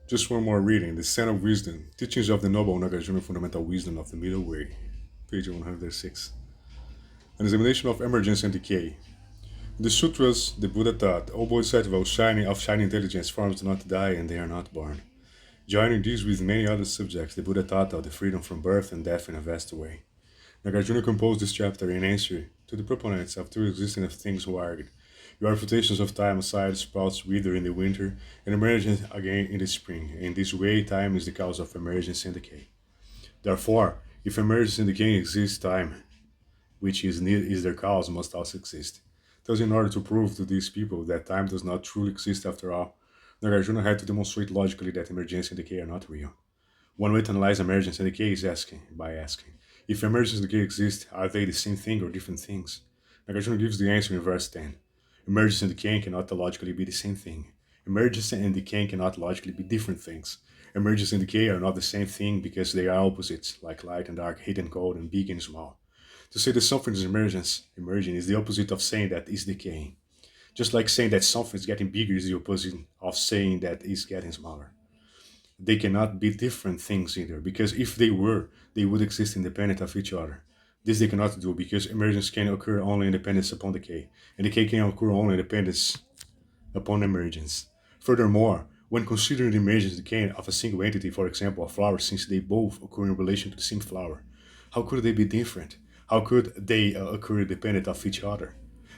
Just one more reading. The Son of Wisdom. Teachings of the Noble Nagarjuna Fundamental Wisdom of the Middle Way. Page 106. An examination of emergence and decay. In the sutras, the Buddha taught, O Bodhisattva, of shining intelligence, forms do not die and they are not born. Joining these with many other subjects, the Buddha taught of the freedom from birth and death in a vast way. Nagarjuna composed this chapter in answer to the proponents of true existence of things who argued. Your refutations of time aside sprouts wither in the winter and emerge again in the spring. In this way, time is the cause of emergence and decay. Therefore, if emergence and decay exist, time, which is their cause, must also exist. Thus, in order to prove to these people that time does not truly exist after all, Nagarjuna had to demonstrate logically that emergence and decay are not real. One way to analyze emergence and decay is asking, if emergence and decay exist, are they the same thing or different things? Nagarjuna gives the answer in verse 10. Emergence and decay cannot logically be the same thing. Emergence and decay cannot logically be different things. Emergence and decay are not the same thing because they are opposites, like light and dark, heat and cold, and big and small. To say that something is emerging is the opposite of saying that it's decaying. Just like saying that something is getting bigger is the opposite of saying that it's getting smaller. They cannot be different things either, because if they were, they would exist independent of each other. This they cannot do because emergence can occur only in dependence upon decay, and decay can occur only in dependence upon emergence. Furthermore, when considering the emergence and decay of a single entity, for example, a flower, since they both occur in relation to the same flower, how could they be different? How could they occur independent of each other?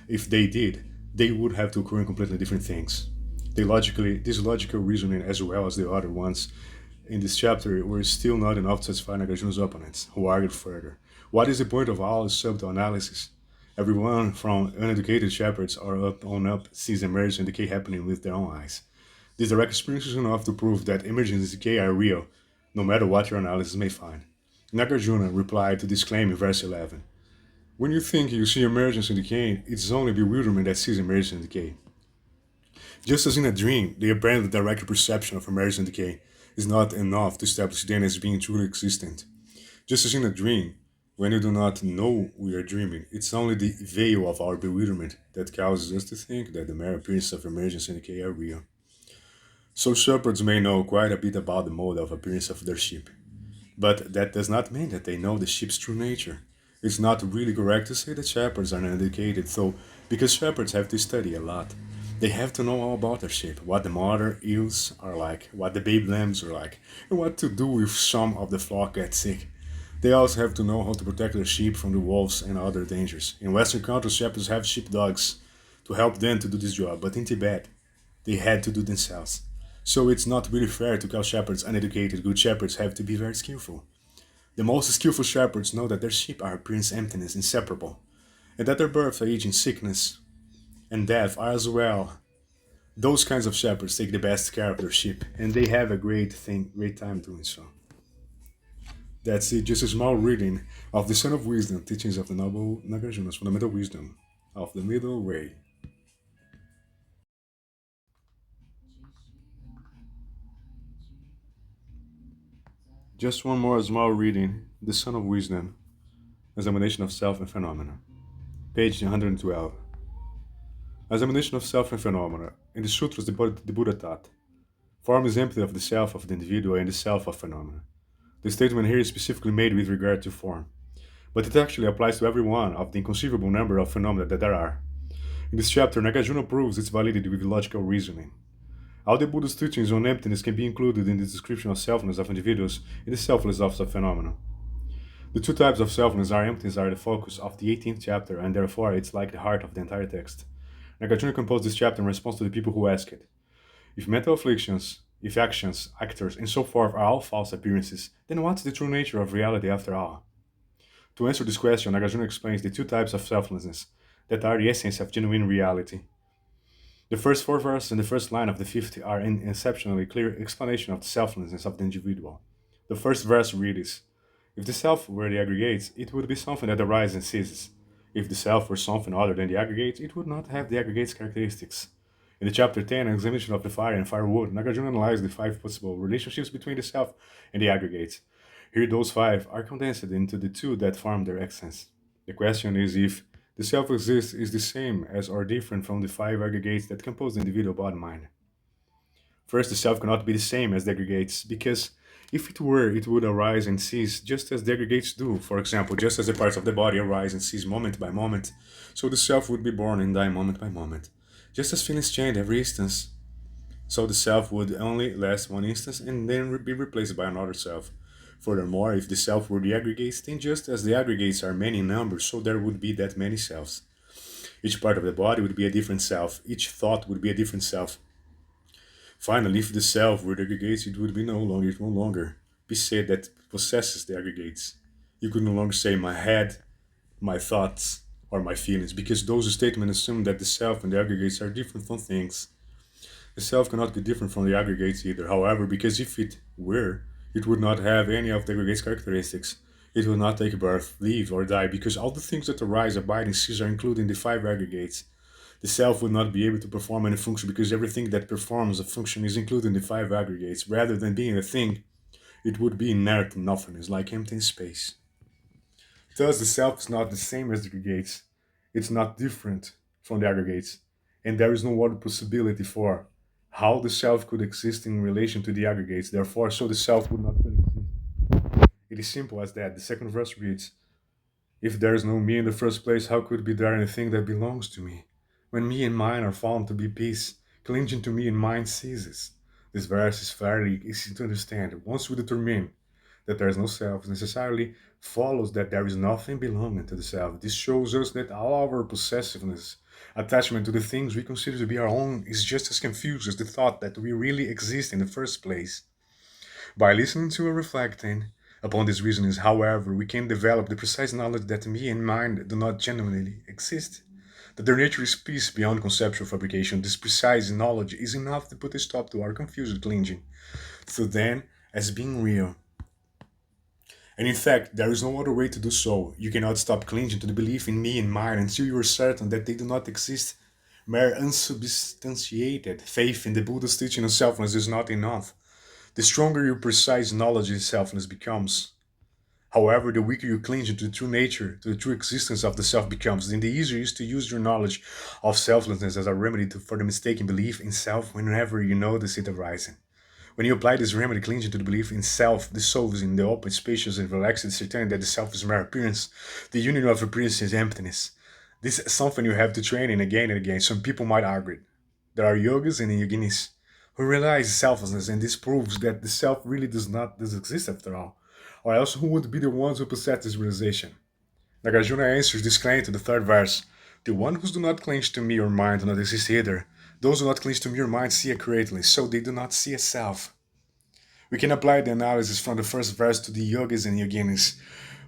If they did, they would have to occur in completely different things. This logical reasoning, as well as the other ones in this chapter, were still not enough to satisfy Nagarjuna's opponents, who argued further. What is the point of all this subtle analysis? Everyone, from uneducated shepherds or up on up, sees emergence and decay happening with their own eyes. This direct experience is enough to prove that emergence and decay are real, no matter what your analysis may find. Nagarjuna replied to this claim in verse 11. When you think you see emergence and decay, it's only bewilderment that sees emergence and decay. Just as in a dream, the apparent direct perception of emergence and decay is not enough to establish them as being truly existent. Just as in a dream, when we do not know we are dreaming, it's only the veil of our bewilderment that causes us to think that the mere appearance of emergence and decay are real. So shepherds may know quite a bit about the mode of appearance of their sheep, but that does not mean that they know the sheep's true nature. It's not really correct to say that shepherds are uneducated, though, because shepherds have to study a lot. They have to know all about their sheep, what the mother ewes are like, what the baby lambs are like, and what to do if some of the flock get sick. They also have to know how to protect their sheep from the wolves and other dangers. In Western countries, shepherds have sheepdogs to help them to do this job, but in Tibet, they had to do themselves. So it's not really fair to call shepherds uneducated. Good shepherds have to be very skillful. The most skillful shepherds know that their sheep are appearance emptiness inseparable, and that their birth, age, and sickness and death are as well. Those kinds of shepherds take the best care of their sheep, and they have a great time doing so. That's it, just a small reading of the Son of Wisdom, teachings of the Noble Nagarjuna's Fundamental Wisdom of the Middle Way. Just one more small reading, the Son of Wisdom, Examination of Self and Phenomena, page 112. Examination of Self and Phenomena. In the Sutras, the Buddha taught, form is empty of the self of the individual and the self of phenomena. The statement here is specifically made with regard to form, but it actually applies to every one of the inconceivable number of phenomena that there are. In this chapter, Nagarjuna proves its validity with logical reasoning. All the Buddha's teachings on emptiness can be included in the description of selflessness of individuals and the selflessness of phenomena. The two types of selflessness are emptiness are the focus of the 18th chapter, and therefore it's like the heart of the entire text. Nagarjuna composed this chapter in response to the people who asked it. If mental afflictions, if actions, actors, and so forth are all false appearances, then what's the true nature of reality after all? To answer this question, Nagarjuna explains the two types of selflessness that are the essence of genuine reality. The first four verses and the first line of the fifth are an exceptionally clear explanation of the selflessness of the individual. The first verse reads, if the self were the aggregates, it would be something that arises and ceases. If the self were something other than the aggregates, it would not have the aggregates' characteristics. In the chapter 10, an examination of the fire and firewood, Nagarjuna analyzed the five possible relationships between the self and the aggregates. Here, those five are condensed into the two that form their essence. The question is if the self is the same as or different from the five aggregates that compose the individual body mind. First, the self cannot be the same as the aggregates, because if it were, it would arise and cease just as the aggregates do. For example, just as the parts of the body arise and cease moment by moment, so the self would be born and die moment by moment. Just as feelings change every instance, so the self would only last one instance and then be replaced by another self. Furthermore, if the self were the aggregates, then just as the aggregates are many in number, so there would be that many selves. Each part of the body would be a different self, each thought would be a different self. Finally, if the self were the aggregates, it would no longer be said that possesses the aggregates. You could no longer say my head, my thoughts, or my feelings, because those statements assume that the self and the aggregates are different from things. The self cannot be different from the aggregates either, however, because if it were, it would not have any of the aggregates' characteristics. It will not take birth, live, or die, because all the things that arise, abide, and cease are included in the five aggregates. The self would not be able to perform any function because everything that performs a function is included in the five aggregates. Rather than being a thing, it would be inert nothingness, like empty space. Thus, the self is not the same as the aggregates. It's not different from the aggregates. And there is no other possibility for how the self could exist in relation to the aggregates. Therefore, so the self would not really exist. It is simple as that. The second verse reads, if there is no me in the first place, how could be there anything that belongs to me? When me and mine are found to be peace, clinging to me and mine ceases. This verse is fairly easy to understand. Once we determine that there is no self, it necessarily follows that there is nothing belonging to the self. This shows us that all our possessiveness, attachment to the things we consider to be our own, is just as confused as the thought that we really exist in the first place. By listening to and reflecting upon these reasonings, however, we can develop the precise knowledge that me and mind do not genuinely exist, that their nature is peace beyond conceptual fabrication. This precise knowledge is enough to put a stop to our confused clinging to them as being real. And in fact, there is no other way to do so. You cannot stop clinging to the belief in me and mine until you are certain that they do not exist. Mere unsubstantiated faith in the Buddha's teaching of selflessness is not enough. The stronger your precise knowledge of selfness becomes. However, the weaker you cling to the true nature, to the true existence of the self becomes, then the easier it is to use your knowledge of selflessness as a remedy for the mistaken belief in self whenever you notice it arising. When you apply this remedy clinging to the belief in self dissolves in the open, spacious, and relaxed certainty that the self is mere appearance. The union of appearance is emptiness. This is something you have to train in again and again. Some people might argue. There are yogas and yoginis who realize selflessness, and this proves that the self really does exist after all. Or else, who would be the ones who possess this realization? Nagarjuna answers this claim to the third verse. The one who do not cling to me or mind do not exist either. Those who do not cling to me or mind see accurately, so they do not see a self. We can apply the analysis from the first verse to the yogis and yoginis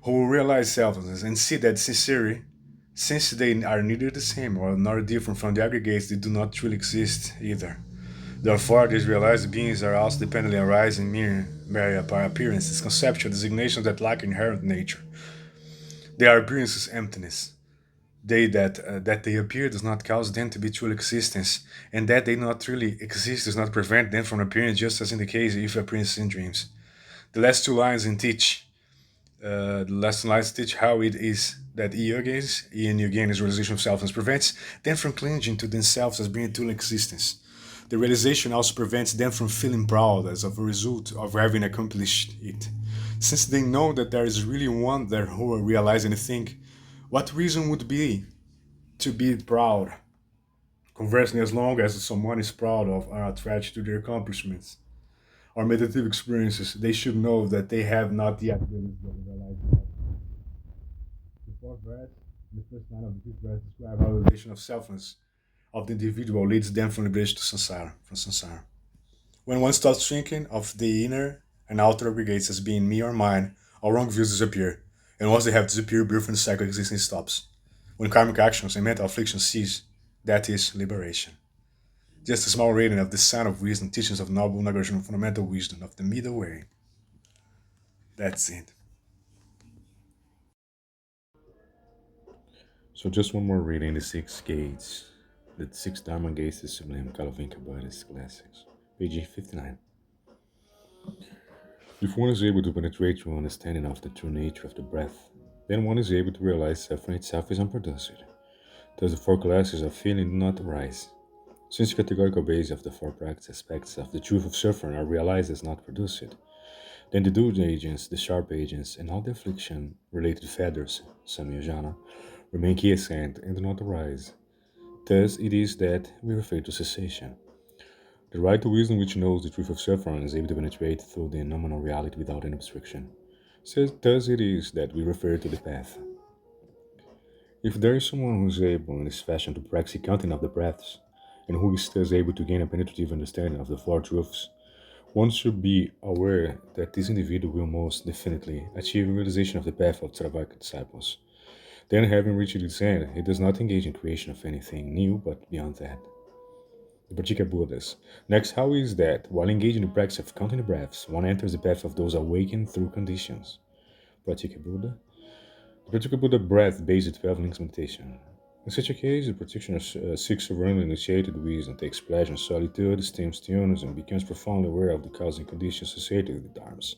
who realize selflessness and see that sincerely, since they are neither the same or nor different from the aggregates, they do not truly exist either. Therefore, these realized beings are also dependently arising mere appearances, conceptual designations that lack inherent nature. They are appearances emptiness. That they appear does not cause them to be true existence, and that they not truly exist does not prevent them from appearing, just as in the case of appearances in dreams. The last two lines in teach the last lines teach how it is that Yogi's realization of selfness prevents them from clinging to themselves as being true existence. The realization also prevents them from feeling proud as of a result of having accomplished it. Since they know that there is really one there who will realize anything, what reason would be to be proud? Conversely, as long as someone is proud of or attached to their accomplishments or meditative experiences, they should know that they have not yet really realized it. The fourth verse, the first line of the fifth verse describe how the realization of selfness of the individual leads them from liberation to samsara. When one starts thinking of the inner and outer aggregates as being me or mine, all wrong views disappear, and once they have disappeared, birth and cycle existence stops. When karmic actions and mental afflictions cease, that is liberation. Just a small reading of the Sound of Wisdom, teachings of Noble Nagarjuna, fundamental wisdom of the middle way. That's it. So just one more reading, the six gates. The six Dharma gates, the sublime Kalavinka Buddhist classics. Page 59. If one is able to penetrate to understanding of the true nature of the breath, then one is able to realize suffering itself is unproductive. Thus the four classes of feeling do not arise. Since the categorical basis of the four practice aspects of the truth of suffering are realized as not produced, then the dual agents, the sharp agents, and all the affliction related feathers, samyajana, remain quiescent and do not arise. Thus it is that we refer to cessation. The right to wisdom which knows the truth of suffering is able to penetrate through the nominal reality without any obstruction. Thus it is that we refer to the path. If there is someone who is able in this fashion to practice the counting of the breaths, and who is thus able to gain a penetrative understanding of the four truths, one should be aware that this individual will most definitely achieve realization of the path of Theravada disciples. Then, having reached its end, he does not engage in creation of anything new, but beyond that. The Pratika Buddhas. Next, how is that, while engaging in the practice of counting the breaths, one enters the path of those awakened through conditions? Pratika Buddha. The Pratika Buddha breath based 12 links meditation. In such a case, the practitioner seeks serenely initiated wisdom, takes pleasure in solitude, steams tunes, and becomes profoundly aware of the cause and conditions associated with the dharmas.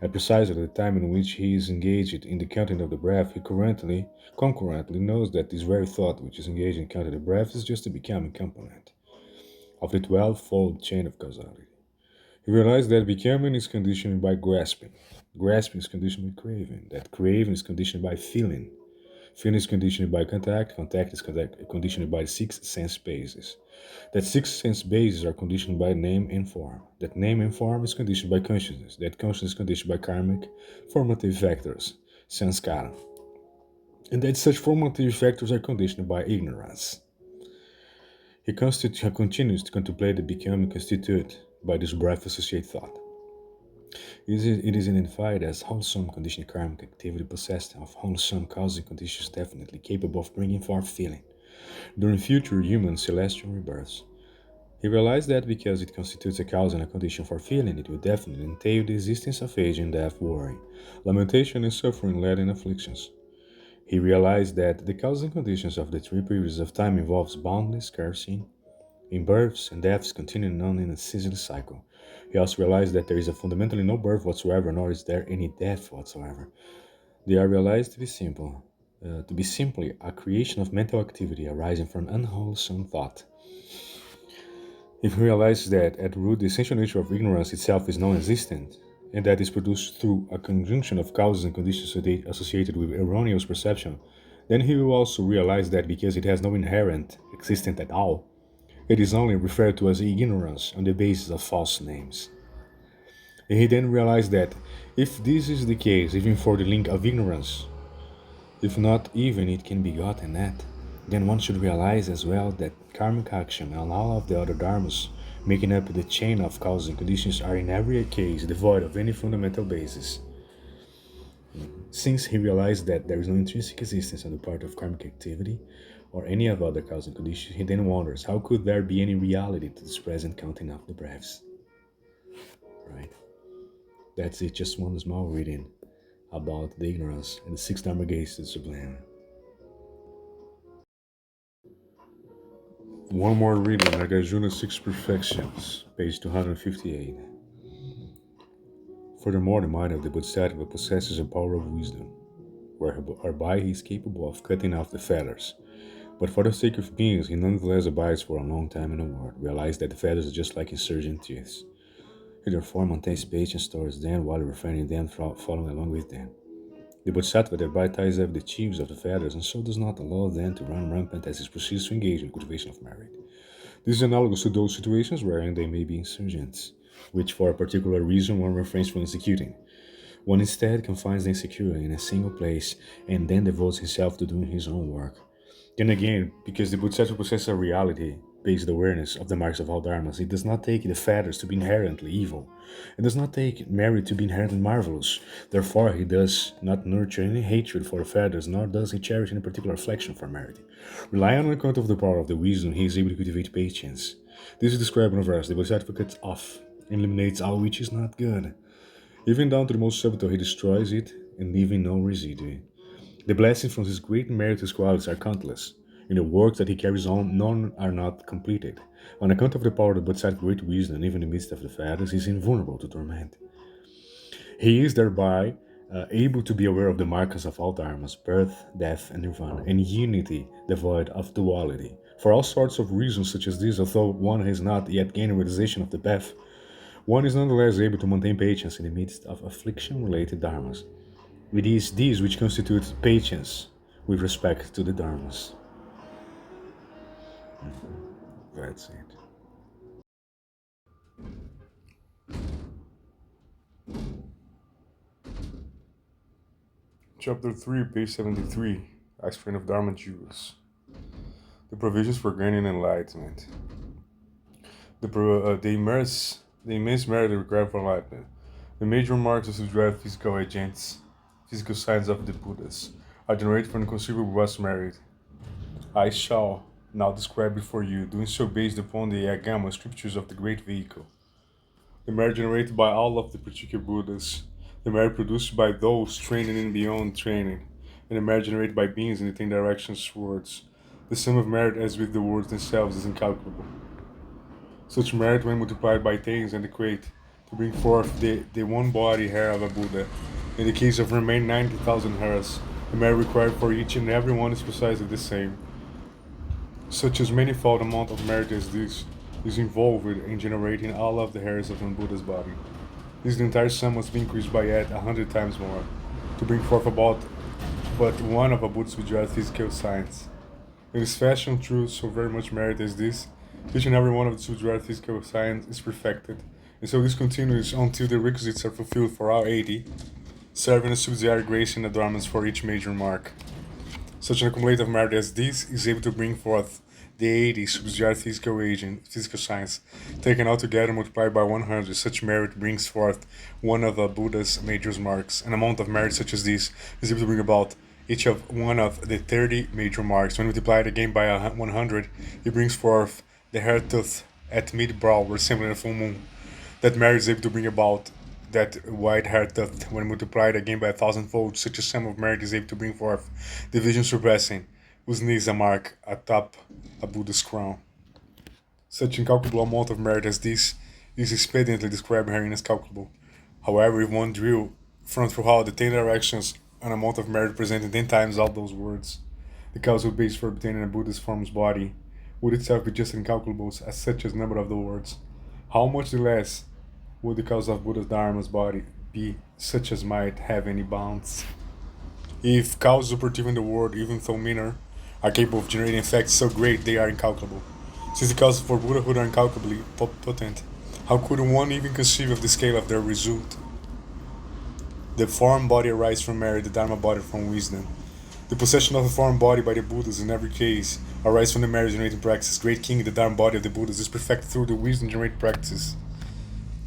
At precisely the time in which he is engaged in the counting of the breath, he concurrently knows that this very thought which is engaged in counting the breath is just a becoming component of the 12-fold chain of causality. He realized that becoming is conditioned by grasping. Grasping is conditioned by craving. That craving is conditioned by feeling. Feeling is conditioned by contact. Contact is conditioned by six sense bases. That six sense bases are conditioned by name and form. That name and form is conditioned by consciousness. That consciousness is conditioned by karmic formative factors, sanskara. And that such formative factors are conditioned by ignorance. He continues to contemplate the becoming constituted by this breath associated thought. It is identified as wholesome conditioned karmic activity possessed of wholesome causing conditions definitely capable of bringing forth feeling during future human celestial rebirths. He realized that because it constitutes a cause and a condition for feeling, it will definitely entail the existence of aging, death, worry, lamentation, and suffering-laden afflictions. He realized that the causes and conditions of the three periods of time involves boundless scarcity in births and deaths continuing on in a ceaseless cycle. He also realized that there is a fundamentally no birth whatsoever, nor is there any death whatsoever. They are realized to be simply a creation of mental activity arising from unwholesome thought. If he realizes that at root the essential nature of ignorance itself is non-existent, and that is produced through a conjunction of causes and conditions associated with erroneous perception, then he will also realize that because it has no inherent existence at all, it is only referred to as ignorance on the basis of false names. And he then realized that if this is the case, even for the link of ignorance, if not even it can be gotten at, then one should realize as well that karmic action and all of the other dharmas making up the chain of causes and conditions are in every case devoid of any fundamental basis. Since he realized that there is no intrinsic existence on the part of karmic activity or any of other causes and conditions, he then wonders how could there be any reality to this present counting of the breaths? Right? That's it, just one small reading about the ignorance and the six dharma gates to the sublime. One more reading, Nagarjuna's Six Perfections, page 258. Furthermore, the mind of the Bodhisattva possesses a power of wisdom, whereby he is capable of cutting off the fetters. But for the sake of beings, he nonetheless abides for a long time in the world, realize that the fetters are just like insurgent teeth. He therefore maintains patience towards them while refraining them from following along with them. The Bodhisattva thereby ties up the chiefs of the fetters and so does not allow them to run rampant as he proceeds to engage in cultivation of merit. This is analogous to those situations wherein they may be insurgents, which for a particular reason one refrains from executing. One instead confines them securely in a single place and then devotes himself to doing his own work. Then again, because the Bodhisattva possesses a reality-based awareness of the marks of all dharmas, it does not take the fetters to be inherently evil. It does not take merit to be inherently marvelous. Therefore, he does not nurture any hatred for the fetters, nor does he cherish any particular affection for merit. Relying on account of the power of the wisdom, he is able to cultivate patience. This is described in a verse. The Bodhisattva cuts off and eliminates all which is not good. Even down to the most subtle, he destroys it and leaving no residue. The blessings from his great meritorious qualities are countless. In the works that he carries on, none are not completed. On account of the power of the Bodhisattva's great wisdom, even in the midst of the fetters, he is invulnerable to torment. He is thereby able to be aware of the markers of all dharmas, birth, death, and nirvana, and unity devoid of duality. For all sorts of reasons such as these, although one has not yet gained a realization of the path, one is nonetheless able to maintain patience in the midst of affliction-related dharmas. It is these which constitute patience with respect to the dharmas. That's it. Chapter 3, page 73, Explain of Dharma Jewels. The provisions for gaining enlightenment. The immense merit required for enlightenment. The major marks of subjective physical agents, physical signs of the Buddhas, are generated from the considerable vast merit. I shall now describe before you, doing so based upon the Agama scriptures of the Great Vehicle. The merit generated by all of the particular Buddhas, the merit produced by those training and beyond training, and the merit generated by beings in the 10 directions towards. The sum of merit as with the words themselves is incalculable. Such merit, when multiplied by tens and equate to bring forth the one body hair of a Buddha. In the case of remaining 90,000 hairs, the merit required for each and every one is precisely the same. Such as manifold amount of merit as this is involved in generating all of the hairs of a Buddha's body. This the entire sum must be increased by yet 100 times more, to bring forth about but one of a Buddha's Vajra physical science. In this fashion, through so very much merit as this, each and every one of the subject physical science is perfected, and so this continues until the requisites are fulfilled for all 80, serving as subsidiary grace and adornments for each major mark. Such an accumulative merit as this is able to bring forth the 80 subsidiary physical science, taken all together multiplied by 100. Such merit brings forth one of a Buddha's major marks. An amount of merit such as this is able to bring about each of one of the 30 major marks. When multiplied again by 100, it brings forth the hair tooth at mid-brow, resembling a full moon. That merit is able to bring about that white hair tooth when multiplied again by 1,000-fold. Such a sum of merit is able to bring forth the vision surpassing, whose knee is a mark atop a Buddha's crown. Such incalculable amount of merit as this is expediently described herein as calculable. However, if one drew from throughout the 10 directions an amount of merit presenting 10 times all those words, the causal base for obtaining a Buddha's form's body would itself be just incalculable as such as number of the words. How much less would the cause of Buddha's Dharma's body be, such as might have any bounds? If causes operative in the world, even though minor, are capable of generating effects so great they are incalculable, since the causes for Buddhahood are incalculably potent, how could one even conceive of the scale of their result? The form body arises from merit, the Dharma body from wisdom. The possession of a foreign body by the Buddhas in every case arises from the merit generating practice. Great King, the Dharma body of the Buddhas is perfected through the wisdom generating practice.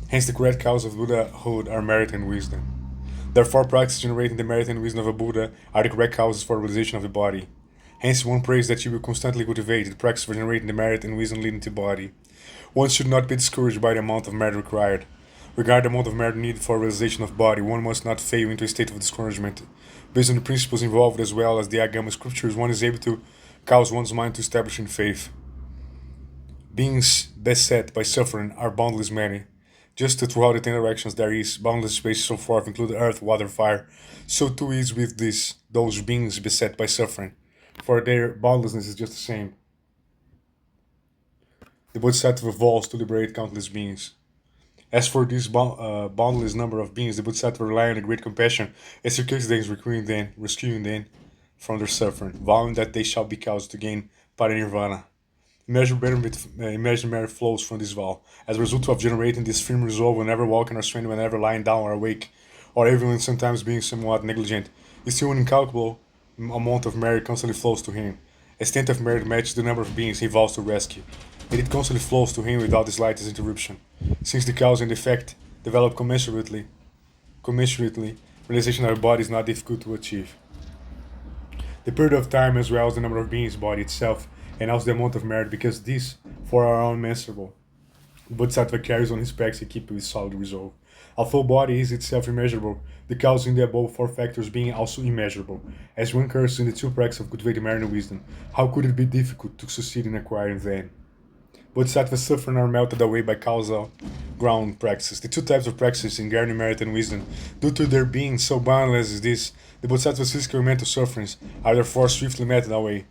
Hence, the correct cause of Buddhahood are merit and wisdom. Therefore, practice generating the merit and wisdom of a Buddha are the correct causes for realization of the body. Hence, one prays that you will constantly cultivate the practice for generating the merit and wisdom leading to body. One should not be discouraged by the amount of merit required. Regarding the amount of merit needed for realization of body, one must not fail into a state of discouragement. Based on the principles involved as well as the Agama scriptures, one is able to cause one's mind to establish in faith. Beings beset by suffering are boundless many. Just throughout the 10 directions there is boundless space so forth, including earth, water, fire. So too is with those beings beset by suffering, for their boundlessness is just the same. The Bodhisattva vows to liberate countless beings. As for this boundless number of beings, the Bodhisattva rely on the great compassion and circumstance rescuing them from their suffering, vowing that they shall be caused to gain parinirvana. Immeasurable merit flows from this vow, as a result of generating this firm resolve whenever walking or swinging, whenever lying down or awake, or even when sometimes being somewhat negligent. Still, an incalculable amount of merit constantly flows to him. Extent of merit matches the number of beings he vows to rescue, and it constantly flows to him without the slightest interruption. Since the cause and effect develop commensurately, realization of a body is not difficult to achieve. The period of time as well as the number of beings body itself, and also the amount of merit, because these four are unmeasurable. The Bodhisattva carries on his backs a keep with solid resolve. Although body is itself immeasurable, the cause in the above four factors being also immeasurable, as one occurs in the two practices of cultivating merit and wisdom, how could it be difficult to succeed in acquiring them? Bodhisattva suffering are melted away by causal ground practices. The two types of practices in garnering merit and wisdom, due to their being so boundless as this, the Bodhisattva's physical and mental sufferings are therefore swiftly melted away.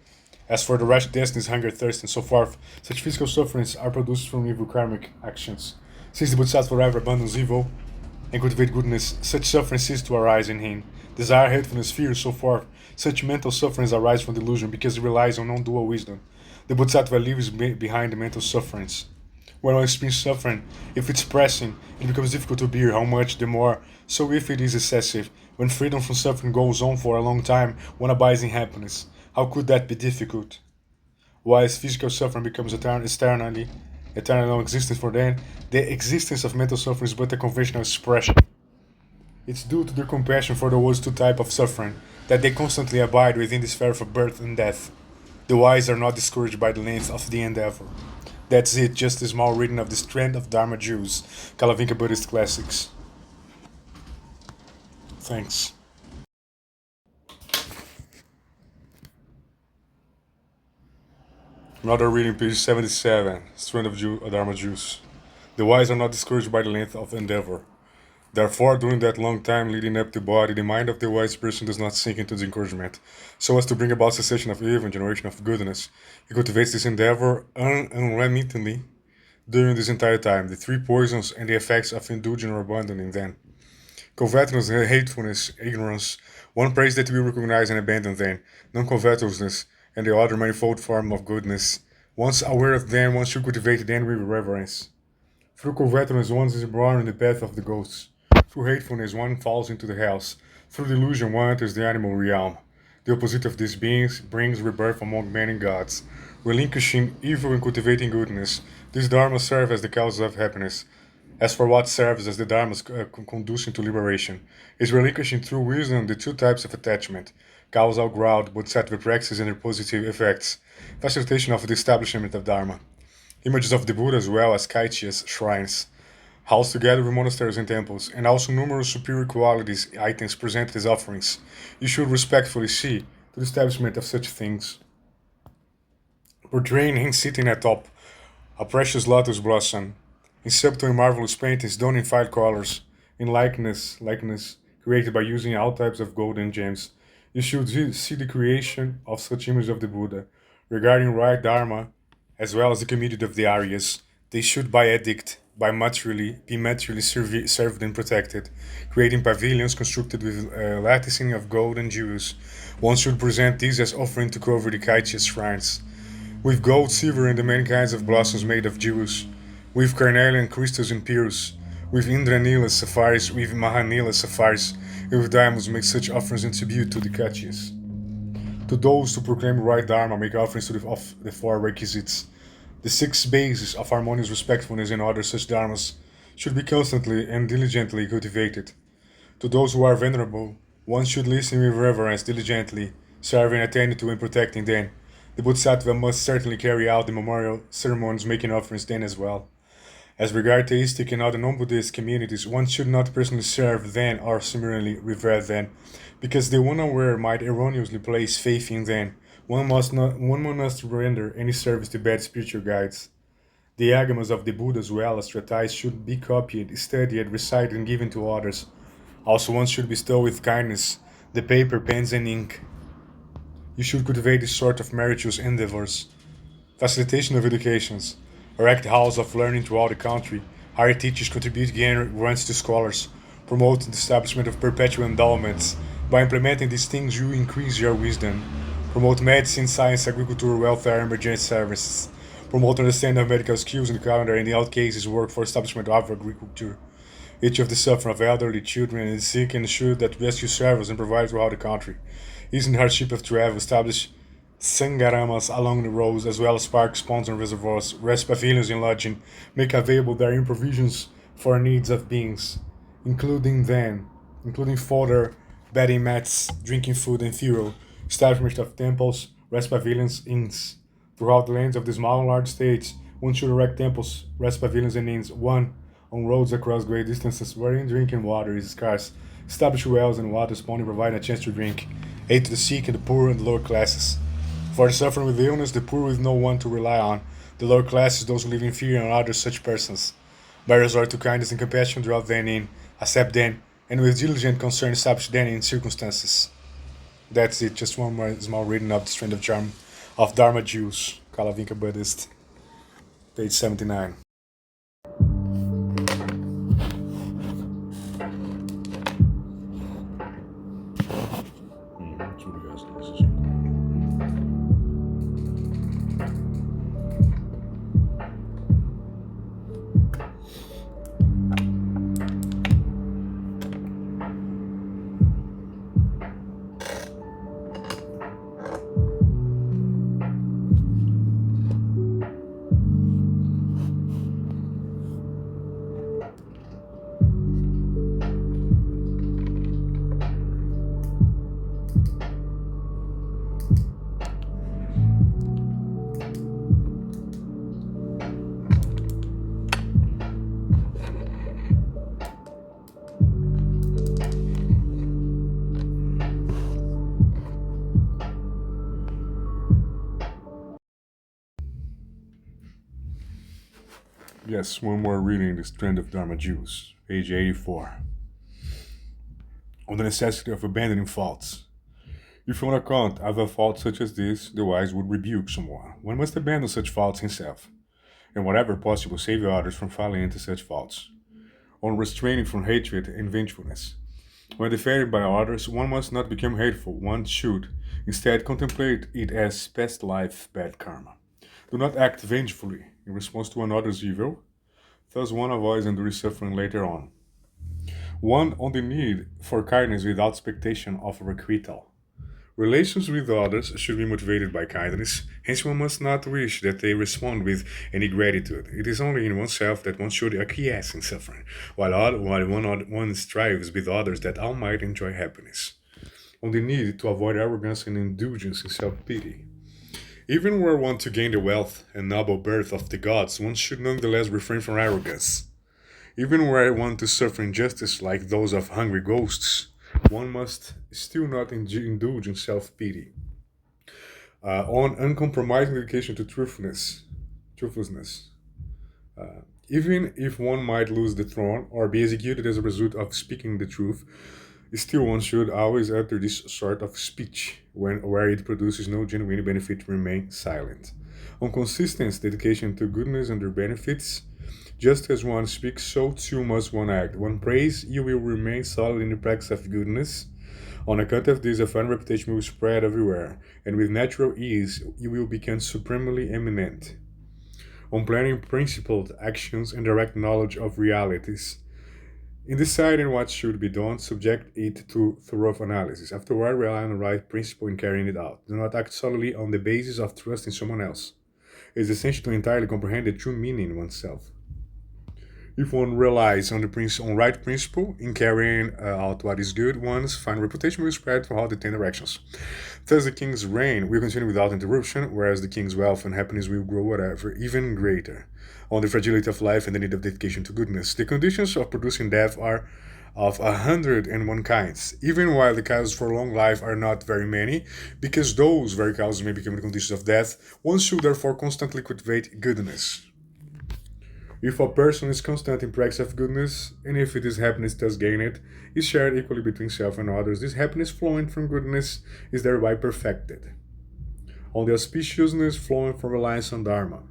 As for the wretched destinies, hunger, thirst, and so forth, such physical sufferings are produced from evil karmic actions. Since the Bodhisattva forever abandons evil and cultivate goodness, such suffering ceases to arise in him. Desire, hatefulness, fear, so forth, such mental sufferings arise from delusion because it relies on non-dual wisdom. The Bodhisattva leaves behind the mental sufferings. When one experiences suffering, if it's pressing, it becomes difficult to bear how much the more. So if it is excessive, when freedom from suffering goes on for a long time, one abides in happiness. How could that be difficult? While physical suffering becomes eternal non-existence for them, the existence of mental suffering is but a conventional expression. It's due to their compassion for the world's two types of suffering that they constantly abide within the sphere of birth and death. The wise are not discouraged by the length of the endeavor. That's it, just a small reading of the Strand of Dharma Jews, Kalavinka Buddhist Classics. Thanks. Another reading, page 77, Strand of Dharma Jews. The wise are not discouraged by the length of endeavor. Therefore, during that long time leading up to body, the mind of the wise person does not sink into discouragement, so as to bring about cessation of evil and generation of goodness. He cultivates this endeavor unremittingly during this entire time, the three poisons and the effects of indulging or abandoning them. Covetousness, hatefulness, ignorance, one prays that we recognize and abandon them, non-covetousness, and the other manifold form of goodness. Once aware of them, one should cultivate them with reverence. Through covetousness, one is born in the path of the ghosts. Through hatefulness, one falls into the hells. Through delusion, one enters the animal realm. The opposite of these beings brings rebirth among men and gods. Relinquishing evil and cultivating goodness, these dharmas serve as the causes of happiness. As for what serves as the dharmas conducing to liberation, is relinquishing through wisdom the two types of attachment, causal ground, bodhisattva praxis and their positive effects, facilitation of the establishment of dharma. Images of the Buddha as well as Kaityas shrines, housed together with monasteries and temples, and also numerous superior qualities items presented as offerings. You should respectfully see to the establishment of such things. Portraying him sitting atop a precious lotus blossom, in subtle and marvelous paintings done in fine colors, in likeness created by using all types of gold and gems. You should see the creation of such images of the Buddha. Regarding right dharma, as well as the community of the Aryas, they should by edict be materially served and protected, creating pavilions constructed with latticing of gold and jewels. One should present these as offering to cover the Kaityas shrines, with gold, silver, and the many kinds of blossoms made of jewels, with carnelian crystals and pearls, with Indranila sapphires, with Mahanila sapphires, and with diamonds make such offerings in tribute to the Kaityas. To those who proclaim right dharma, make offerings of the four requisites. The six bases of harmonious respectfulness and other such dharmas should be constantly and diligently cultivated. To those who are venerable, one should listen with reverence diligently, serving, attending to, and protecting them. The Bodhisattva must certainly carry out the memorial ceremonies, making offerings then as well. As regard theistic and other non-Buddhist communities, one should not personally serve them or similarly revere them, because the unaware might erroneously place faith in them. One must render any service to bad spiritual guides. The agamas of the Buddha as well as treatises should be copied, studied, recited, and given to others. Also, one should bestow with kindness the paper, pens, and ink. You should cultivate this sort of meritorious endeavors. Facilitation of educations. Erect halls of learning throughout the country. Hire teachers, contribute grants to scholars. Promote the establishment of perpetual endowments. By implementing these things, you increase your wisdom. Promote medicine, science, agriculture, welfare, and emergency services. Promote understanding of medical skills in the calendar and in all cases work for establishment of agriculture. Each of the suffering of elderly, children, and the sick ensure that rescue service and provide throughout the country. Easing the hardship of travel, establish sangaramas along the roads, as well as parks, ponds, and reservoirs, rest pavilions and lodging, make available therein provisions for needs of beings, including fodder, bedding mats, drinking food, and fuel, establishment of temples, rest pavilions, inns. Throughout the lands of the small and large states, one should erect temples, rest pavilions, and inns, one on roads across great distances wherein drinking water is scarce. Establish wells and water spawning, providing a chance to drink. Aid to the sick and the poor and the lower classes. For the suffering with illness, the poor with no one to rely on. The lower classes, those who live in fear and other such persons. By resort to kindness and compassion, draw them in, accept them, and with diligent concern establish them in circumstances. That's it, just one more small reading of the Strand of Charm of Dharma Jews, Kalavinka Buddhist, page 79. Yes, one more reading the Strand of Dharma Jews, page 84. On the necessity of abandoning faults. If on account of a fault such as this, the wise would rebuke someone, one must abandon such faults himself, and whatever possible save others from falling into such faults. On restraining from hatred and vengefulness. When defended by others, one must not become hateful, one should instead contemplate it as past life bad karma. Do not act vengefully in response to another's evil, thus one avoids enduring suffering later on. One on the need for kindness without expectation of requital. Relations with others should be motivated by kindness, hence one must not wish that they respond with any gratitude. It is only in oneself that one should acquiesce in suffering, while one strives with others that all might enjoy happiness. On the need to avoid arrogance and indulgence in self-pity. Even were one to gain the wealth and noble birth of the gods, one should nonetheless refrain from arrogance. Even were one to suffer injustice like those of hungry ghosts, one must still not indulge in self-pity. On uncompromising dedication to truthfulness. Even if one might lose the throne or be executed as a result of speaking the truth, still one should always utter this sort of speech when where it produces no genuine benefit remain silent. On consistent dedication to goodness and their benefits, just as one speaks, so too must one act. One prays, you will remain solid in the practice of goodness. On account of this, a fine reputation will spread everywhere, and with natural ease, you will become supremely eminent. On planning principled actions and direct knowledge of realities. In deciding what should be done, subject it to thorough analysis. Afterward, rely on the right principle in carrying it out. Do not act solely on the basis of trust in someone else. It is essential to entirely comprehend the true meaning in oneself. If one relies on on right principle in carrying out what is good, one's fine reputation will spread throughout the 10 directions. Thus, the king's reign will continue without interruption, whereas the king's wealth and happiness will grow whatever, even greater. On the fragility of life and the need of dedication to goodness, the conditions of producing death are of 101 kinds, even while the causes for long life are not very many, because those very causes may become the conditions of death, one should therefore constantly cultivate goodness. If a person is constant in practice of goodness, and if it is happiness thus gained, is shared equally between self and others, this happiness flowing from goodness is thereby perfected. On the auspiciousness flowing from reliance on Dharma.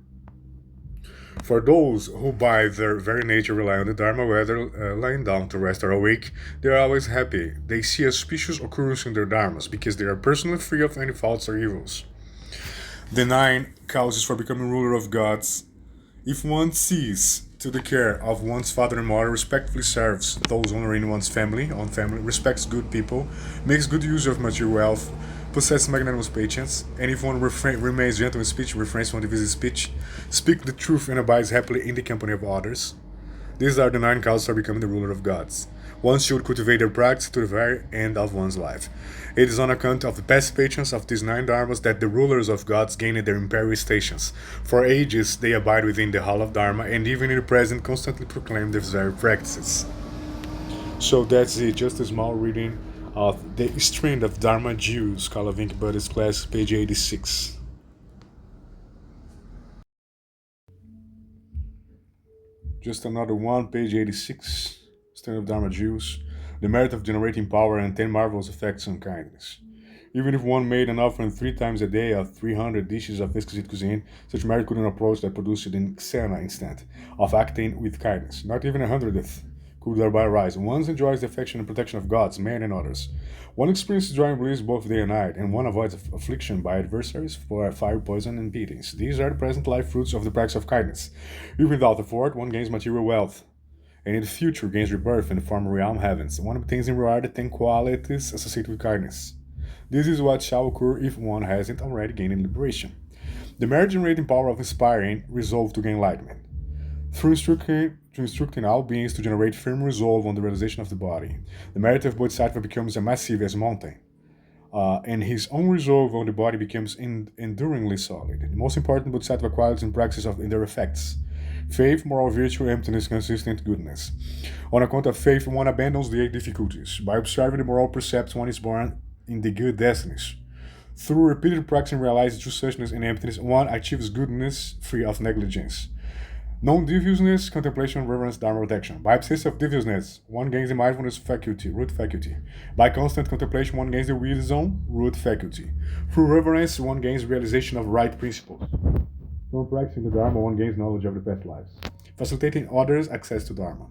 For those who by their very nature rely on the Dharma, whether lying down to rest or awake, they are always happy. They see auspicious occurrence in their Dharmas, because they are personally free of any faults or evils. The 9 causes for becoming ruler of gods. If one sees to the care of one's father and mother, respectfully serves those honoring one's family, respects good people, makes good use of material wealth, possesses magnanimous patience, and if one remains gentle in speech, refrains from divisive speech, speak the truth and abides happily in the company of others. These are the 9 causes for becoming the ruler of gods. One should cultivate their practice to the very end of one's life. It is on account of the past patience of these 9 dharmas that the rulers of gods gained their imperial stations. For ages they abide within the hall of Dharma, and even in the present constantly proclaim these very practices. So that's it, just a small reading of the Strand of Dharma Jews, Kalavink Buddhist class, page 86. Just another one, page 86. Strand of Dharma Jews. The merit of generating power and 10 marvelous effects on kindness. Even if one made an offering 3 times a day of 300 dishes of exquisite cuisine, such merit couldn't approach that produced an Xena instant of acting with kindness. Not even a hundredth could thereby rise. One enjoys the affection and protection of gods, men, and others. One experiences joy and bliss both day and night, and one avoids affliction by adversaries for fire, poison, and beatings. These are the present life fruits of the practice of kindness. Even without effort, one gains material wealth, and in the future gains rebirth in the former realm heavens. One obtains in reward the 10 qualities associated with kindness. This is what shall occur if one hasn't already gained liberation. The merit generating power of inspiring resolve to gain enlightenment. Through instructing all beings to generate firm resolve on the realization of the body, the merit of Bodhisattva becomes as massive as a mountain, and his own resolve on the body becomes enduringly solid. The most important Bodhisattva qualities and practices in their effects: faith, moral virtue, emptiness, consistent goodness. On account of faith, one abandons the eight difficulties. By observing the moral precepts, one is born in the good destinies. Through repeated practice and realizing true suchness and emptiness, one achieves goodness free of negligence. Non-deviousness, contemplation, reverence, dharma protection. By absence of deviousness, one gains the mindfulness faculty, root faculty. By constant contemplation, one gains the wisdom, root faculty. Through reverence, one gains realization of right principles. From practicing the dharma, one gains knowledge of the past lives. Facilitating others access to dharma.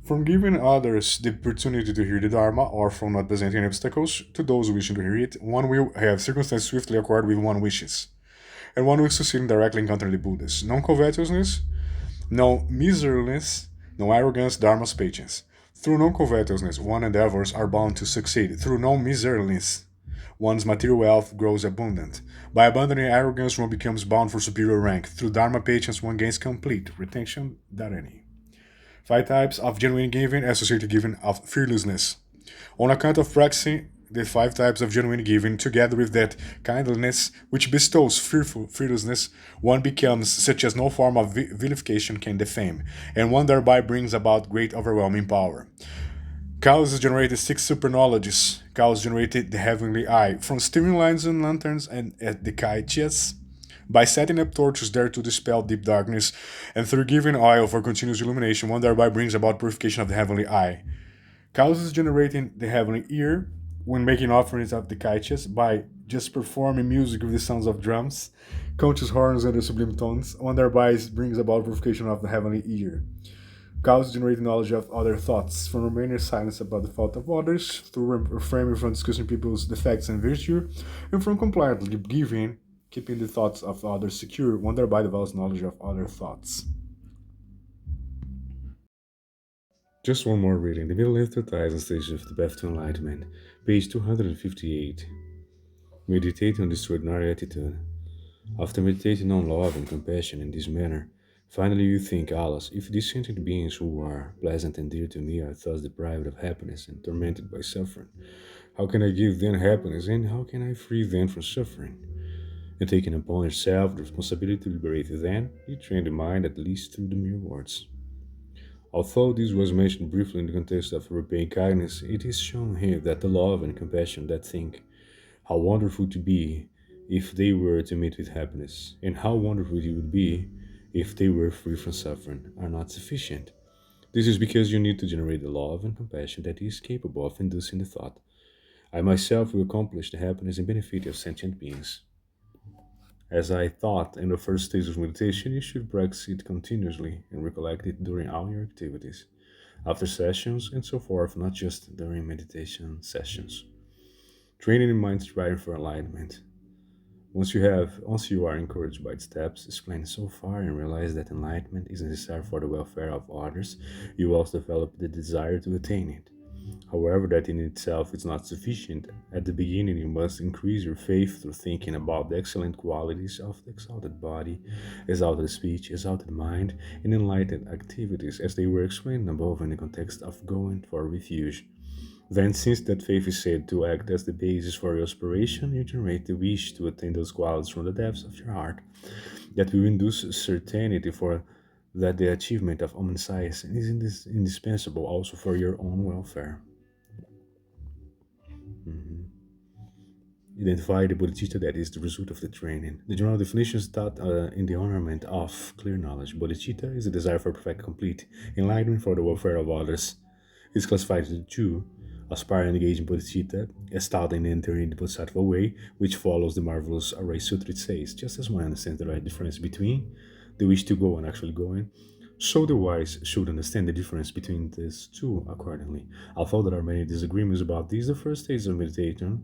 From giving others the opportunity to hear the Dharma, or from not presenting any obstacles to those wishing to hear it, one will have circumstances swiftly accord with one wishes, and one will succeed in directly encountering the Buddhas. No covetousness, no miserliness, no arrogance, dharma's patience. Through no covetousness, one's endeavors are bound to succeed. Through no miserliness, one's material wealth grows abundant. By abandoning arrogance, one becomes bound for superior rank. Through dharma patience, one gains complete retention dharani. 5 types of genuine giving associated giving of fearlessness. On account of practicing the 5 types of genuine giving, together with that kindliness which bestows fearlessness, one becomes such as no form of vilification can defame, and one thereby brings about great overwhelming power. Causes generated 6 super knowledges. Causes generated the heavenly eye, from steering lines and lanterns and at the kaityas, by setting up torches there to dispel deep darkness, and through giving oil for continuous illumination, one thereby brings about purification of the heavenly eye. Causes generating the heavenly ear, when making offerings of the kaityas, by just performing music with the sounds of drums, conscious horns, and the sublime tones, one thereby brings about purification of the heavenly ear. Causes generating knowledge of other thoughts, from remaining silent about the fault of others, through refraining from discussing people's defects and virtue, and from compliantly giving, keeping the thoughts of others secure, one thereby develops knowledge of other thoughts. Just one more reading. The Middle Earth Treatise and Stages of the Path to Enlightenment, page 258. Meditate on the extraordinary attitude. After meditating on love and compassion in this manner, finally you think, alas, if these sentient beings who are pleasant and dear to me are thus deprived of happiness and tormented by suffering, how can I give them happiness and how can I free them from suffering? And taking upon yourself the responsibility to liberate them, you train the mind at least through the mere words. Although this was mentioned briefly in the context of repaying kindness, it is shown here that the love and compassion that think, how wonderful to be if they were to meet with happiness, and how wonderful it would be if they were free from suffering, are not sufficient. This is because you need to generate the love and compassion that is capable of inducing the thought, I myself will accomplish the happiness and benefit of sentient beings. As I thought in the first stage of meditation, you should practice it continuously and recollect it during all your activities, after sessions, and so forth, not just during meditation sessions. Training the mind striving for enlightenment. Once you are encouraged by the steps explained so far and realize that enlightenment is necessary for the welfare of others, you also develop the desire to attain it. However, that in itself is not sufficient. At the beginning, you must increase your faith through thinking about the excellent qualities of the exalted body, exalted speech, exalted mind, and enlightened activities, as they were explained above in the context of going for refuge. Then, since that faith is said to act as the basis for your aspiration, you generate the wish to attain those qualities from the depths of your heart. That will induce certainty for that the achievement of omniscience is indispensable also for your own welfare. Identify the bodhicitta that is the result of the training. The general definition is taught in the ornament of clear knowledge. Bodhicitta is a desire for perfect, complete enlightenment for the welfare of others. It is classified into two: Aspire and engage in bodhicitta, start and enter in the bodhisattva way, which follows the marvelous Array Sutra. It says, just as one understands the right difference between the wish to go and actually going, so the wise should understand the difference between these two accordingly. Although there are many disagreements about these, the first stage of meditation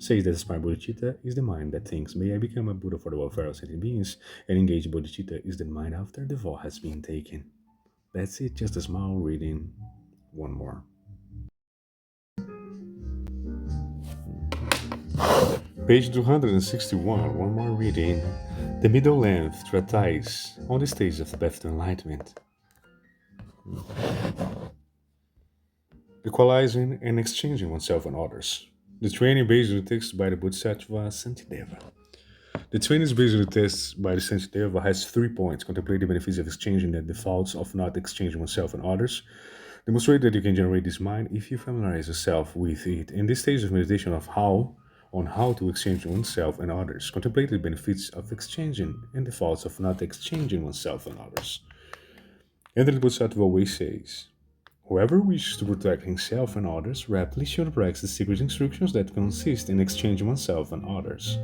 says that aspire bodhicitta is the mind that thinks, may I become a Buddha for the welfare of sentient beings, and engage bodhicitta is the mind after the vow has been taken. That's it, just a small reading. One more. Page 261, one more reading. The middle length treatise on the stage of the path to enlightenment. Equalizing and exchanging oneself and others. The training based on the text by the Bodhisattva Santideva. The training is based on the text by the Santideva has 3 points. Contemplate the benefits of exchanging the defaults of not exchanging oneself and others. Demonstrate that you can generate this mind if you familiarize yourself with it. In this stage of meditation on how to exchange oneself and others. Contemplate the benefits of exchanging and the faults of not exchanging oneself and others. And the Bodhisattva way says, whoever wishes to protect himself and others rapidly should practice the secret instructions that consist in exchanging oneself and others.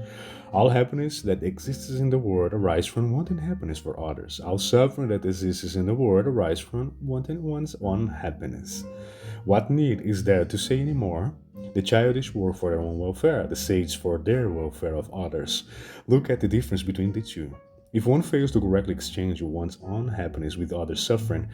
All happiness that exists in the world arises from wanting happiness for others. All suffering that exists in the world arises from wanting one's own happiness. What need is there to say any more? The childish work for their own welfare, the sage for their welfare of others. Look at the difference between the two. If one fails to correctly exchange one's own happiness with others' suffering,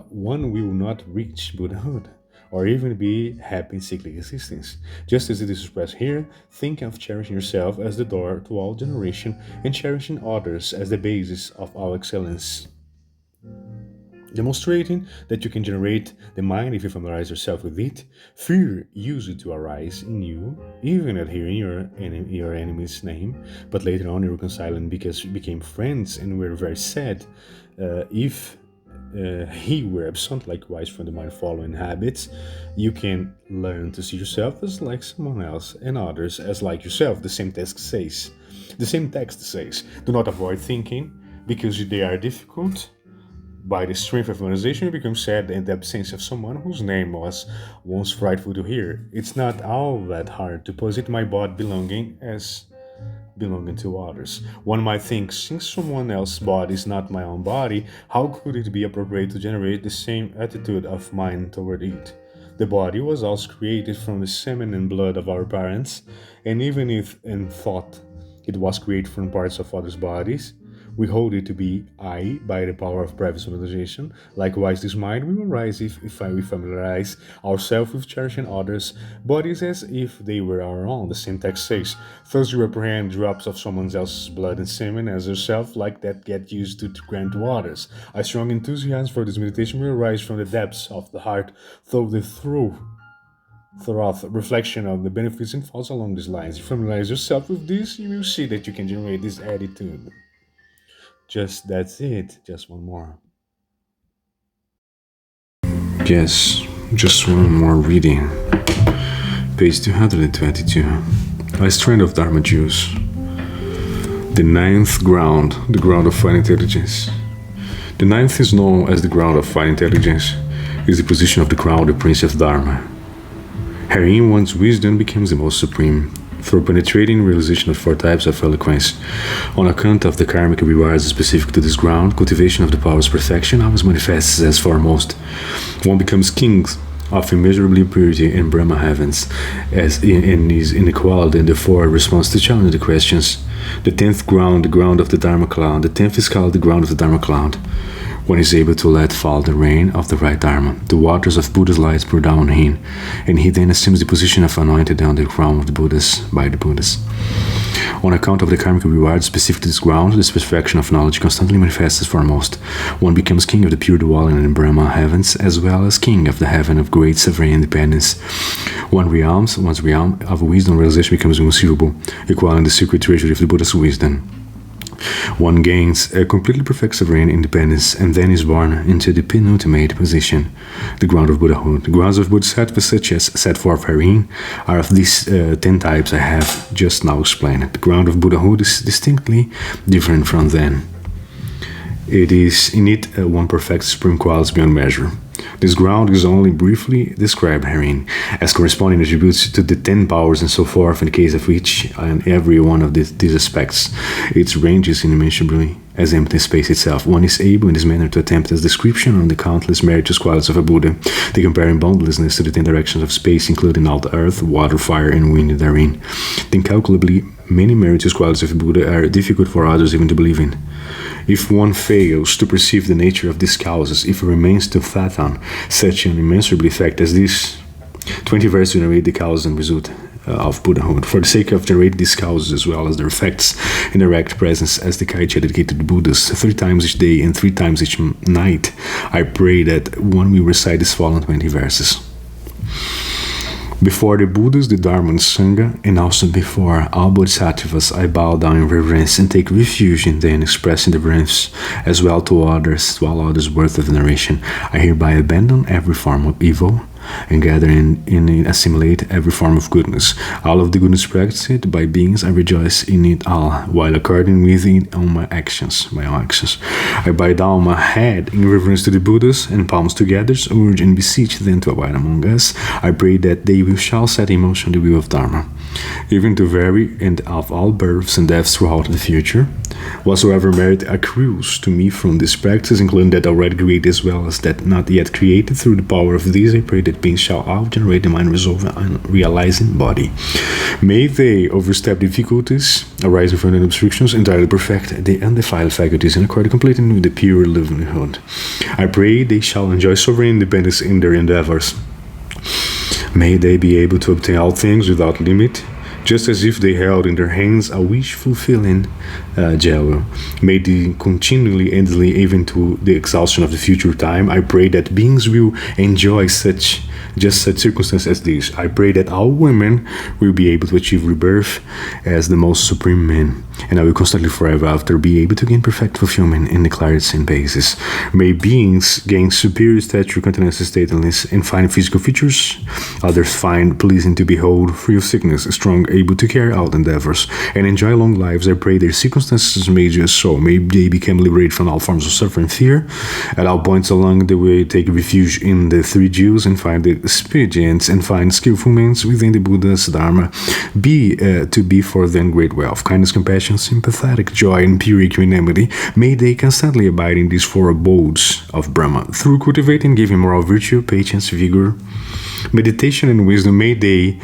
one will not reach Buddhahood, or even be happy in cyclic existence. Just as it is expressed here, think of cherishing yourself as the door to all generation, and cherishing others as the basis of all excellence. Demonstrating that you can generate the mind if you familiarize yourself with it. Fear used to arise in you, even at hearing your enemy's name, but later on you reconcile and because you became friends and were very sad if he were absent likewise from the mind following habits. You can learn to see yourself as like someone else and others as like yourself. The same text says, do not avoid thinking because they are difficult. By the strength of memorization, you become sad in the absence of someone whose name was once frightful to hear. It's not all that hard to posit my body belonging to others. One might think, since someone else's body is not my own body, how could it be appropriate to generate the same attitude of mind toward it? The body was also created from the semen and blood of our parents, and even if in thought it was created from parts of others' bodies, we hold it to be I by the power of previous familiarization. Likewise, this mind will arise if we familiarize ourselves with cherishing others' bodies as if they were our own. The same text says, thus you apprehend drops of someone else's blood and semen as yourself, like that get used to grant to others. A strong enthusiasm for this meditation will arise from the depths of the heart, though the through reflection of the benefits and faults along these lines. If you familiarize yourself with this, you will see that you can generate this attitude. That's it. Just one more. Yes, just one more reading. Page 222. A strand of Dharma Jews. The ninth ground, the ground of fine intelligence. The ninth is known as the ground of fine intelligence. It is the position of the crown, the prince of Dharma. Herein one's wisdom becomes the most supreme. Through penetrating realization of 4 types of eloquence. On account of the karmic rewards specific to this ground, cultivation of the power's perfection always manifests as foremost. One becomes king of immeasurably purity in Brahma heavens, as in his inequality, and therefore responds to challenge the questions. The 10th ground, the ground of the Dharma cloud. The 10th is called the ground of the Dharma cloud. One is able to let fall the rain of the right Dharma. The waters of Buddha's light pour down on him, and he then assumes the position of anointed on the crown of the Buddhas by the Buddhas. On account of the karmic reward specific to this ground, this perfection of knowledge constantly manifests as foremost. One becomes king of the pure dwelling in Brahma heavens, as well as king of the heaven of great sovereign independence. One's realm of wisdom realization becomes inconceivable, equaling the secret treasury of the Buddha's wisdom. One gains a completely perfect sovereign independence and then is born into the penultimate position, the ground of Buddhahood. The grounds of Bodhisattva, such as set forth herein, are of these 10 types I have just now explained. The ground of Buddhahood is distinctly different from them. It is in it one perfect supreme quality beyond measure. This ground is only briefly described herein, as corresponding attributes to the 10 powers and so forth, in the case of each and every one of these aspects. Its range is immeasurably as empty space itself. One is able in this manner to attempt as description on the countless meritorious qualities of a Buddha, they comparing boundlessness to the 10 directions of space, including all the earth, water, fire, and wind therein. The incalculably many meritorious qualities of a Buddha are difficult for others even to believe in. If one fails to perceive the nature of these causes, if it remains to fathom such an immeasurable fact as this, 20 verses generate the cause and result of Buddhahood. For the sake of generating these causes as well as their effects in direct presence as the Kaicha dedicated to the Buddhas 3 times each day and 3 times each night, I pray that one will recite these following 20 verses. Before the Buddhas, the Dharma and Sangha, and also before all Bodhisattvas, I bow down in reverence and take refuge in them, expressing the reverence as well to others, to all others worthy of veneration. I hereby abandon every form of evil and gather and assimilate every form of goodness. All of the goodness practiced by beings, I rejoice in it all, while according with it on my own actions. I bow down my head in reverence to the Buddhas, and palms together urge and beseech them to abide among us. I pray that they shall set in motion the wheel of Dharma, even to vary and of all births and deaths throughout the future. Whatsoever merit accrues to me from this practice, including that already created as well as that not yet created, through the power of these, I pray that beings shall all generate the mind resolve and realizing body. May they overstep difficulties arising from the obstructions, entirely perfect the undefiled faculties, and accord completely with the pure livelihood. I pray they shall enjoy sovereign independence in their endeavors. May they be able to obtain all things without limit, just as if they held in their hands a wish-fulfilling jewel. May they continually, endlessly, even to the exhaustion of the future time. I pray that beings will enjoy such circumstances as this. I pray that all women will be able to achieve rebirth as the most supreme men, and I will constantly forever after be able to gain perfect fulfillment in the clarity and basis. May beings gain superior stature, countenance, stateliness, and fine physical features. Others find pleasing to behold, free of sickness, strong, able to carry out endeavors, and enjoy long lives. I pray their circumstances may just so. May they become liberated from all forms of suffering and fear. At all points along the way, take refuge in the 3 Jewels and find the expedients and find skillful means within the Buddha's Dharma. To be for them great wealth, kindness, compassion, sympathetic joy, and pure equanimity. May they constantly abide in these 4 abodes of Brahma, through cultivating, giving moral virtue, patience, vigor, meditation, and wisdom. May they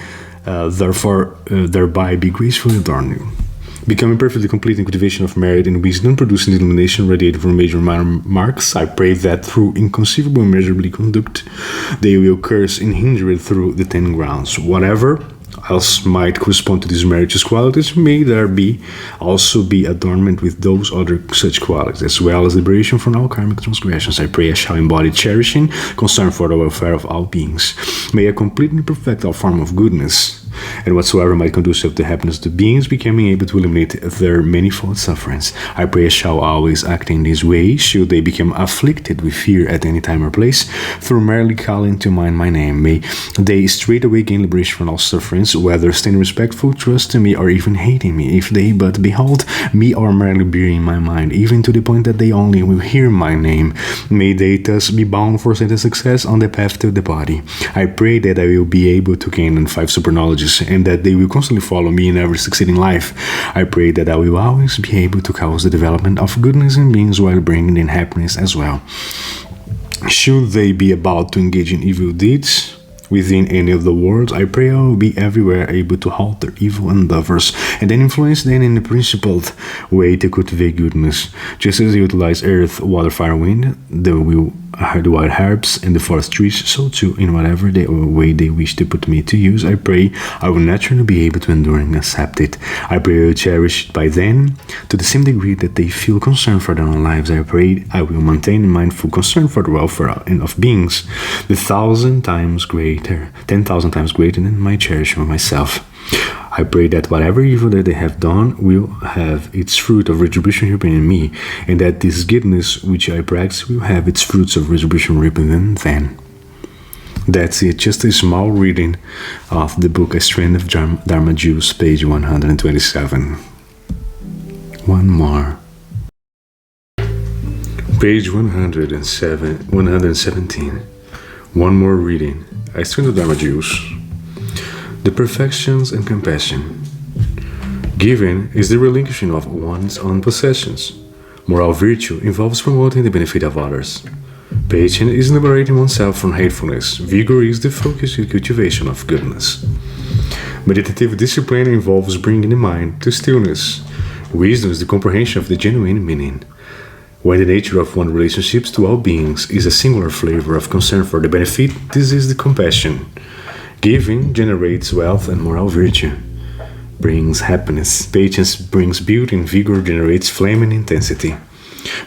thereby be gracefully adorned, becoming perfectly complete in cultivation of merit and wisdom, producing the illumination radiated from major and minor marks. I pray that through inconceivable and measurably conduct, they will curse and hinder it through the 10 grounds. Whatever else might correspond to these meritorious qualities, may there also be adornment with those other such qualities, as well as liberation from all karmic transgressions. I pray I shall embody cherishing, concern for the welfare of all beings. May I completely perfect all form of goodness, and whatsoever might conducive to happiness to beings, becoming able to eliminate their manifold sufferings. I pray I shall always act in this way, should they become afflicted with fear at any time or place, through merely calling to mind my name. May they straightway gain liberation from all sufferings, whether staying respectful, trusting me, or even hating me, if they but behold me or merely bearing my mind, even to the point that they only will hear my name. May they thus be bound for certain success on the path to the body. I pray that I will be able to gain in 5 super knowledges, and that they will constantly follow me in every succeeding life. I pray that I will always be able to cause the development of goodness in beings while bringing in happiness as well. Should they be about to engage in evil deeds within any of the worlds, I pray I will be everywhere able to halt their evil endeavors, and then influence them in a principled way to cultivate goodness. Just as they utilize earth, water, fire, wind, the wild herbs, and the forest trees, so too, in whatever way they wish to put me to use, I pray I will naturally be able to endure and accept it. I pray I will cherish it by them to the same degree that they feel concern for their own lives. I pray I will maintain a mindful concern for the welfare of beings, 10,000 times greater than my cherishing of myself. I pray that whatever evil that they have done will have its fruit of retribution reaping in me, and that this goodness which I practice will have its fruits of retribution reaping in them. That's it, just a small reading of the book A Strand of Dharma Jewels, page 127. One more. Page 117. One more reading. A Strain of Dharma Jews. The perfections and compassion. Giving is the relinquishing of one's own possessions. Moral virtue involves promoting the benefit of others. Patience is liberating oneself from hatefulness. Vigor is the focus and cultivation of goodness. Meditative discipline involves bringing the mind to stillness. Wisdom is the comprehension of the genuine meaning. When the nature of one's relationships to all beings is a singular flavor of concern for the benefit, this is the compassion. Giving generates wealth and moral virtue, brings happiness. Patience brings beauty, and vigor generates flame and intensity.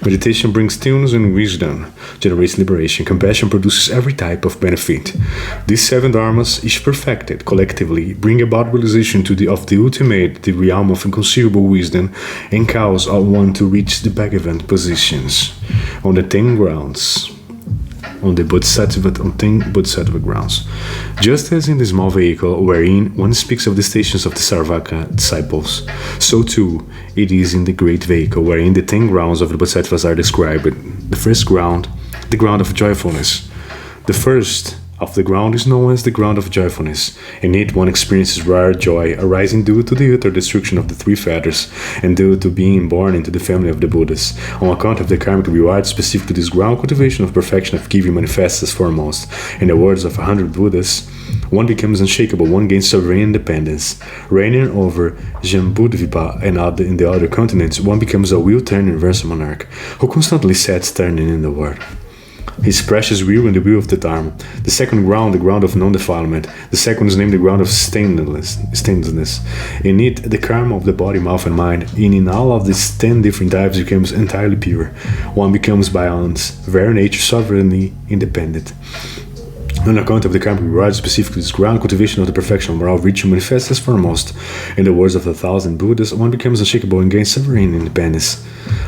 Meditation brings stillness, and wisdom generates liberation. Compassion produces every type of benefit. These seven dharmas, each perfected collectively, bring about realization of the ultimate, the realm of inconceivable wisdom, and cause one to reach the Bhagavan positions on the 10 grounds. On 10 bodhisattva grounds. Just as in the small vehicle wherein one speaks of the stations of the Sarvaka disciples, so too it is in the great vehicle wherein the 10 grounds of the bodhisattvas are described. The first ground, the ground of joyfulness. The first of the ground is known as the ground of joyfulness. In it one experiences rare joy arising due to the utter destruction of the three fetters and due to being born into the family of the Buddhas. On account of the karmic reward specific to this ground, cultivation of perfection of giving manifests as foremost. In the words of 100 Buddhas, one becomes unshakable, one gains sovereign independence. Reigning over Jambudvipa and in the other continents, one becomes a wheel-turning universal monarch who constantly sets turning in the world. His precious will and the will of the Dharma. The second ground, the ground of non-defilement. The second is named the ground of stainlessness. In it, the karma of the body, mouth, and mind, and in all of these 10 different types becomes entirely pure. One becomes by one's very nature sovereignly independent. On account of the karmic reward specific to this ground, cultivation of the perfection of moral virtue manifests as foremost. In the words of 1,000 Buddhas, one becomes unshakable and gains sovereign independence.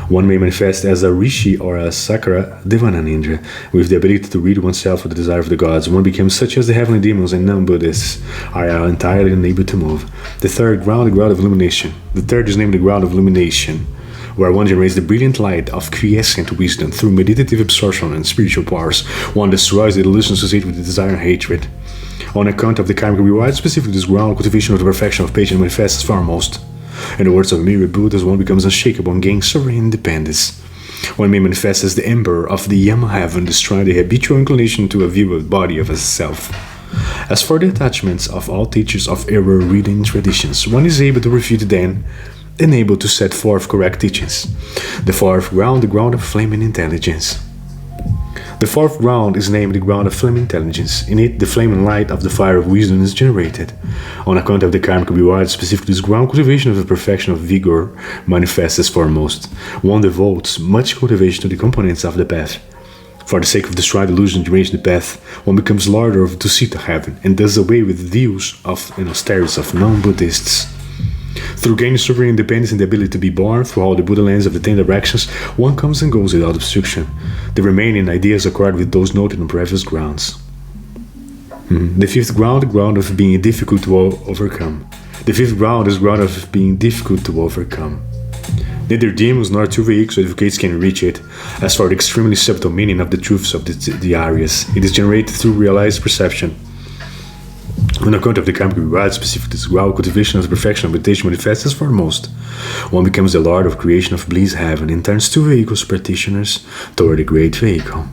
One may manifest as a rishi or a sakara devananindra, with the ability to rid oneself of the desire of the gods. One becomes such as the heavenly demons and non-Buddhists are entirely unable to move. The third ground, the ground of illumination. The third is named the ground of illumination, where one generates the brilliant light of quiescent wisdom through meditative absorption and spiritual powers. One destroys the illusion associated with the desire and hatred. On account of the karmic reward specific to this ground, cultivation of the perfection of patience manifests foremost. In the words of myriad Buddhas, one becomes unshakable and gains sovereign independence. One may manifest as the emperor of the Yama heaven, destroying the habitual inclination to a view of the body of a self. As for the attachments of all teachers of error reading traditions, one is able to refute them and able to set forth correct teachings. The fourth ground, the ground of flaming intelligence. The fourth ground is named the ground of flaming intelligence. In it, the flaming light of the fire of wisdom is generated. On account of the karmic reward specific to this ground, cultivation of the perfection of vigor manifests as foremost. One devotes much cultivation to the components of the path. For the sake of destroying delusion during the path, one becomes lord of Dusita heaven and does away with the views of and austerities of non-Buddhists. Through gaining sovereign independence and the ability to be born through all the Buddha lands of the 10 directions, one comes and goes without obstruction. The remaining ideas accord with those noted on previous grounds. The fifth ground, the ground of being difficult to overcome. The fifth ground is ground of being difficult to overcome. Neither demons nor two vehicles or advocates can reach it. As for the extremely subtle meaning of the truths of the Aryas, it is generated through realized perception. On account of the karmic reward specific to this ground, cultivation of the perfection of meditation manifests as foremost. One becomes the lord of creation of bliss heaven and turns two vehicles practitioners toward the great vehicle.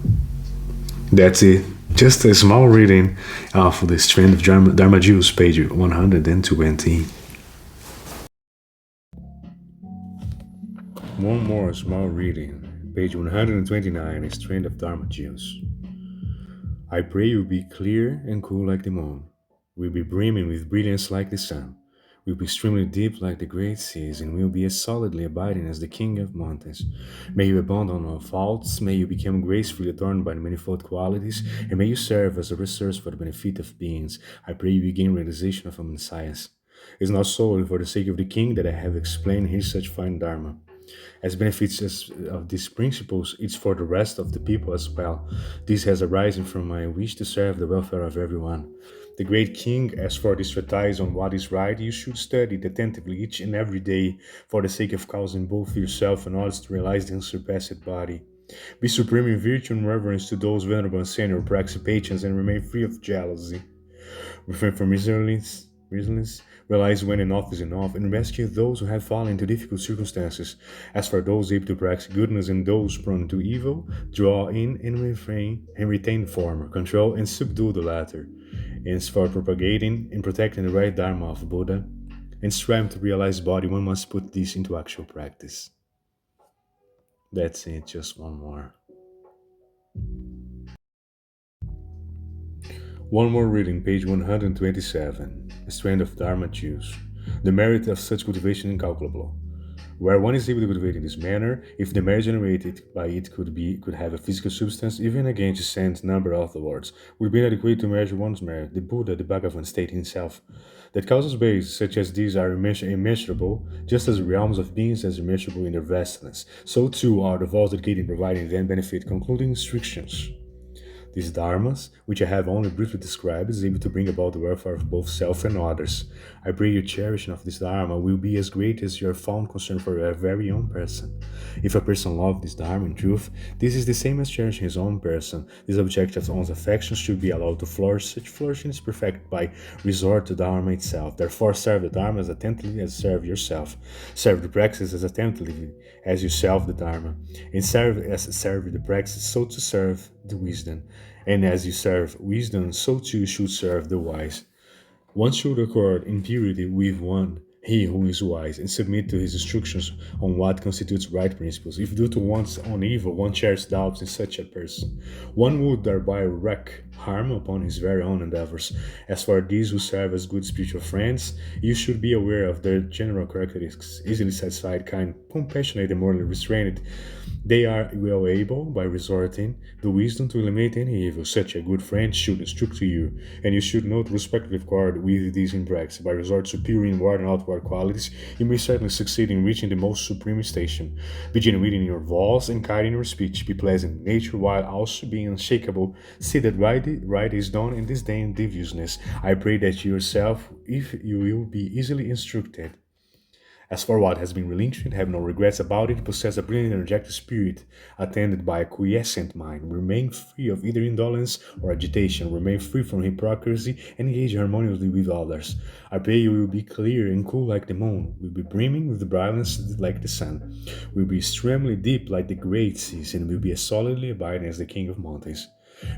That's it. Just a small reading of the Strand of Dharma Jews, page 120. One more small reading, page 129, a Strand of Dharma Jews. I pray you be clear and cool like the moon. Will be brimming with brilliance like the sun. Will be streaming deep like the great seas, and will be as solidly abiding as the king of mountains. May you abound on all faults, may you become gracefully adorned by the manifold qualities, and may you serve as a resource for the benefit of beings. I pray you gain realization of omniscience. It is not solely for the sake of the king that I have explained here such fine dharma. As benefits of these principles, it's for the rest of the people as well. This has arisen from my wish to serve the welfare of everyone. The great king, as for this treatise on what is right, you should study it attentively each and every day for the sake of causing both yourself and others to realize the unsurpassed body. Be supreme in virtue and reverence to those venerable and senior participants and remain free of jealousy. Refrain from miserliness, realize when enough is enough, and rescue those who have fallen into difficult circumstances. As for those able to practice goodness and those prone to evil, draw in and refrain and retain the former, control and subdue the latter. And for propagating and protecting the right Dharma of Buddha, and strive to realize body, one must put this into actual practice. That's it, just one more. One more reading, page 127. A strand of Dharma juice. The merit of such cultivation incalculable. Where one is able to cultivate in this manner, if the merit generated by it could have a physical substance, even again to send number afterwards, would be adequate to measure one's merit. The Buddha, the Bhagavan, state himself that causes base such as these are immeasurable, just as realms of beings as immeasurable in their vastness. So too are the vaults dedicated in providing them benefit. Concluding instructions. These dharmas, which I have only briefly described, is able to bring about the welfare of both self and others. I pray your cherishing of this dharma will be as great as your fond concern for your very own person. If a person loves this dharma in truth, this is the same as cherishing his own person. This object of one's affections should be allowed to flourish. Such flourishing is perfected by resort to dharma itself. Therefore, serve the dharma as attentively as serve yourself. Serve the praxis as attentively as you serve the dharma. And serve the praxis, so to serve the wisdom. And as you serve wisdom, so too should serve the wise. One should accord in purity with one, he who is wise, and submit to his instructions on what constitutes right principles. If due to one's own evil, one shares doubts in such a person, one would thereby wreak harm upon his very own endeavors. As for these who serve as good spiritual friends, you should be aware of their general characteristics: easily satisfied, kind, compassionate, and morally restrained. They are well able, by resorting to wisdom, to eliminate any evil. Such a good friend should instruct to you, and you should note respectively accord with these in practice. By resort to superior inward and outward qualities, you may certainly succeed in reaching the most supreme station. Be genuine in your voice and kind in your speech. Be pleasant in nature, while also being unshakable. See that right is done and disdain deviousness. I pray that you yourself, if you will be easily instructed. As for what has been relinquished, have no regrets about it, possess a brilliant energetic spirit, attended by a quiescent mind, remain free of either indolence or agitation, remain free from hypocrisy, and engage harmoniously with others. I pray you will be clear and cool like the moon, will be brimming with brightness like the sun, will be extremely deep like the great seas, and will be as solidly abiding as the king of mountains.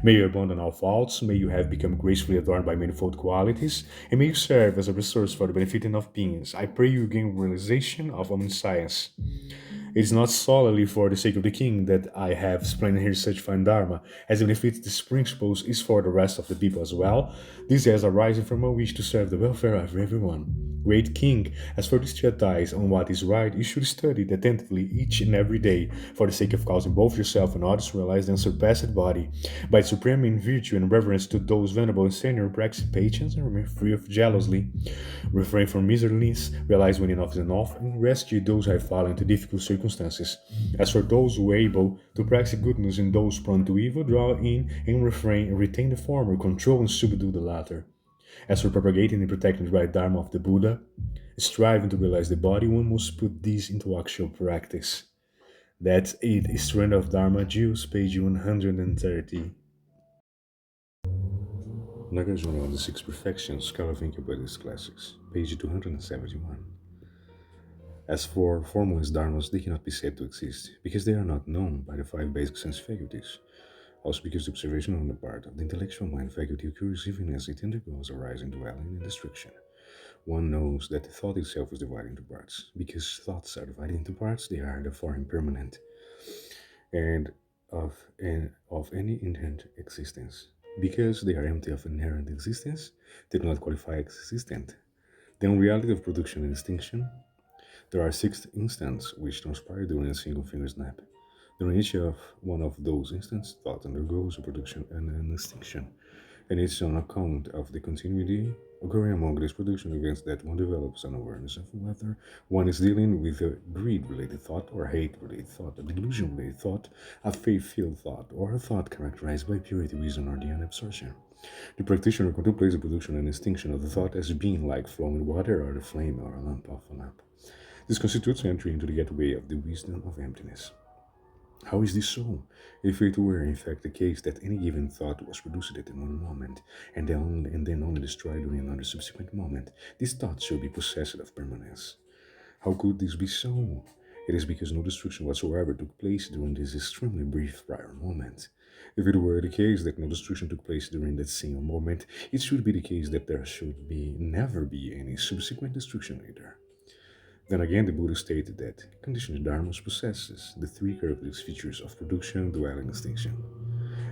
May you abandon all faults, may you have become gracefully adorned by manifold qualities, and may you serve as a resource for the benefiting of beings. I pray you gain realization of omniscience. It is not solely for the sake of the king that I have explained here such fine dharma, as it benefits these principles is for the rest of the people as well. This as arising from a wish to serve the welfare of everyone. Great king, as for this treatise on what is right, you should study it attentively each and every day, for the sake of causing both yourself and others to realize the unsurpassed body, by supreme in virtue and reverence to those venerable and senior, practice patience and remain free of jealousy. Refrain from miserliness, realize when enough is enough, and rescue those who have fallen into difficult circumstances. As for those who are able to practice goodness and those prone to evil, draw in and refrain and retain the former, control and subdue the latter. As for propagating and protecting the right Dharma of the Buddha, striving to realize the body, one must put these into actual practice. That's it. Strand of Dharma Juice, page 130. Nagarjuna on the Six Perfections, Caravaggio Buddhist Classics, page 271. As for formless dharmas, they cannot be said to exist, because they are not known by the five basic sense faculties. Also because the observation on the part of the intellectual mind faculty occurs even as it undergoes arising, dwelling, and destruction. One knows that the thought itself is divided into parts. Because thoughts are divided into parts, they are therefore impermanent and of any inherent existence. Because they are empty of inherent existence, they do not qualify as existent. The unreality of production and extinction. There are six instants which transpire during a single finger snap. During each of one of those instants, thought undergoes a production and an extinction, and it's on account of the continuity occurring among these production events that one develops an awareness of whether one is dealing with a greed-related thought or hate-related thought, a delusion-related thought, a faith-filled thought, or a thought characterized by purity, reason, or the unabsorption. The practitioner contemplates the production and extinction of the thought as being like flowing water or the flame or a lamp of a lamp. This constitutes entry into the gateway of the wisdom of emptiness. How is this so? If it were in fact the case that any given thought was produced at one moment and then only destroyed during another subsequent moment, this thought should be possessed of permanence. How could this be so? It is because no destruction whatsoever took place during this extremely brief prior moment. If it were the case that no destruction took place during that single moment, it should be the case that there should be never be any subsequent destruction either. Then again, the Buddha stated that conditioned dharmas possesses the three characteristic features of production, duality, and extinction.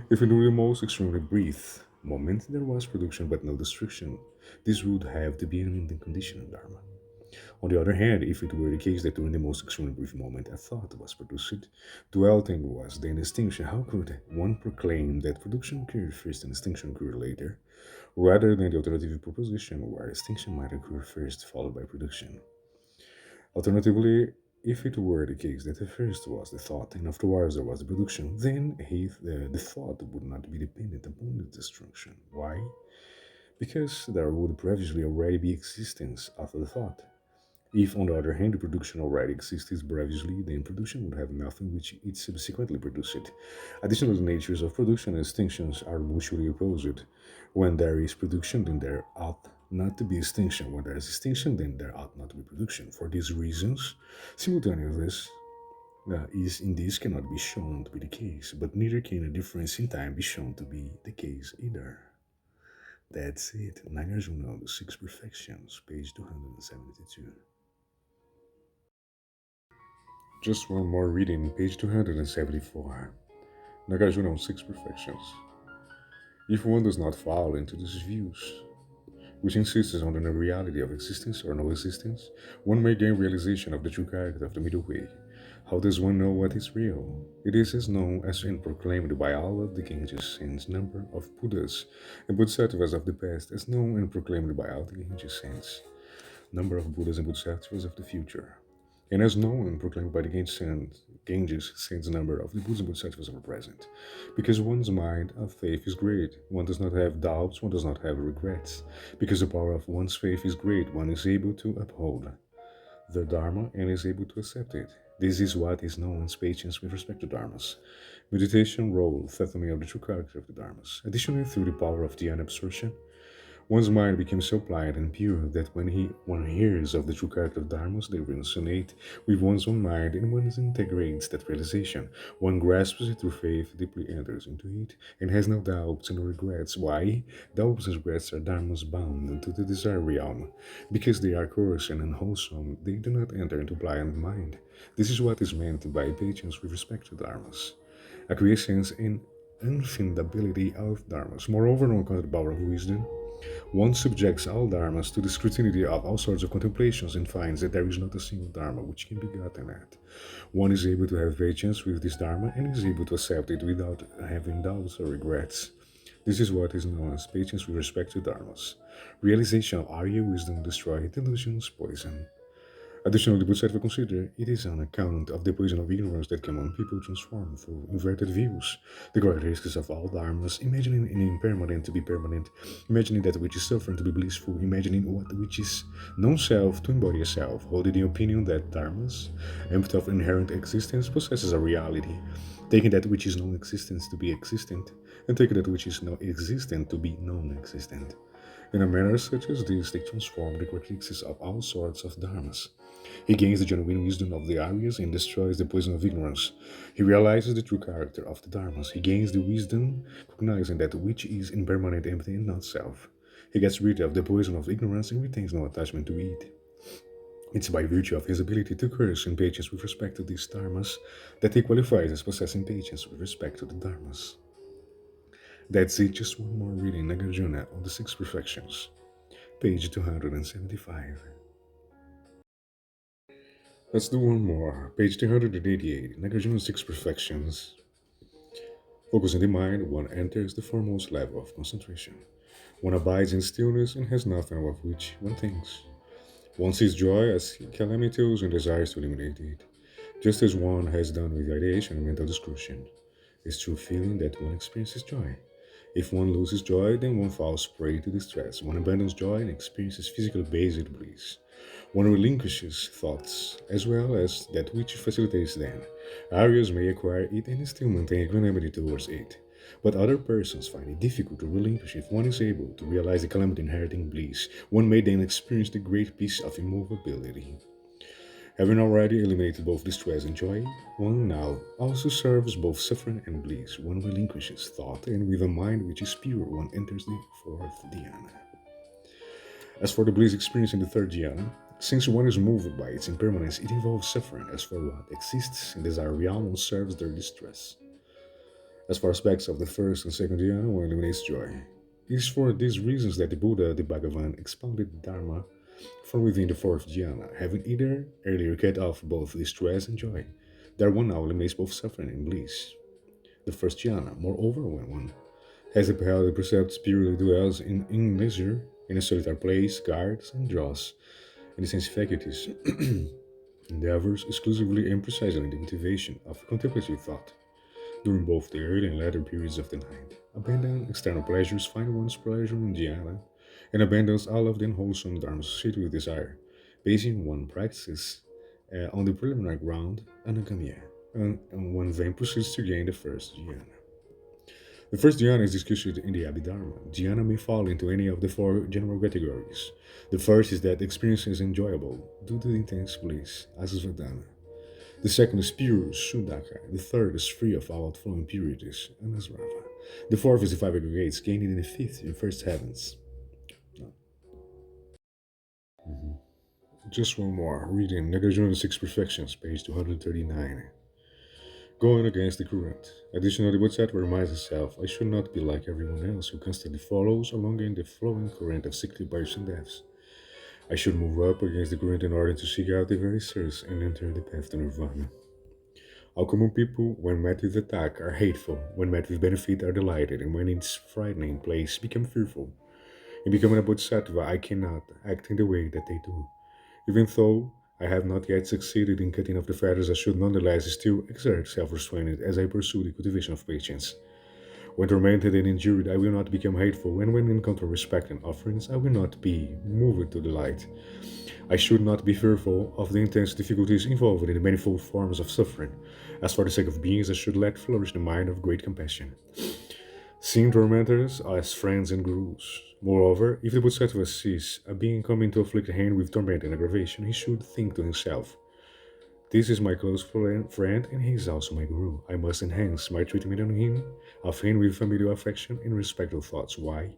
If in the most extremely brief moment there was production but no destruction, this would have to be an unconditioned dharma. On the other hand, if it were the case that during the most extremely brief moment a thought was produced, duality was then extinction, how could one proclaim that production occurred first and extinction occurred later, rather than the alternative proposition where extinction might occur first followed by production? Alternatively, if it were the case that the first was the thought and afterwards there was the production, then the thought would not be dependent upon the destruction. Why? Because there would previously already be existence of the thought. If, on the other hand, the production already existed previously, then production would have nothing which it subsequently produced. Additionally, the natures of production and extinctions are mutually opposed. When there is production, then there ought not to be extinction. When there is extinction, then there ought not to be production. For these reasons, simultaneousness is in this cannot be shown to be the case, but neither can a difference in time be shown to be the case either. That's it. Nagarjuna, the Six Perfections, page 272. Just one more reading, page 274. Nagarjuna on Six Perfections. If one does not fall into these views, which insists on the reality of existence or no existence, one may gain realization of the true character of the middle way. How does one know what is real? It is as known as and proclaimed by all of the Ganges saints, number of Buddhas and Bodhisattvas of the past, as known and proclaimed by all the Ganges saints, number of Buddhas and Bodhisattvas of the future, and as known and proclaimed by the Ganges saints number of the Buddhas and Bodhisattvas of the present. Because one's mind of faith is great, one does not have doubts, one does not have regrets. Because the power of one's faith is great, one is able to uphold the Dharma and is able to accept it. This is what is known as patience with respect to Dharmas. Meditation role, fathoming of the true character of the Dharmas. Additionally, through the power of dhyana absorption, one's mind becomes so pliant and pure that when one hears of the true character of dharmas, they resonate with one's own mind, and one integrates that realization. One grasps it through faith, deeply enters into it, and has no doubts and no regrets. Why? Doubts and regrets are dharmas bound into the desire realm. Because they are coarse and unwholesome, they do not enter into blind mind. This is what is meant by patience with respect to dharmas. Acquiescence in unfindability of dharmas. Moreover, on account of the power of wisdom, one subjects all dharmas to the scrutiny of all sorts of contemplations and finds that there is not a single dharma which can be gotten at. One is able to have patience with this dharma and is able to accept it without having doubts or regrets. This is what is known as patience with respect to dharmas. Realization of Arya wisdom destroys delusions, poison. Additionally, the Bodhisattva consider it is on account of the poison of ignorance that common people transform through inverted views. The characteristics of all dharmas, imagining an impermanent to be permanent, imagining that which is suffering to be blissful, imagining what which is non-self to embody a self, holding the opinion that dharmas, empty of inherent existence, possesses a reality, taking that which is non-existence to be existent, and taking that which is non-existent to be non-existent. In a manner such as this, they transform the characteristics of all sorts of dharmas. He gains the genuine wisdom of the Aryas and destroys the poison of ignorance. He realizes the true character of the dharmas. He gains the wisdom, cognizing that which is impermanent, empty, and not self. He gets rid of the poison of ignorance and retains no attachment to it. It's by virtue of his ability to curse in patience with respect to these dharmas that he qualifies as possessing patience with respect to the dharmas. That's it, just one more reading, Nagarjuna on the Six Perfections, page 275. Let's do one more, page 288, Nagarjuna's Six Perfections. Focusing the mind, one enters the foremost level of concentration. One abides in stillness and has nothing of which one thinks. One sees joy as calamitous and desires to eliminate it, just as one has done with ideation and mental discussion. It's through feeling that one experiences joy. If one loses joy, then one falls prey to distress. One abandons joy and experiences physical based bliss. One relinquishes thoughts, as well as that which facilitates them. Aryas may acquire it and still maintain equanimity towards it, but other persons find it difficult to relinquish if one is able to realize the calamity inheriting bliss. One may then experience the great peace of immovability. Having already eliminated both distress and joy, one now also serves both suffering and bliss. One relinquishes thought, and with a mind which is pure, one enters the fourth dhyana. As for the bliss experience in the third jhana, since one is moved by its impermanence, it involves suffering. As for what exists in desire realm, one serves their distress. As for aspects of the first and second jhana, one eliminates joy. It is for these reasons that the Buddha, the Bhagavan, expounded the Dharma from within the fourth jhana, having either earlier cut off both distress and joy. There one now eliminates both suffering and bliss. The first jhana, moreover, when one has upheld the precepts purely dwells in leisure, in a solitary place, guards and draws, in the sense faculties, endeavors exclusively and precisely in the cultivation of contemplative thought. During both the early and latter periods of the night, abandon external pleasures, find one's pleasure in dhyana, and abandons all of the unwholesome dharma associated with desire, basing one practices on the preliminary ground, anagamya, and one then proceeds to gain the first jhana. The first dhyana is discussed in the Abhidharma. Dhyana may fall into any of the four general categories. The first is that experience is enjoyable due to the intense bliss, asvadana. The second is pure, sundaka. The third is free of all outflowing impurities, anasrava. The fourth is the five aggregates, gained in the fifth and first heavens. Just one more. Reading Nagarjuna of the Six Perfections, page 239. Going against the current. Additionally, Bodhisattva reminds himself, I should not be like everyone else who constantly follows along in the flowing current of cyclic births and deaths. I should move up against the current in order to seek out the very source and enter the path to nirvana. All common people, when met with attack, are hateful, when met with benefit, are delighted, and when in its frightening place, become fearful. In becoming a bodhisattva, I cannot act in the way that they do. Even though I have not yet succeeded in cutting off the fetters, I should nonetheless still exert self-restraint as I pursue the cultivation of patience. When tormented and injured, I will not become hateful, and when encounter respect and offerings, I will not be moved to delight. I should not be fearful of the intense difficulties involved in the manifold forms of suffering. As for the sake of beings, I should let flourish the mind of great compassion, seeing tormentors as friends and gurus. Moreover, if the Bodhisattva sees a being coming to afflict him with torment and aggravation, he should think to himself, this is my close friend and he is also my guru. I must enhance my treatment of him with familiar affection and respectful thoughts. Why?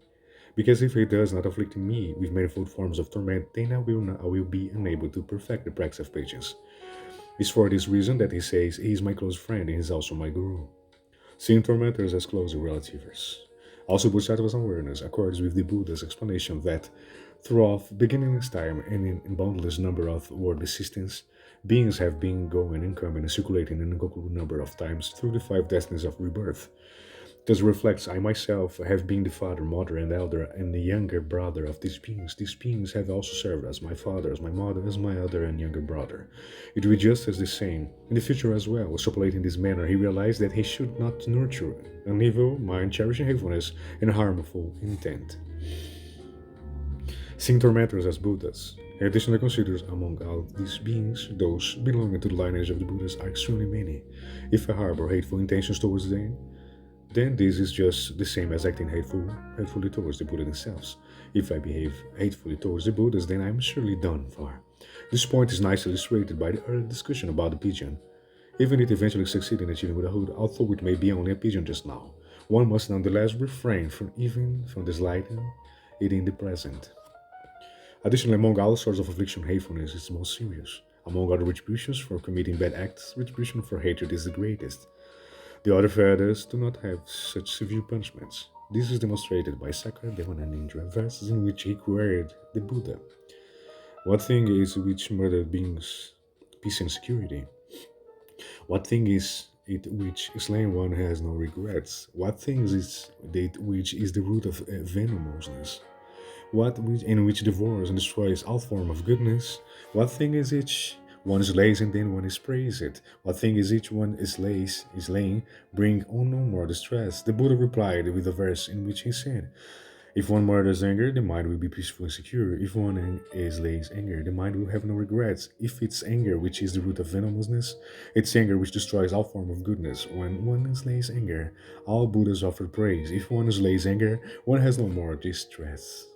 Because if he does not afflict me with manifold forms of torment, then I will be unable to perfect the practice of patience. It's for this reason that he says he is my close friend and he is also my guru, seeing tormentors as close relatives. Also, Bodhisattva's awareness accords with the Buddha's explanation that throughout beginningless time and in boundless number of world existence, beings have been going and coming and circulating an incalculable number of times through the five destinies of rebirth. Thus reflects, I myself have been the father, mother, and elder, and the younger brother of these beings. These beings have also served as my father, as my mother, as my elder and younger brother. It will be just as the same in the future as well. Extrapolating in this manner, he realized that he should not nurture an evil mind, cherishing hatefulness and harmful intent. Seeing tormentors as Buddhas, he additionally considers among all these beings, those belonging to the lineage of the Buddhas are extremely many. If I harbor hateful intentions towards them, then this is just the same as acting hatefully towards the Buddha themselves. If I behave hatefully towards the Buddhas, then I am surely done for. This point is nicely illustrated by the earlier discussion about the pigeon. Even if it eventually succeeds in achieving Buddhahood, although it may be only a pigeon just now, one must nonetheless refrain from dislighting it in the present. Additionally, among all sorts of affliction, hatefulness is the most serious. Among other retributions for committing bad acts, retribution for hatred is the greatest. The other feathers do not have such severe punishments. This is demonstrated by Sakara Devananindra verses in which he queried the Buddha. What thing is which murdered beings peace and security? What thing is it which slain one has no regrets? What thing is it which is the root of venomousness? What which in which devours and destroys all form of goodness? What thing is each one slays and then one is praised? What thing is each one is laying, bring on no more distress? The Buddha replied with a verse in which he said, If one murders anger, the mind will be peaceful and secure. If one slays anger, the mind will have no regrets. If it's anger which is the root of venomousness, it's anger which destroys all form of goodness. When one slays anger, all Buddhas offer praise. If one slays anger, one has no more distress.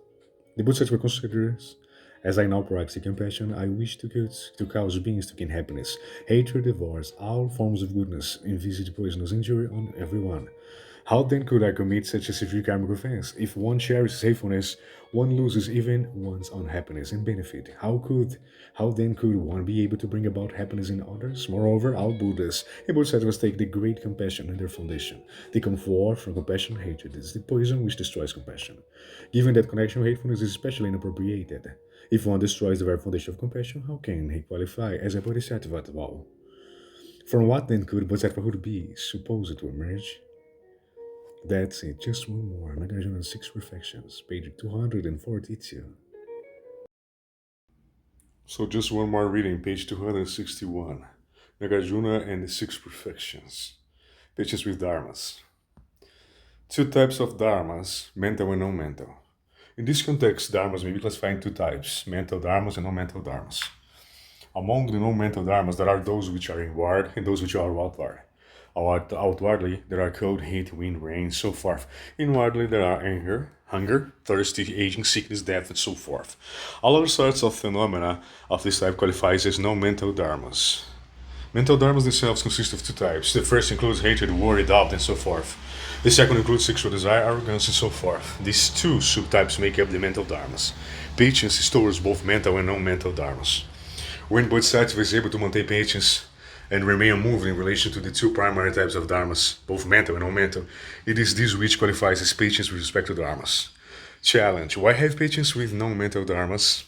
The Bodhisattva considers, as I now practice compassion, I wish to cause beings to gain happiness. Hatred devours all forms of goodness and visits poisonous injury on everyone. How then could I commit such a severe karmic offense? If one cherishes hatefulness, one loses even one's own happiness and benefit. How then could one be able to bring about happiness in others? Moreover, all Buddhas and Bodhisattvas take the great compassion in their foundation. They come forth from compassion and hatred. It is the poison which destroys compassion. Given that connection with hatefulness is especially inappropriated. If one destroys the very foundation of compassion, how can he qualify as a bodhisattva at all? From what then could bodhisattvahood be supposed to emerge? That's it, just one more. Nagarjuna 6 Reflections, page 242. So just one more reading, page 261. Nagarjuna and the Six Perfections. Patience with Dharmas. Two types of dharmas, mental and non-mental. In this context, dharmas may be classified in two types, mental dharmas and non-mental dharmas. Among the non-mental dharmas, there are those which are inward and those which are outward. Outwardly, there are cold, heat, wind, rain, so forth. Inwardly, there are anger, hunger, thirsty, aging, sickness, death, and so forth. All other sorts of phenomena of this type qualifies as non-mental dharmas. Mental dharmas themselves consist of two types. The first includes hatred, worry, doubt, and so forth. The second includes sexual desire, arrogance, and so forth. These two subtypes make up the mental dharmas. Patience is towards both mental and non-mental dharmas. When Bodhisattva is able to maintain patience and remain unmoved in relation to the two primary types of dharmas, both mental and non-mental, it is this which qualifies as patience with respect to dharmas. Challenge: why have patience with non-mental dharmas?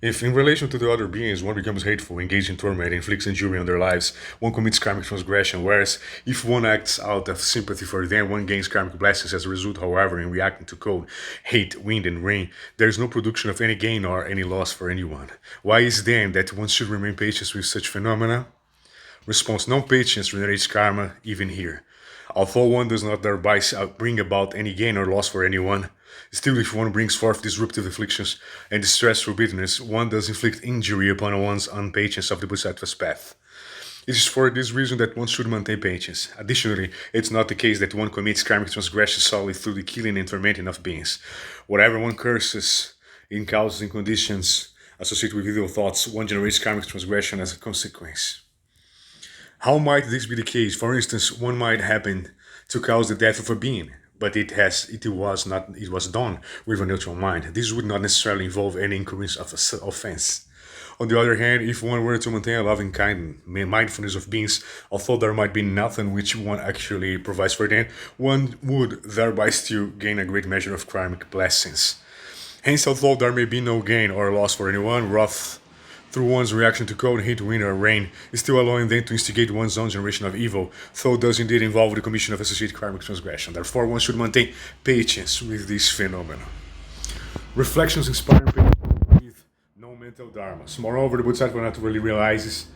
If, in relation to the other beings, one becomes hateful, engaged in torment, inflicts injury on their lives, one commits karmic transgression, whereas if one acts out of sympathy for them, one gains karmic blessings as a result, however, in reacting to cold, hate, wind, and rain, there is no production of any gain or any loss for anyone. Why is then that one should remain patient with such phenomena? Response: non-patience generates karma even here. Although one does not thereby bring about any gain or loss for anyone, still if one brings forth disruptive afflictions and distress through bitterness, one does inflict injury upon one's unpatience of the Bodhisattva's path. It is for this reason that one should maintain patience. Additionally, it's not the case that one commits karmic transgression solely through the killing and tormenting of beings. Whatever one curses in causes and conditions associated with evil thoughts, one generates karmic transgression as a consequence. How might this be the case? For instance, one might happen to cause the death of a being, but it was done with a neutral mind. This would not necessarily involve any incurrence of offense. On the other hand, if one were to maintain a loving kind mindfulness of beings, although there might be nothing which one actually provides for them, one would thereby still gain a great measure of karmic blessings. Hence, although there may be no gain or loss for anyone, wrath through one's reaction to cold, heat, wind, or rain is still allowing them to instigate one's own generation of evil, though does indeed involve the commission of associated karmic transgression. Therefore, one should maintain patience with this phenomenon. Reflections inspiring patience with no mental dharmas. Moreover, the Bodhisattva naturally realizes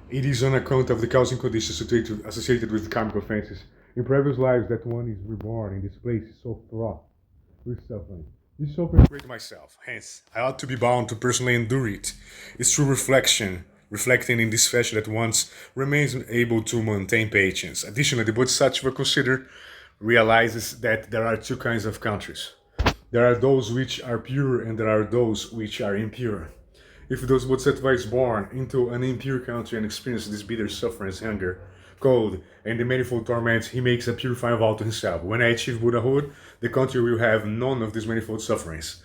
it is on account of the causing conditions associated with karmic offenses in previous lives that one is reborn in this place so fraught with suffering. This suffering great myself, hence I ought to be bound to personally endure it. It's through reflecting in this fashion that one remains able to maintain patience. Additionally, the Bodhisattva realizes that there are two kinds of countries. There are those which are pure and there are those which are impure. If those Bodhisattva is born into an impure country and experiences this bitter suffering, hunger, cold, and the manifold torments, he makes a purifying vow to himself. When I achieve Buddhahood, the country will have none of these manifold sufferings.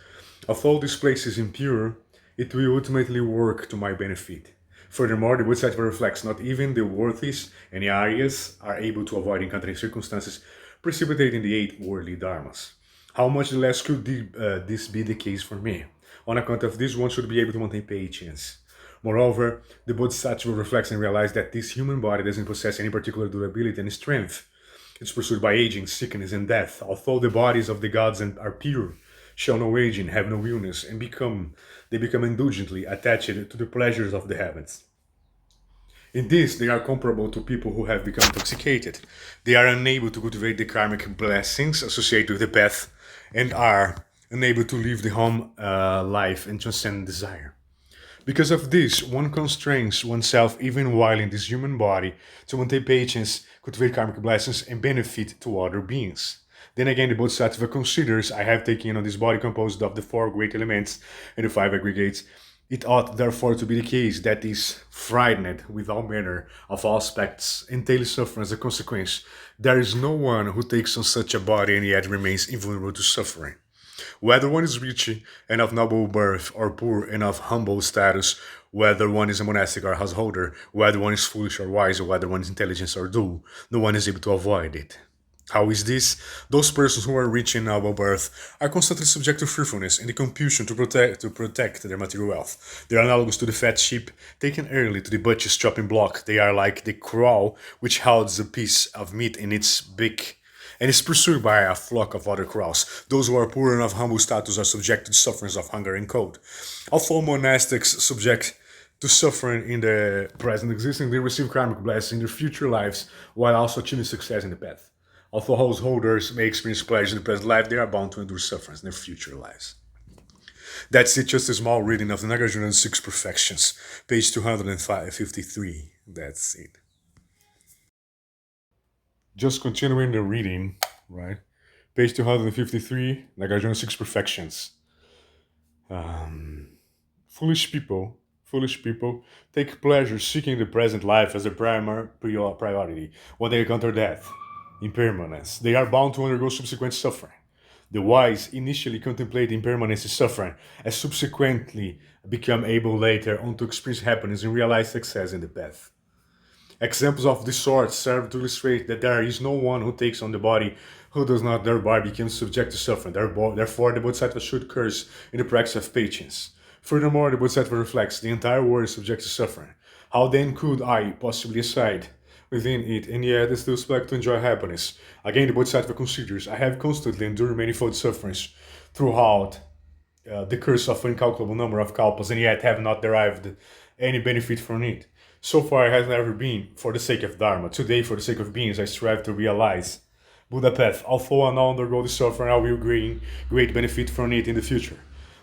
Although this place is impure, it will ultimately work to my benefit. Furthermore, the Bodhisattva reflects not even the worthies and the Aryas are able to avoid encountering circumstances precipitating the eight worldly dharmas. How much less could this be the case for me? On account of this, one should be able to maintain patience. Moreover, the Bodhisattva reflects and realizes that this human body doesn't possess any particular durability and strength. It's pursued by aging, sickness, and death. Although the bodies of the gods are pure, show no aging, have no illness, and they become indulgently attached to the pleasures of the heavens. In this, they are comparable to people who have become intoxicated. They are unable to cultivate the karmic blessings associated with the path and are unable to live the home life and transcend desire. Because of this, one constrains oneself even while in this human body to maintain patience, cultivate karmic blessings, and benefit to other beings. Then again, the Bodhisattva considers I have taken on this body composed of the four great elements and the five aggregates. It ought therefore to be the case that is frightened with all manner of aspects, entailing suffering as a consequence. There is no one who takes on such a body and yet remains invulnerable to suffering. Whether one is rich and of noble birth or poor and of humble status, whether one is a monastic or householder, whether one is foolish or wise, or whether one is intelligent or dull, no one is able to avoid it. How is this? Those persons who are rich in noble birth are constantly subject to fearfulness and the compulsion to protect their material wealth. They are analogous to the fat sheep taken early to the butcher's chopping block. They are like the crow which holds a piece of meat in its beak and is pursued by a flock of other crows. Those who are poor and of humble status are subject to the sufferings of hunger and cold. Although monastics subject to suffering in the present existence, they receive karmic blessings in their future lives while also achieving success in the path. Although householders may experience pleasure in the present life, they are bound to endure sufferings in their future lives. That's it, just a small reading of the Nagarjuna Six Perfections, page 253. That's it. Just continuing the reading, right? Page 253, Nagarjuna Six Perfections. Foolish people take pleasure seeking the present life as a primary priority. When they encounter death, impermanence, they are bound to undergo subsequent suffering. The wise initially contemplate impermanence and suffering, and subsequently become able later on to experience happiness and realize success in the path. Examples of this sort serve to illustrate that there is no one who takes on the body who does not thereby become subject to suffering. Therefore, the Bodhisattva should curse in the practice of patience. Furthermore, the Bodhisattva reflects the entire world is subject to suffering. How then could I possibly aside within it and yet still expect to enjoy happiness? Again, the Bodhisattva considers I have constantly endured manifold sufferings throughout the curse of an incalculable number of kalpas and yet have not derived any benefit from it. So far, it has never been for the sake of Dharma. Today, for the sake of beings, I strive to realize Buddha path. Although I now undergo the suffering, I will gain great benefit from it in the future.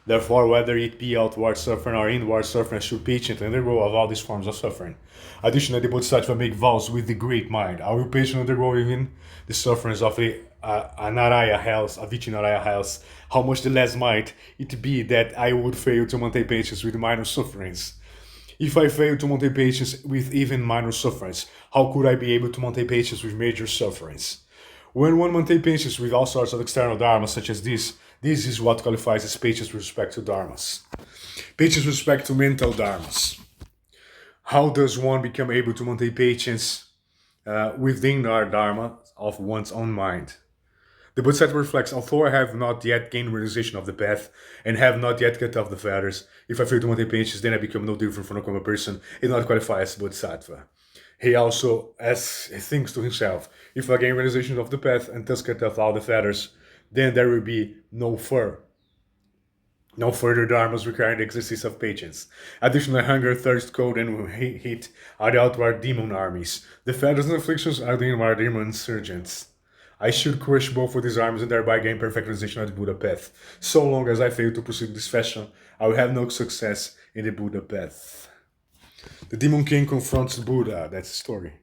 Therefore, whether it be outward suffering or inward suffering, I should patiently undergo all these forms of suffering. Additionally, the Bodhisattva make vows with the great mind. I will patiently undergo even the sufferings of a Naraya hells, a Vichinaraya hells. How much the less might it be that I would fail to maintain patience with minor sufferings? If I fail to maintain patience with even minor sufferings, how could I be able to maintain patience with major sufferings? When one maintains patience with all sorts of external dharmas such as this is what qualifies as patience with respect to dharmas. Patience with respect to mental dharmas. How does one become able to maintain patience within our dharma of one's own mind? The Bodhisattva reflects, although I have not yet gained realization of the path and have not yet cut off the fetters, if I fail to maintain patience, then I become no different from a common person and not qualify as Bodhisattva. He also thinks to himself, if I gain realization of the path and thus cut off all the fetters, then there will be no further dharmas requiring the existence of patience. Additionally, hunger, thirst, cold, and heat are the outward demon armies. The fetters and afflictions are the inward demon insurgents. I should crush both of these arms and thereby gain perfect realization of the Buddha path. So long as I fail to proceed in this fashion, I will have no success in the Buddha path. The demon king confronts Buddha. That's the story.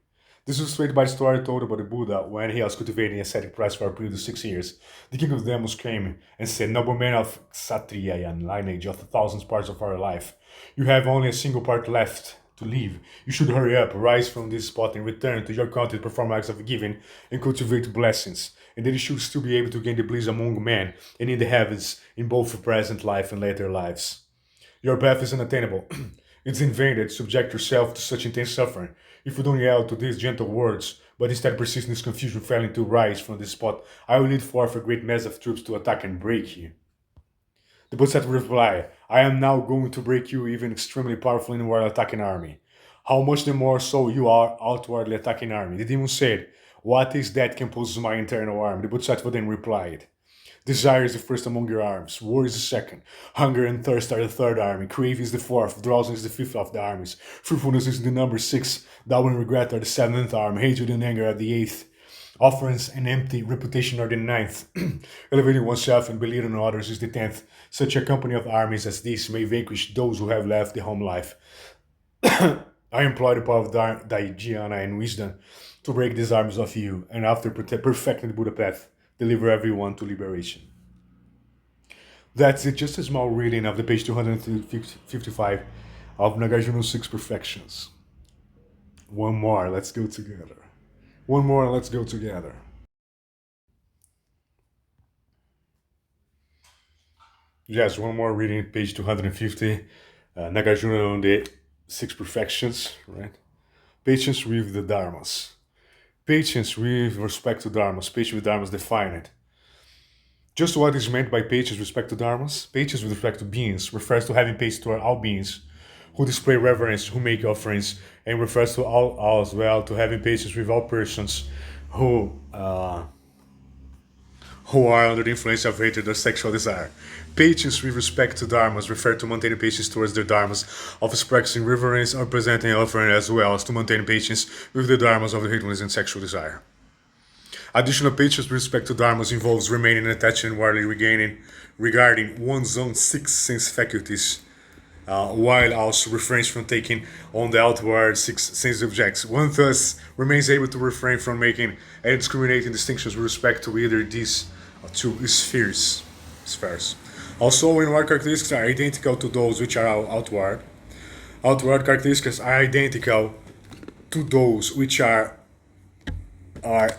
This is illustrated by the story told about the Buddha when he was cultivating ascetic practice for a period of 6 years. The king of the demons came and said, "Noble man of Kshatriya lineage of the thousands parts of our life, you have only a single part left to live. You should hurry up, rise from this spot and return to your country to perform acts of giving and cultivate blessings. And then you should still be able to gain the bliss among men and in the heavens in both the present life and later lives. Your path is unattainable. It's in vain that you subject yourself to such intense suffering. If you don't yield to these gentle words, but instead persist in this confusion, failing to rise from this spot, I will lead forth a great mass of troops to attack and break you." The Bodhisattva replied, "I am now going to break you even extremely powerful inward attacking army. How much the more so you are outwardly attacking army?" The demon said, "What is that composes my internal army?" The Bodhisattva then replied, "Desire is the first among your arms, war is the second, hunger and thirst are the third army, craving is the fourth, drowsiness is the fifth of the armies, fruitfulness is the number six, doubt and regret are the seventh army, hatred and anger are the eighth, Offerings and empty reputation are the ninth. Elevating oneself and believing in others is the tenth. Such a company of armies as this may vanquish those who have left the home life. I employ the power of Diana and wisdom to break these arms of you, and after perfecting the Buddha path, deliver everyone to liberation. That's it, just a small reading of the page 255 of Nagarjuna's Six Perfections. One more, let's go together. One more, let's go together. Yes, one more reading, page 250. Nagarjuna on the Six Perfections, right? Patience with the Dharmas. Patience with respect to dharmas. Patience with dharmas defined. Just what is meant by patience with respect to dharmas? Patience with respect to beings refers to having patience toward all beings who display reverence, who make offerings, and refers to all as well to having patience with all persons who are under the influence of hatred or sexual desire. Patience with respect to dharmas refer to maintaining patience towards their dharmas of expressing reverence or presenting an offering, as well as to maintain patience with the dharmas of the hatred and sexual desire. Additional patience with respect to dharmas involves remaining attached and widely regarding one's own six sense faculties, while also refrains from taking on the outward six sense objects. One thus remains able to refrain from making any discriminating distinctions with respect to either these two spheres. Also, inward characteristics are identical to those which are outward. Outward characteristics are identical to those which are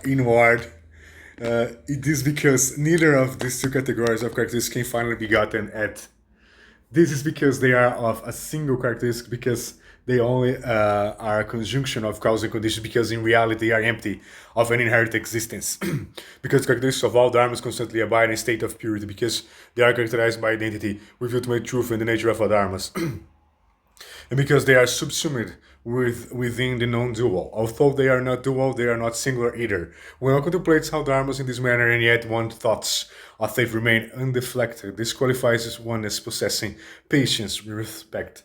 inward. It is because neither of these two categories of characteristics can finally be gotten at. This is because they are of a single characteristic, because they only are a conjunction of cause and conditions, because in reality they are empty of an inherent existence. Because characteristics of all dharmas constantly abide in a state of purity, because they are characterized by identity with ultimate truth and the nature of all dharmas. And because they are subsumed within the non-dual. Although they are not dual, they are not singular either. When one contemplates how dharmas in this manner and yet one thoughts of faith remain undeflected, this qualifies one as possessing patience with respect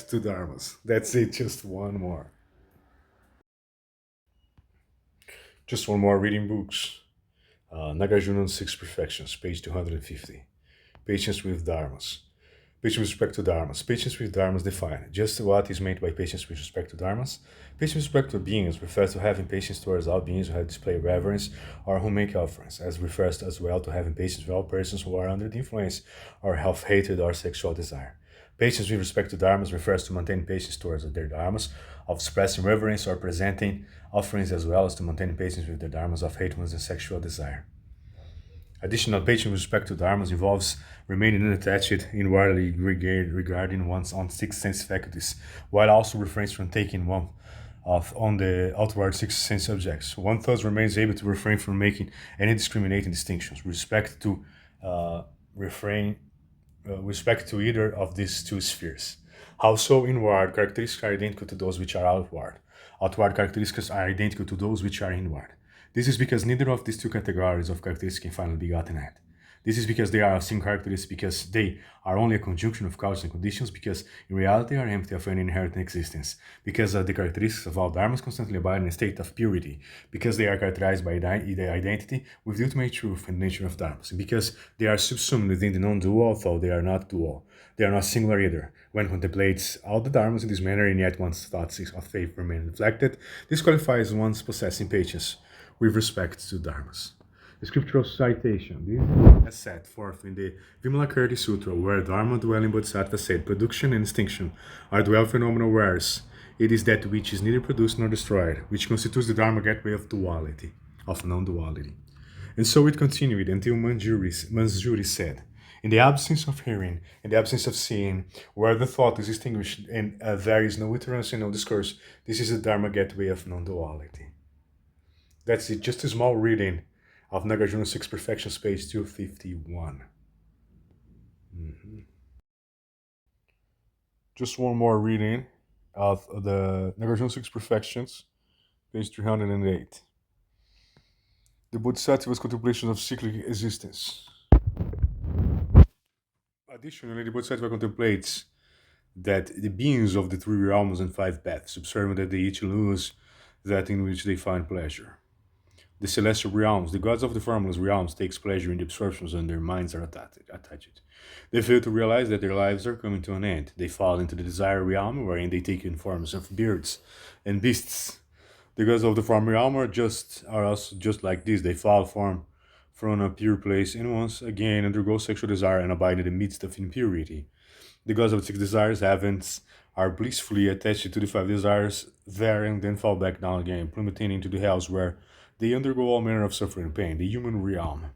to dharmas. That's it, just one more. Just one more reading books. Nagarjuna's Six Perfections, page 250. Patience with dharmas. Patience with respect to dharmas. Patience with dharmas defined. Just what is meant by patience with respect to dharmas? Patience with respect to beings refers to having patience towards all beings who have display reverence or who make offerings, as refers as well to having patience with all persons who are under the influence or have hatred or sexual desire. Patience with respect to dharmas refers to maintaining patience towards their dharmas of expressing reverence or presenting offerings, as well as to maintaining patience with the dharmas of hatred and sexual desire. Additional patience with respect to dharmas involves remaining unattached inwardly regarding one's own six sense faculties, while also refrains from taking one of on the outward six sense objects. One thus remains able to refrain from making any discriminating distinctions with refrain respect to either of these two spheres. Also, inward characteristics are identical to those which are outward. Outward characteristics are identical to those which are inward. This is because neither of these two categories of characteristics can finally be gotten at. This is because they are same characteristics, because they are only a conjunction of causes and conditions, because in reality they are empty of any inherent existence, because the characteristics of all dharmas constantly abide in a state of purity, because they are characterized by the identity with the ultimate truth and nature of dharmas, and because they are subsumed within the non-dual, although they are not dual. They are not singular either. One contemplates all the dharmas in this manner, and yet one's thoughts of faith remain reflected. This qualifies one's possessing patience with respect to dharmas. The scriptural citation. This is set forth in the Vimalakirti Sutra, where Dharma dwelling Bodhisattva said, production and extinction are dual phenomenal wares. It is that which is neither produced nor destroyed, which constitutes the Dharma gateway of duality, of non-duality. And so it continued until Manjuri said, in the absence of hearing, in the absence of seeing, where the thought is extinguished and there is no utterance and no discourse, this is the Dharma gateway of non-duality. That's it, just a small reading of Nagarjuna's Six Perfections, page 251. Just one more reading of the Nagarjuna Six Perfections, page 308. The Bodhisattva's contemplation of cyclic existence. Additionally, the Bodhisattva contemplates that the beings of the three realms and five paths, observing that they each lose that in which they find pleasure. The celestial realms, the gods of the formless realms, takes pleasure in the absorptions and their minds are attached. They fail to realize that their lives are coming to an end. They fall into the desire realm, wherein they take in forms of birds and beasts. The gods of the form realm are also just like this. They fall from a pure place and once again undergo sexual desire and abide in the midst of impurity. The gods of the six desires, heavens, are blissfully attached to the five desires there and then fall back down again, plummeting into the hells where they undergo all manner of suffering and pain. The human realm.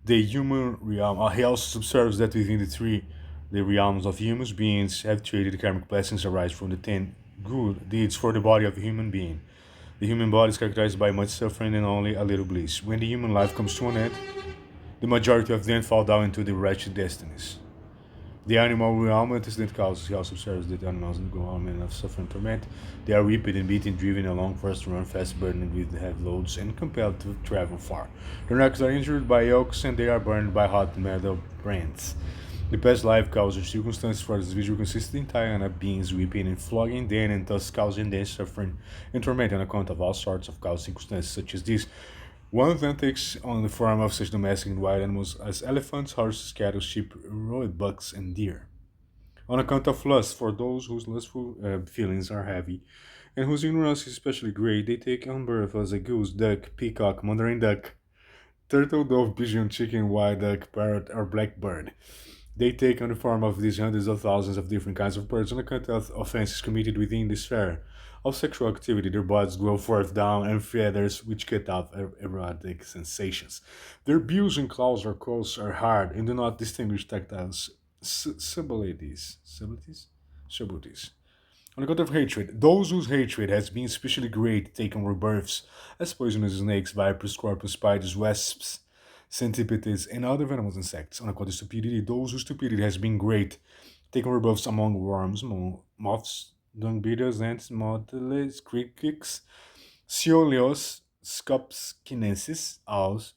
The human realm. He also observes that within the realms of human beings have traded karmic blessings arise from the 10 good deeds for the body of a human being. The human body is characterized by much suffering and only a little bliss. When the human life comes to an end, the majority of them fall down into the wretched destinies. The animal realm antecedent causes. He also observes that animals undergo all manner of suffering and torment. They are whipped and beaten, driven along forced to run fast, burdened with heavy loads, and compelled to travel far. Their necks are injured by yokes, and they are burned by hot metal brands. The past life causes circumstances for this visual consisting entirely of beings weeping and flogging them, and thus causing them suffering and torment on account of all sorts of caused circumstances such as these. One then takes on the form of such domestic and wild animals as elephants, horses, cattle, sheep, roebucks, and deer. On account of lust, for those whose lustful feelings are heavy, and whose ignorance is especially great, they take on birth as a goose, duck, peacock, mandarin duck, turtle, dove, pigeon, chicken, wild duck, parrot, or blackbird. They take on the form of these hundreds of thousands of different kinds of birds on account of offenses committed within the sphere of sexual activity. Their bodies grow forth down and feathers which cut off erotic sensations. Their bills and claws or claws are hard and do not distinguish tactile subtleties. On account of hatred, those whose hatred has been especially great take on rebirths as poisonous snakes, vipers, scorpions, spiders, wasps, centipedes, and other venomous insects. On account of stupidity, those whose stupidity has been great take on rebirths among worms, moths, dung beetles, ants, moths, crickets, Ceolios, scops, kinensis, owls,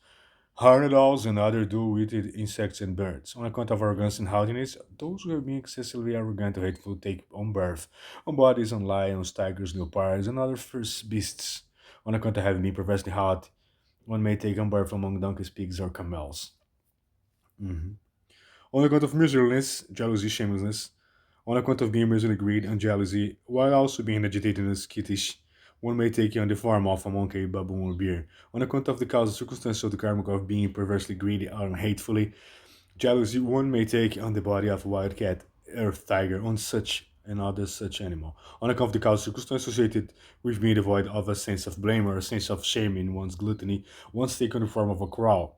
horned owls, and other dual-witted insects and birds. On account of arrogance and haughtiness, those who have been excessively arrogant or hateful take on birth on bodies on lions, tigers, leopards, and other fierce beasts. On account of having been perversely haughty, one may take on birth among donkeys, pigs, or camels. On account of miserliness, jealousy, shamelessness, on account of being miserly, greed, and jealousy, while also being agitated and skittish, one may take on the form of a monkey, baboon, or bear. On account of the cause and circumstances of the karma of being perversely greedy or hatefully jealousy, one may take on the body of a wild cat, earth tiger, on such another such animal. On account of the cause and circumstances associated with being devoid of a sense of blame or a sense of shame in one's gluttony, one's take on the form of a crow,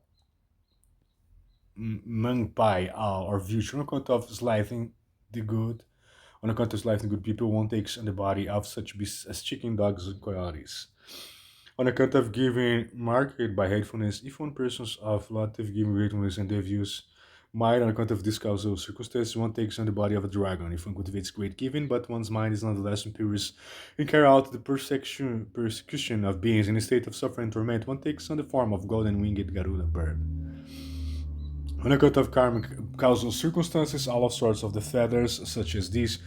magpie, owl, or vulture. On account of slighting the good, on account of slighting good people, one takes on the body of such beasts as chicken, dogs, and coyotes. On account of giving marked by hatefulness, if one person's of lot of giving hatefulness and their views might, on account of this causal circumstance, one takes on the body of a dragon. If one cultivates great giving, but one's mind is nonetheless imperious and carry out the persecution of beings in a state of suffering and torment, one takes on the form of golden winged Garuda bird. On account of karmic causal circumstances, all of sorts of the feathers, such as these,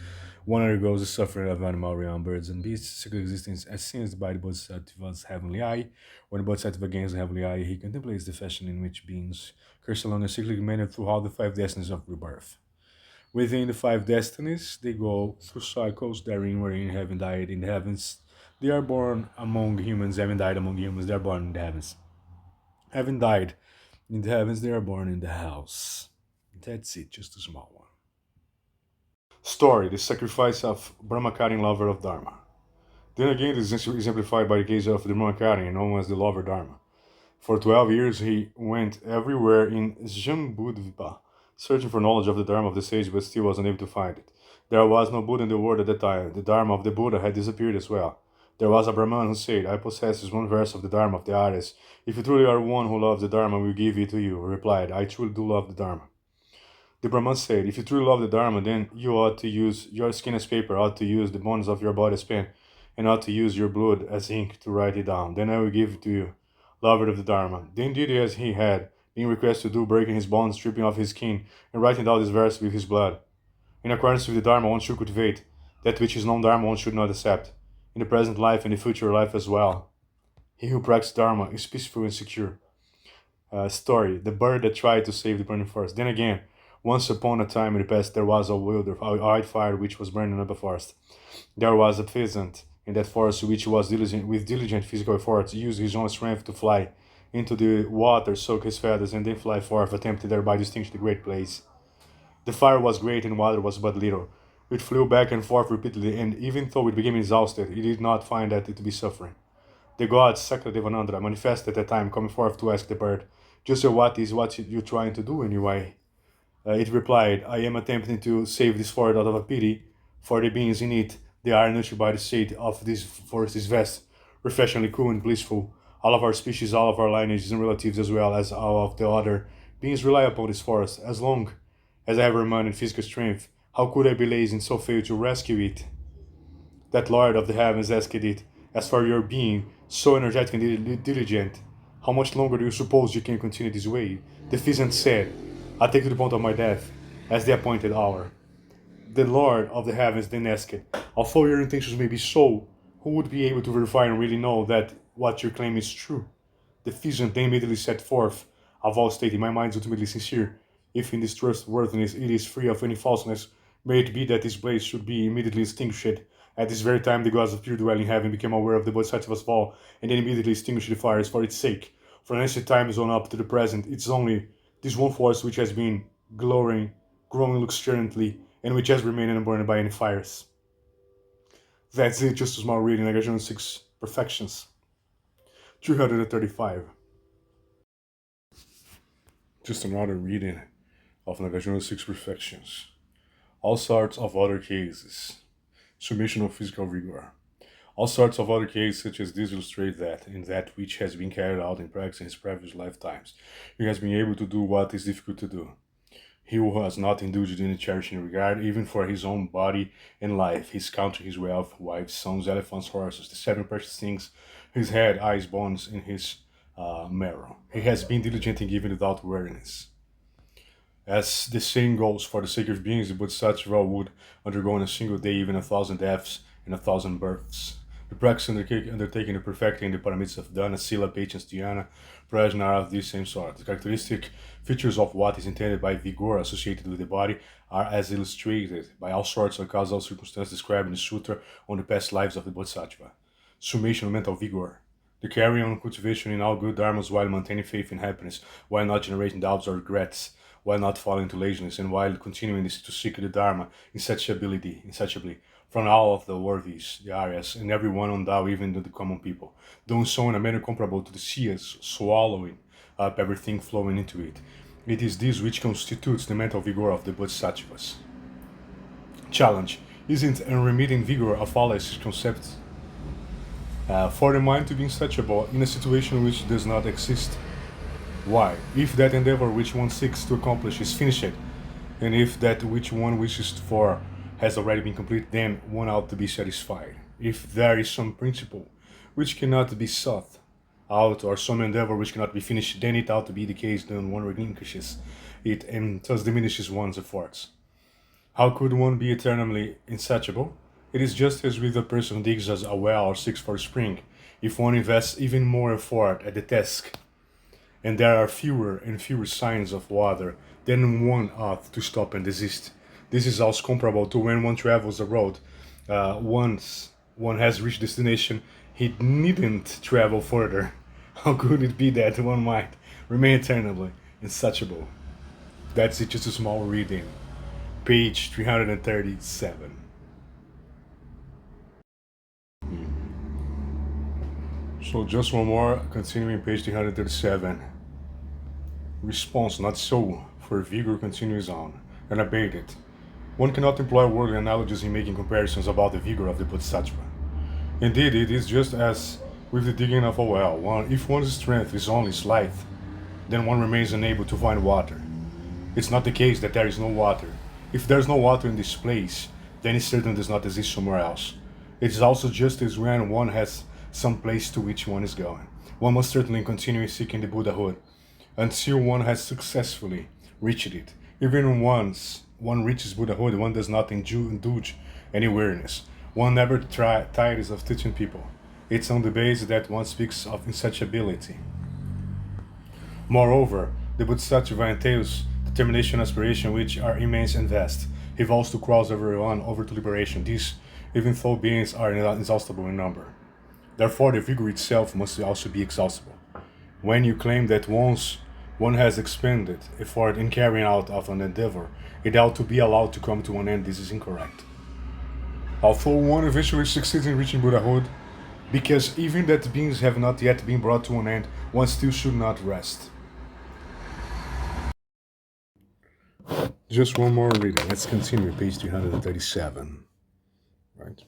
one undergoes the suffering of animal realm, birds, and beasts, cyclic existence as seen by the Bodhisattva's heavenly eye. When the Bodhisattva gains the heavenly eye, he contemplates the fashion in which beings curse along a cyclic manner through all the five destinies of rebirth. Within the five destinies, they go through cycles therein wherein having died in the heavens, they are born among humans, having died among humans, they are born in the heavens. Having died in the heavens, they are born in the house. That's it, just a small one. Story: The sacrifice of Brahmacharya, lover of Dharma. Then again, this is exemplified by the case of the Brahmacharya, known as the lover Dharma. For 12 years, he went everywhere in Jambudvipa, searching for knowledge of the Dharma of the sage, but still was unable to find it. There was no Buddha in the world at that time. The Dharma of the Buddha had disappeared as well. There was a Brahman who said, I possess one verse of the Dharma of the Aryas. If you truly are one who loves the Dharma, we will give it to you. He replied, I truly do love the Dharma. The Brahman said, if you truly love the Dharma, then you ought to use your skin as paper, ought to use the bones of your body as pen, and ought to use your blood as ink to write it down. Then I will give it to you, lover of the Dharma. Then did as he had been requested to do, breaking his bonds, stripping off his skin, and writing down this verse with his blood. In accordance with the Dharma, one should cultivate. That which is non-Dharma, one should not accept. In the present life and the future life as well. He who practices Dharma is peaceful and secure. Story: the bird that tried to save the burning forest. Then again, once upon a time in the past, there was a wildfire which was burning up the forest. There was a peasant in that forest which was diligent, with diligent physical efforts, used his own strength to fly into the water, soak his feathers, and then fly forth, attempting thereby to distinguish the great place. The fire was great and water was but little. It flew back and forth repeatedly, and even though it became exhausted, it did not find that it to be suffering. The god Sakra manifested at that time, coming forth to ask the bird, "Just what is what you trying to do anyway?" It replied, "I am attempting to save this forest out of a pity for the beings in it. They are nurtured by the shade of this forest is vast, refreshingly cool and blissful. All of our species, all of our lineages and relatives, as well as all of the other beings rely upon this forest. As long as I have remained in physical strength, how could I be lazy and so fail to rescue it?" That Lord of the heavens asked it, "As for your being, so energetic and diligent, how much longer do you suppose you can continue this way?" The pheasant said, "I take to the point of my death, as the appointed hour." The Lord of the heavens then asked, "Although your intentions may be so, who would be able to verify and really know that what you claim is true?" The pheasant then immediately set forth, "A vow stating, my mind is ultimately sincere. If in this trustworthiness it is free of any falseness, may it be that this blaze should be immediately extinguished." At this very time, the gods of pure dwelling heaven became aware of the Bodhisattva's vow, and then immediately extinguished the fires for its sake. From ancient times on up to the present, it's only this one force which has been growing luxuriantly, and which has remained unburned by any fires. That's it, just a small reading, Nagarjuna 6 Perfections. 335. Just another reading of Nagarjuna 6 Perfections. All sorts of other cases. Summation of physical vigor. All sorts of other cases such as this illustrate that, in that which has been carried out in practice in his previous lifetimes, he has been able to do what is difficult to do. He who has not indulged in cherishing regard even for his own body and life, his country, his wealth, wives, sons, elephants, horses, the 7 precious things, his head, eyes, bones, and his marrow. He has been diligent in giving without weariness. As the saying goes, for the sake of beings, the Bodhisattva would undergo in a single day even 1,000 deaths and 1,000 births. The practice undertaken to perfecting the paramids of Dana, Sila, Patience, Dhyana, Prajna are of this same sort. The characteristic features of what is intended by vigor associated with the body are as illustrated by all sorts of causal circumstances described in the Sutra on the past lives of the Bodhisattva. Summation of mental vigor. The carrying on cultivation in all good dharmas while maintaining faith and happiness, while not generating doubts or regrets, while not falling into laziness, and while continuing to seek the Dharma insatiably, from all of the worthies, the Aryas, and everyone on Tao, even the common people, doing so in a manner comparable to the sea as swallowing up everything flowing into it. It is this which constitutes the mental vigor of the Bodhisattvas. Challenge: isn't unremitting vigor a fallacious concept? For the mind to be insatiable in a situation which does not exist. Why? If that endeavor which one seeks to accomplish is finished, and if that which one wishes for has already been complete, then one ought to be satisfied. If there is some principle which cannot be sought out, or some endeavor which cannot be finished, then it ought to be the case that one relinquishes it and thus diminishes one's efforts. How could one be eternally insatiable? It is just as with a person who digs a well or seeks for a spring. If one invests even more effort at the task, and there are fewer and fewer signs of water, then one ought to stop and desist. This is also comparable to when one travels a road. Once one has reached destination, he needn't travel further. How could it be that one might remain eternally insatiable? That's it, just a small reading. Page 337. So just one more, continuing page 337. Response: not so, for vigor continues on, unabated. One cannot employ worldly analogies in making comparisons about the vigor of the Bodhisattva. Indeed, it is just as with the digging of a well. If one's strength is only slight, then one remains unable to find water. It's not the case that there is no water. If there's no water in this place, then it certainly does not exist somewhere else. It is also just as when one has some place to which one is going. One must certainly continue seeking the Buddhahood until one has successfully reached it. Even once one reaches Buddhahood, one does not indulge any weariness. One never tires of teaching people. It's on the basis that one speaks of insatiability. Moreover, the Bodhisattva entails determination and aspiration which are immense and vast. He vows to cross everyone over to liberation. These, even though beings are inexhaustible in number. Therefore, the vigor itself must also be exhaustible. When you claim that once one has expended effort in carrying out of an endeavor, it ought to be allowed to come to an end, this is incorrect. Although one eventually succeeds in reaching Buddhahood, because even that beings have not yet been brought to an end, one still should not rest. Just one more reading. Let's continue, page 337. Right.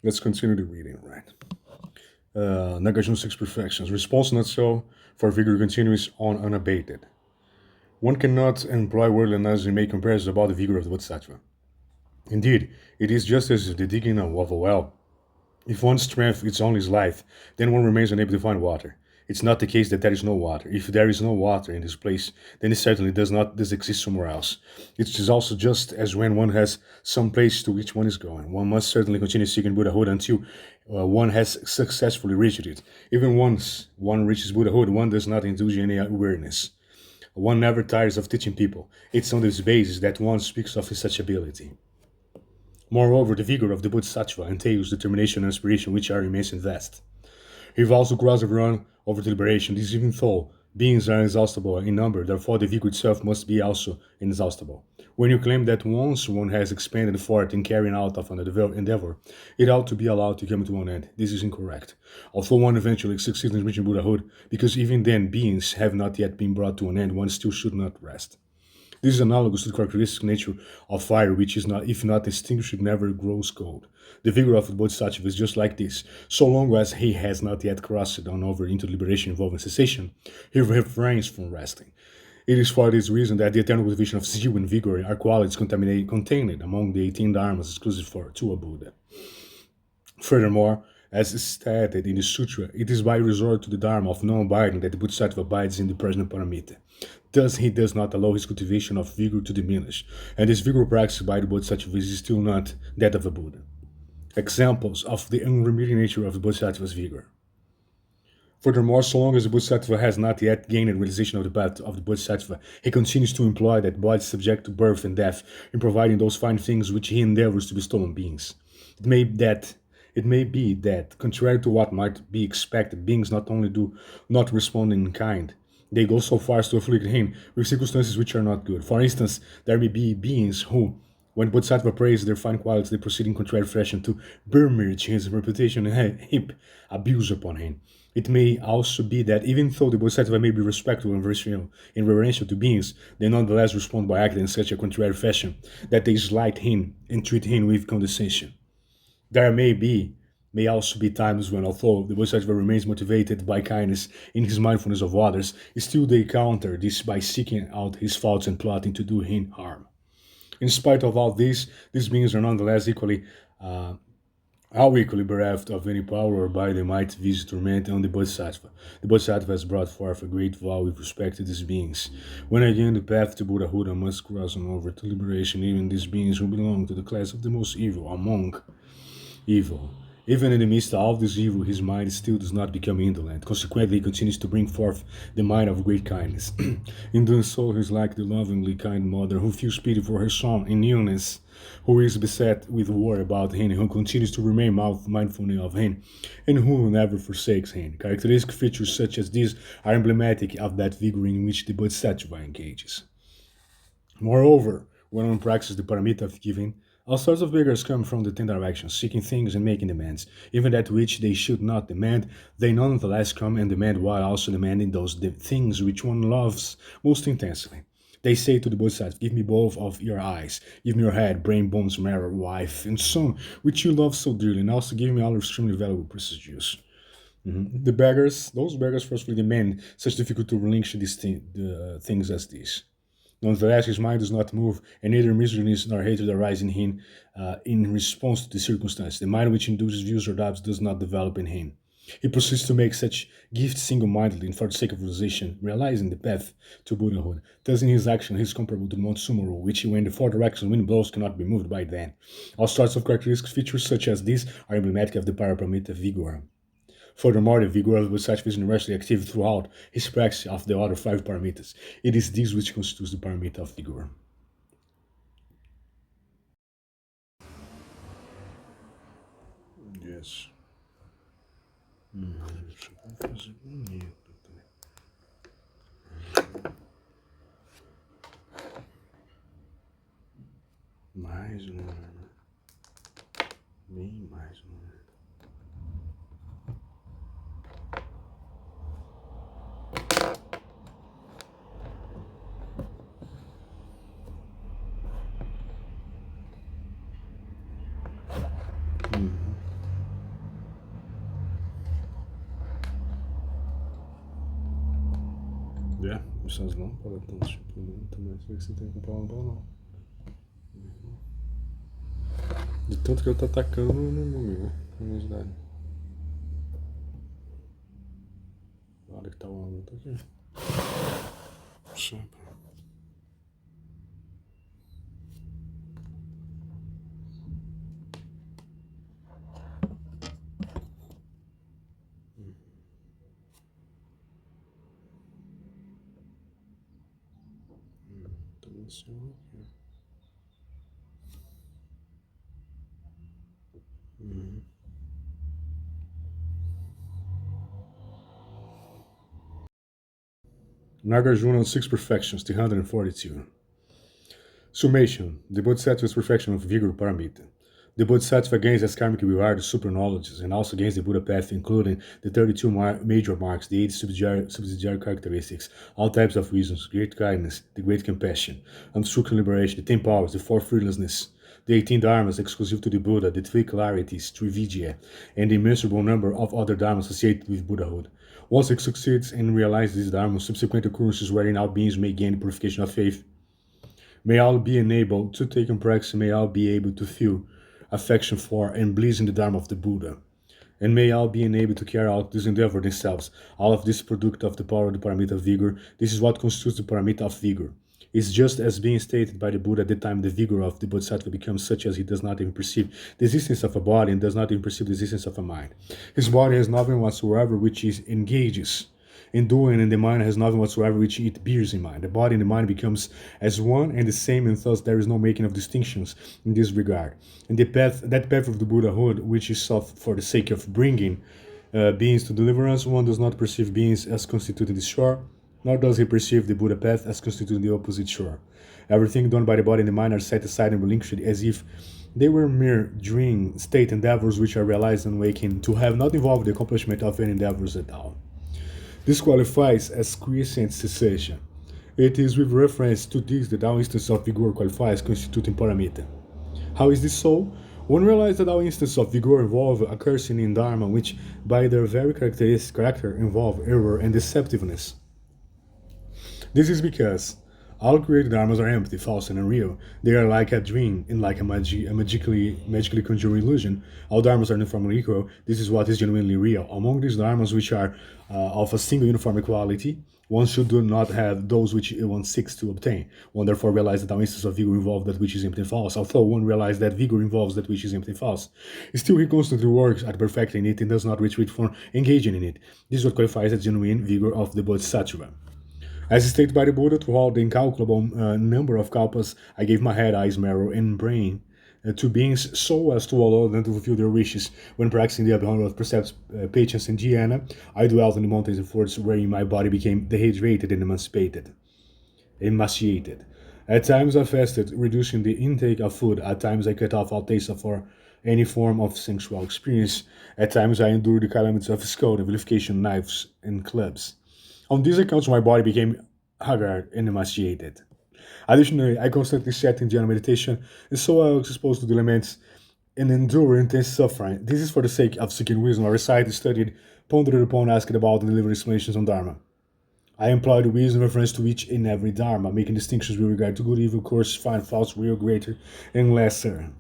Let's continue the reading, right? Nagarjuna's six perfections. Response not so, for vigor continues on unabated. One cannot employ worldliness and make comparisons about the vigor of the Bodhisattva. Indeed, it is just as the digging of a well. If one's strength is only his life, then one remains unable to find water. It's not the case that there is no water. If there is no water in this place, then it certainly does exist somewhere else. It is also just as when one has some place to which one is going. One must certainly continue seeking Buddhahood until one has successfully reached it. Even once one reaches Buddhahood, one does not indulge in any weariness. One never tires of teaching people. It's on this basis that one speaks of his such ability. Moreover, the vigor of the Bodhisattva entails determination and aspiration which are immense and vast. He vows to cross everyone over to liberation. This even though beings are inexhaustible in number, therefore the vigor itself must be also inexhaustible. When you claim that once one has expended effort in carrying out of an endeavor, it ought to be allowed to come to an end. This is incorrect. Although one eventually succeeds in reaching Buddhahood, because even then beings have not yet been brought to an end, one still should not rest. This is analogous to the characteristic nature of fire, which is not, if not extinguished, never grows cold. The vigor of the Bodhisattva is just like this. So long as he has not yet crossed on over into liberation involving cessation, he refrains from resting. It is for this reason that the eternal cultivation of zeal and vigor are qualities contained among the 18 dharmas exclusive to a Buddha. Furthermore, as stated in the sutra, it is by resort to the dharma of non-abiding that the Bodhisattva abides in the present paramita. Thus, he does not allow his cultivation of vigor to diminish, and this vigor practiced by the Bodhisattva is still not that of a Buddha. Examples of the unremitting nature of the Bodhisattva's vigor. Furthermore, so long as the Bodhisattva has not yet gained a realization of the path of the Bodhisattva, he continues to employ that body subject to birth and death in providing those fine things which he endeavors to bestow on beings. It may be that, contrary to what might be expected, beings not only do not respond in kind, they go so far as to afflict him with circumstances which are not good. For instance, there may be beings who, when Bodhisattva praise their fine qualities, they proceed in contrary fashion to besmirch his reputation and heap abuse upon him. It may also be that even though the Bodhisattva may be respectful and reverential to beings, they nonetheless respond by acting in such a contrary fashion that they slight him and treat him with condescension. There may also be times when, although the Bodhisattva remains motivated by kindness in his mindfulness of others, still they counter this by seeking out his faults and plotting to do him harm. In spite of all this, these beings are nonetheless all equally bereft of any power whereby they might visit torment on the Bodhisattva. The Bodhisattva has brought forth a great vow with respect to these beings. When again the path to Buddhahood must cross on over to liberation, even these beings who belong to the class of the most evil among evil. Even in the midst of all this evil, his mind still does not become indolent. Consequently, he continues to bring forth the mind of great kindness. In doing so, he is like the lovingly kind mother who feels pity for her son in illness, who is beset with worry about him, who continues to remain mindful of him, and who never forsakes him. Characteristic features such as these are emblematic of that vigor in which the Bodhisattva engages. Moreover, when one practices the paramita of giving, all sorts of beggars come from the ten directions, seeking things and making demands. Even that which they should not demand, they nonetheless come and demand while also demanding those things which one loves most intensely. They say to the Bodhisattva, give me both of your eyes, give me your head, brain, bones, marrow, wife, and son, which you love so dearly, and also give me all extremely valuable precious jewels. Those beggars forcefully demand such difficult to relinquish things as these. Nonetheless, his mind does not move, and neither misery nor hatred arise in him in response to the circumstance. The mind which induces views or doubts does not develop in him. He proceeds to make such gifts single-mindedly and for the sake of realization, realizing the path to Buddhahood. Thus, in his action, he is comparable to the Mount Sumeru, which, when the four directions wind blows, cannot be moved by then. All sorts of characteristic features such as these are emblematic of the Paraparamita vigor. Furthermore, the vigor of the Bodhisattva is universally active throughout his practice of the other five paramitas. It is this which constitutes the paramita of vigor. Yes. Deixa eu fazer bonito. Mais um, né? Bem mais um. É, essas lâmpadas estão tipo muito, mas vê que você tem que comprar uma bola não. De tanto que eu tô atacando no meu, na verdade. Olha que tá uma luta aqui. Sempre. Tá em cima aqui. Nagarjuna on Six Perfections, 342. Summation, the Bodhisattva's perfection of vigor paramita. The Bodhisattva gains as karmic reward the super knowledges and also gains the Buddha path, including the 32 major marks, the 8 subsidiary characteristics, all types of reasons, great kindness, the great compassion, unstructured liberation, the 10 powers, the 4 fearlessness, the 18 dharmas exclusive to the Buddha, the 3 clarities, Trividya, and the immeasurable number of other dharmas associated with Buddhahood. Once it succeeds in realizing these dharmas, subsequent occurrences wherein all beings may gain the purification of faith. May all be enabled to take in practice, may all be able to feel affection for and bliss in the Dharma of the Buddha. And may all be enabled to carry out this endeavor themselves. All of this product of the power of the paramita of vigor. This is what constitutes the paramita of vigor. It's just as being stated by the Buddha at the time the vigor of the Bodhisattva becomes such as he does not even perceive the existence of a body and does not even perceive the existence of a mind. His body has nothing whatsoever which he engages in doing, and the mind has nothing whatsoever which it bears in mind. The body and the mind becomes as one and the same, and thus there is no making of distinctions in this regard. And that path of the Buddhahood, which is sought for the sake of bringing beings to deliverance, one does not perceive beings as constituting the shore, nor does he perceive the Buddha path as constituting the opposite shore. Everything done by the body and the mind are set aside and relinquished as if they were mere dream state endeavors which are realized and waking, to have not involved the accomplishment of any endeavors at all. This qualifies as quiescent cessation. It is with reference to this that all instances of vigor qualifies constituting paramita. How is this so? One realizes that all instances of vigor involve occurring in dharma which, by their very characteristic character, involve error and deceptiveness. This is because all created dharmas are empty, false, and unreal. They are like a dream and like a magically conjured illusion. All dharmas are uniformly equal. This is what is genuinely real. Among these dharmas, which are of a single uniform equality, one should do not have those which one seeks to obtain. One therefore realizes that all instances of vigor involve that which is empty and false. Although one realizes that vigor involves that which is empty and false, still he constantly works at perfecting it and does not retreat from engaging in it. This is what qualifies as genuine vigor of the Bodhisattva. As stated by the Buddha, throughout the incalculable number of kalpas, I gave my head, eyes, marrow, and brain to beings so as to allow them to fulfill their wishes. When practicing the abhorrence of precepts, patience, and dhyana, I dwelt in the mountains and forests wherein my body became dehydrated and emaciated. At times I fasted, reducing the intake of food. At times I cut off all taste for any form of sensual experience. At times I endured the calamities of scolding, vilification, knives, and clubs. On these accounts, my body became haggard and emaciated. Additionally, I constantly sat in dhyana meditation, and so I was exposed to the elements and endure intense suffering. This is for the sake of seeking wisdom. I recited, studied, pondered upon, asked about, and delivered explanations on Dharma. I employed wisdom in reference to each and every Dharma, making distinctions with regard to good, evil, coarse, fine, false, real, greater, and lesser.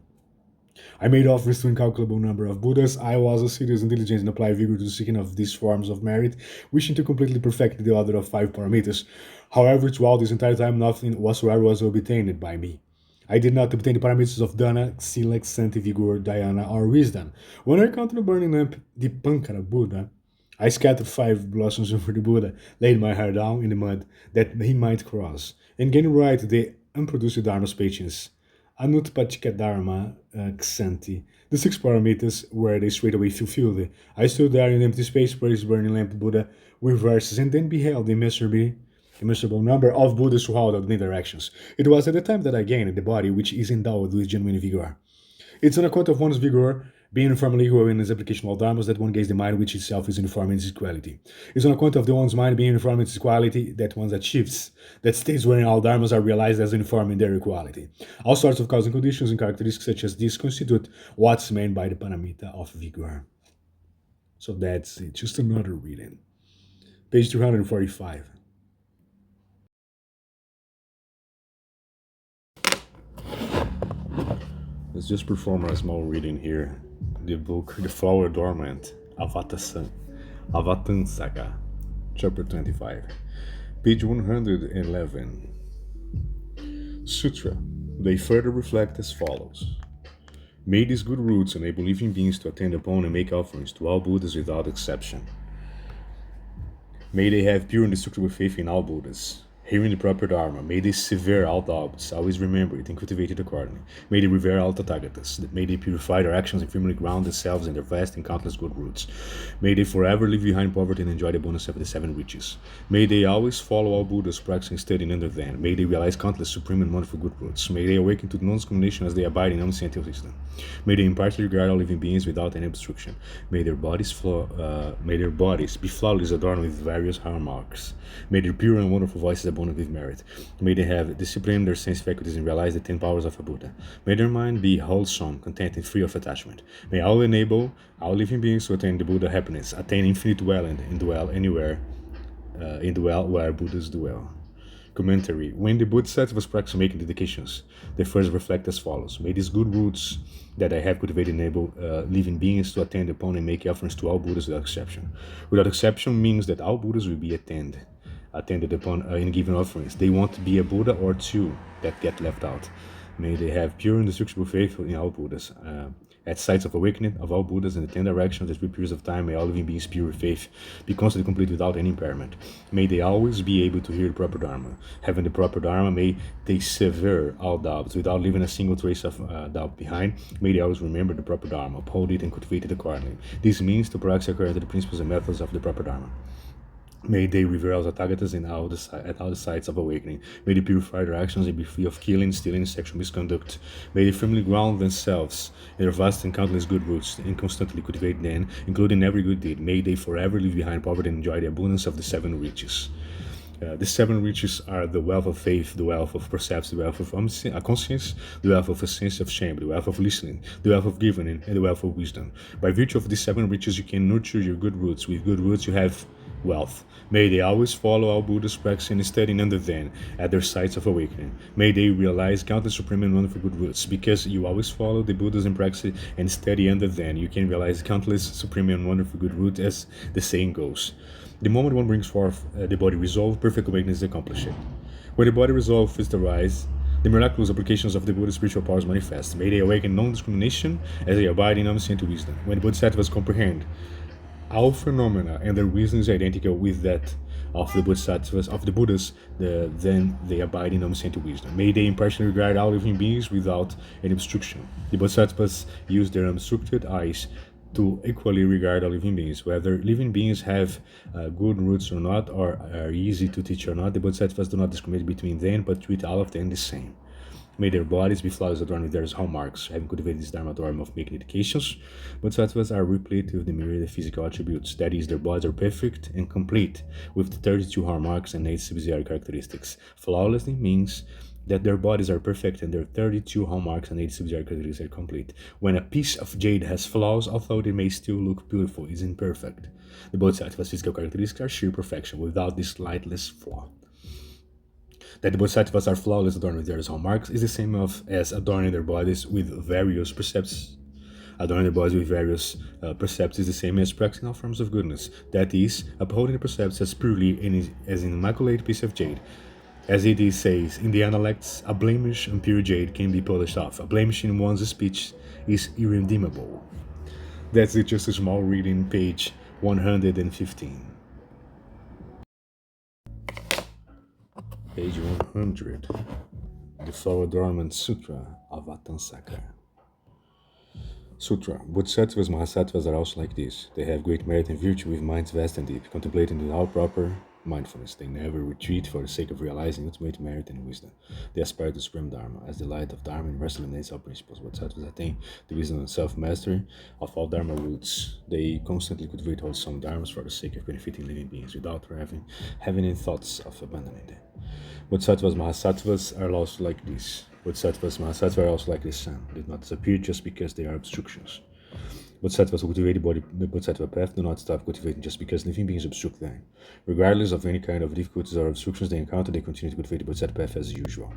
I made offerings to incalculable number of Buddhas. I was assiduous and diligent and applied vigor to the seeking of these forms of merit, wishing to completely perfect the order of 5 paramitas. However, throughout this entire time, nothing whatsoever was obtained by me. I did not obtain the parameters of Dana, Silek, Santi, Vigor, Dhyana, or Wisdom. When I encountered the burning lamp, the Pankara Buddha, I scattered 5 blossoms over the Buddha, laid my hair down in the mud that he might cross, and gained right the unproduced Dharma's patience. Anutpatika Dharma Ksanti. The 6 parameters were they straightway fulfilled. I stood there in empty space, praised burning lamp Buddha with verses, and then beheld the immeasurable number of Buddhas throughout all the directions. It was at the time that I gained the body which is endowed with genuine vigor. It's on account of one's vigor being uniformly equal in its application of dharmas that one gains the mind which itself is uniform in its equality. It's on account of the one's mind being uniform in its equality that one achieves that states wherein all dharmas are realized as uniform in their equality. All sorts of causing conditions and characteristics such as this constitute what's meant by the paramita of vigor. So that's it. Just another reading. Page 245. Let's just perform a small reading here. The book The Flower Dormant, Avatansaka, chapter 25, page 111. Sutra. They further reflect as follows. May these good roots enable living beings to attend upon and make offerings to all Buddhas without exception. May they have pure and indestructible faith in all Buddhas. Hearing the proper Dharma, may they sever all doubts, always remember it and cultivate it accordingly. May they revere all Tathagatas, may they purify their actions and firmly ground themselves in their vast and countless good roots. May they forever leave behind poverty and enjoy the abundance of the 7 riches. May they always follow all Buddhas, practicing studying under them. May they realize countless supreme and wonderful good roots. May they awaken to non-discrimination as they abide in omniscient wisdom. May they impartially regard all living beings without any obstruction. May their bodies be flawless, adorned with various hallmarks. May their pure and wonderful voices abundant with merit. May they have disciplined their sense faculties and realize the 10 powers of a Buddha. May their mind be wholesome, content, and free of attachment. May all enable all living beings to attain the Buddha happiness, attain infinite dwelling, and dwell anywhere, and dwell where Buddhas dwell. Commentary. When the Bodhisattvas practice making dedications, they first reflect as follows. May these good roots that I have cultivated enable living beings to attend upon and make offerings to all Buddhas without exception. Without exception means that all Buddhas will be attended upon in giving offerings. They won't be a Buddha or two that get left out. May they have pure and indestructible faith in all Buddhas. At sites of awakening of all Buddhas in the 10 directions of the 3 periods of time, may all living beings pure faith be constantly complete without any impairment. May they always be able to hear the proper Dharma. Having the proper Dharma, may they sever all doubts without leaving a single trace of doubt behind. May they always remember the proper Dharma, uphold it and cultivate it accordingly. This means to practice according to the principles and methods of the proper Dharma. May they revere all the Tathagatas at all the sites of awakening. May they purify their actions and be free of killing, stealing, and sexual misconduct. May they firmly ground themselves in their vast and countless good roots and constantly cultivate them, including every good deed. May they forever leave behind poverty and enjoy the abundance of the 7 riches. The 7 riches are the wealth of faith, the wealth of perception, the wealth of conscience, the wealth of a sense of shame, the wealth of listening, the wealth of giving, and the wealth of wisdom. By virtue of these 7 riches, you can nurture your good roots. With good roots, you have wealth. May they always follow all Buddhas practicing and studying under them at their sites of awakening. May they realize countless supreme and wonderful good roots. Because you always follow the Buddhas and practice and study under them, you can realize countless supreme and wonderful good roots, as the saying goes. The moment one brings forth the body resolved, perfect awakening is accomplished. When the body resolved first arise, the miraculous applications of the Buddha's spiritual powers manifest. May they awaken non-discrimination as they abide in omniscient wisdom. When the Bodhisattvas comprehend all phenomena and their wisdom is identical with that of the Bodhisattvas, of the Buddhas, then they abide in omniscient wisdom. May they impartially regard all living beings without any obstruction. The Bodhisattvas use their unobstructed eyes to equally regard all living beings. Whether living beings have good roots or not, or are easy to teach or not, the Bodhisattvas do not discriminate between them, but treat all of them the same. May their bodies be flawless, adorned with their hallmarks. Having cultivated this Dharma Dharma of making educations, Bodhisattvas are replete with the myriad physical attributes. That is, their bodies are perfect and complete with the 32 hallmarks and 8 subsidiary characteristics. Flawlessly means that their bodies are perfect and their 32 hallmarks and 8 subsidiary characteristics are complete. When a piece of jade has flaws, although they may still look beautiful, is imperfect. The Bodhisattva's physical characteristics are sheer perfection, without the slightest flaw. That the bodhisattvas are flawless adorned with various hallmarks is the same as adorning their bodies with various precepts. Adorning their bodies with various precepts is the same as practicing all forms of goodness. That is, upholding the precepts as purely and as an immaculate piece of jade. As it is says in the Analects, a blemish on pure jade can be polished off. A blemish in one's speech is irredeemable. That's it, just a small reading, page 115. Page 100. The Flower Dormant Sutra of Avatamsaka. Sutra. Bodhisattvas, Mahasattvas are also like this. They have great merit and virtue with minds vast and deep, contemplating with all proper mindfulness. They never retreat for the sake of realizing ultimate merit and wisdom. They aspire to supreme Dharma. As the light of Dharma universally illuminates all principles, Bodhisattvas attain the wisdom and self-mastery of all Dharma roots. They constantly cultivate wholesome Dharmas for the sake of benefiting living beings without having any thoughts of abandoning them. Bodhisattvas, Mahasattvas are also like this. Bodhisattvas, Mahasattvas are also like the sun. They do not disappear just because they are obstructions. Bodhisattvas who cultivate the Bodhisattva path do not stop cultivating just because living beings obstruct them. Regardless of any kind of difficulties or obstructions they encounter, they continue to cultivate the Bodhisattva path as usual.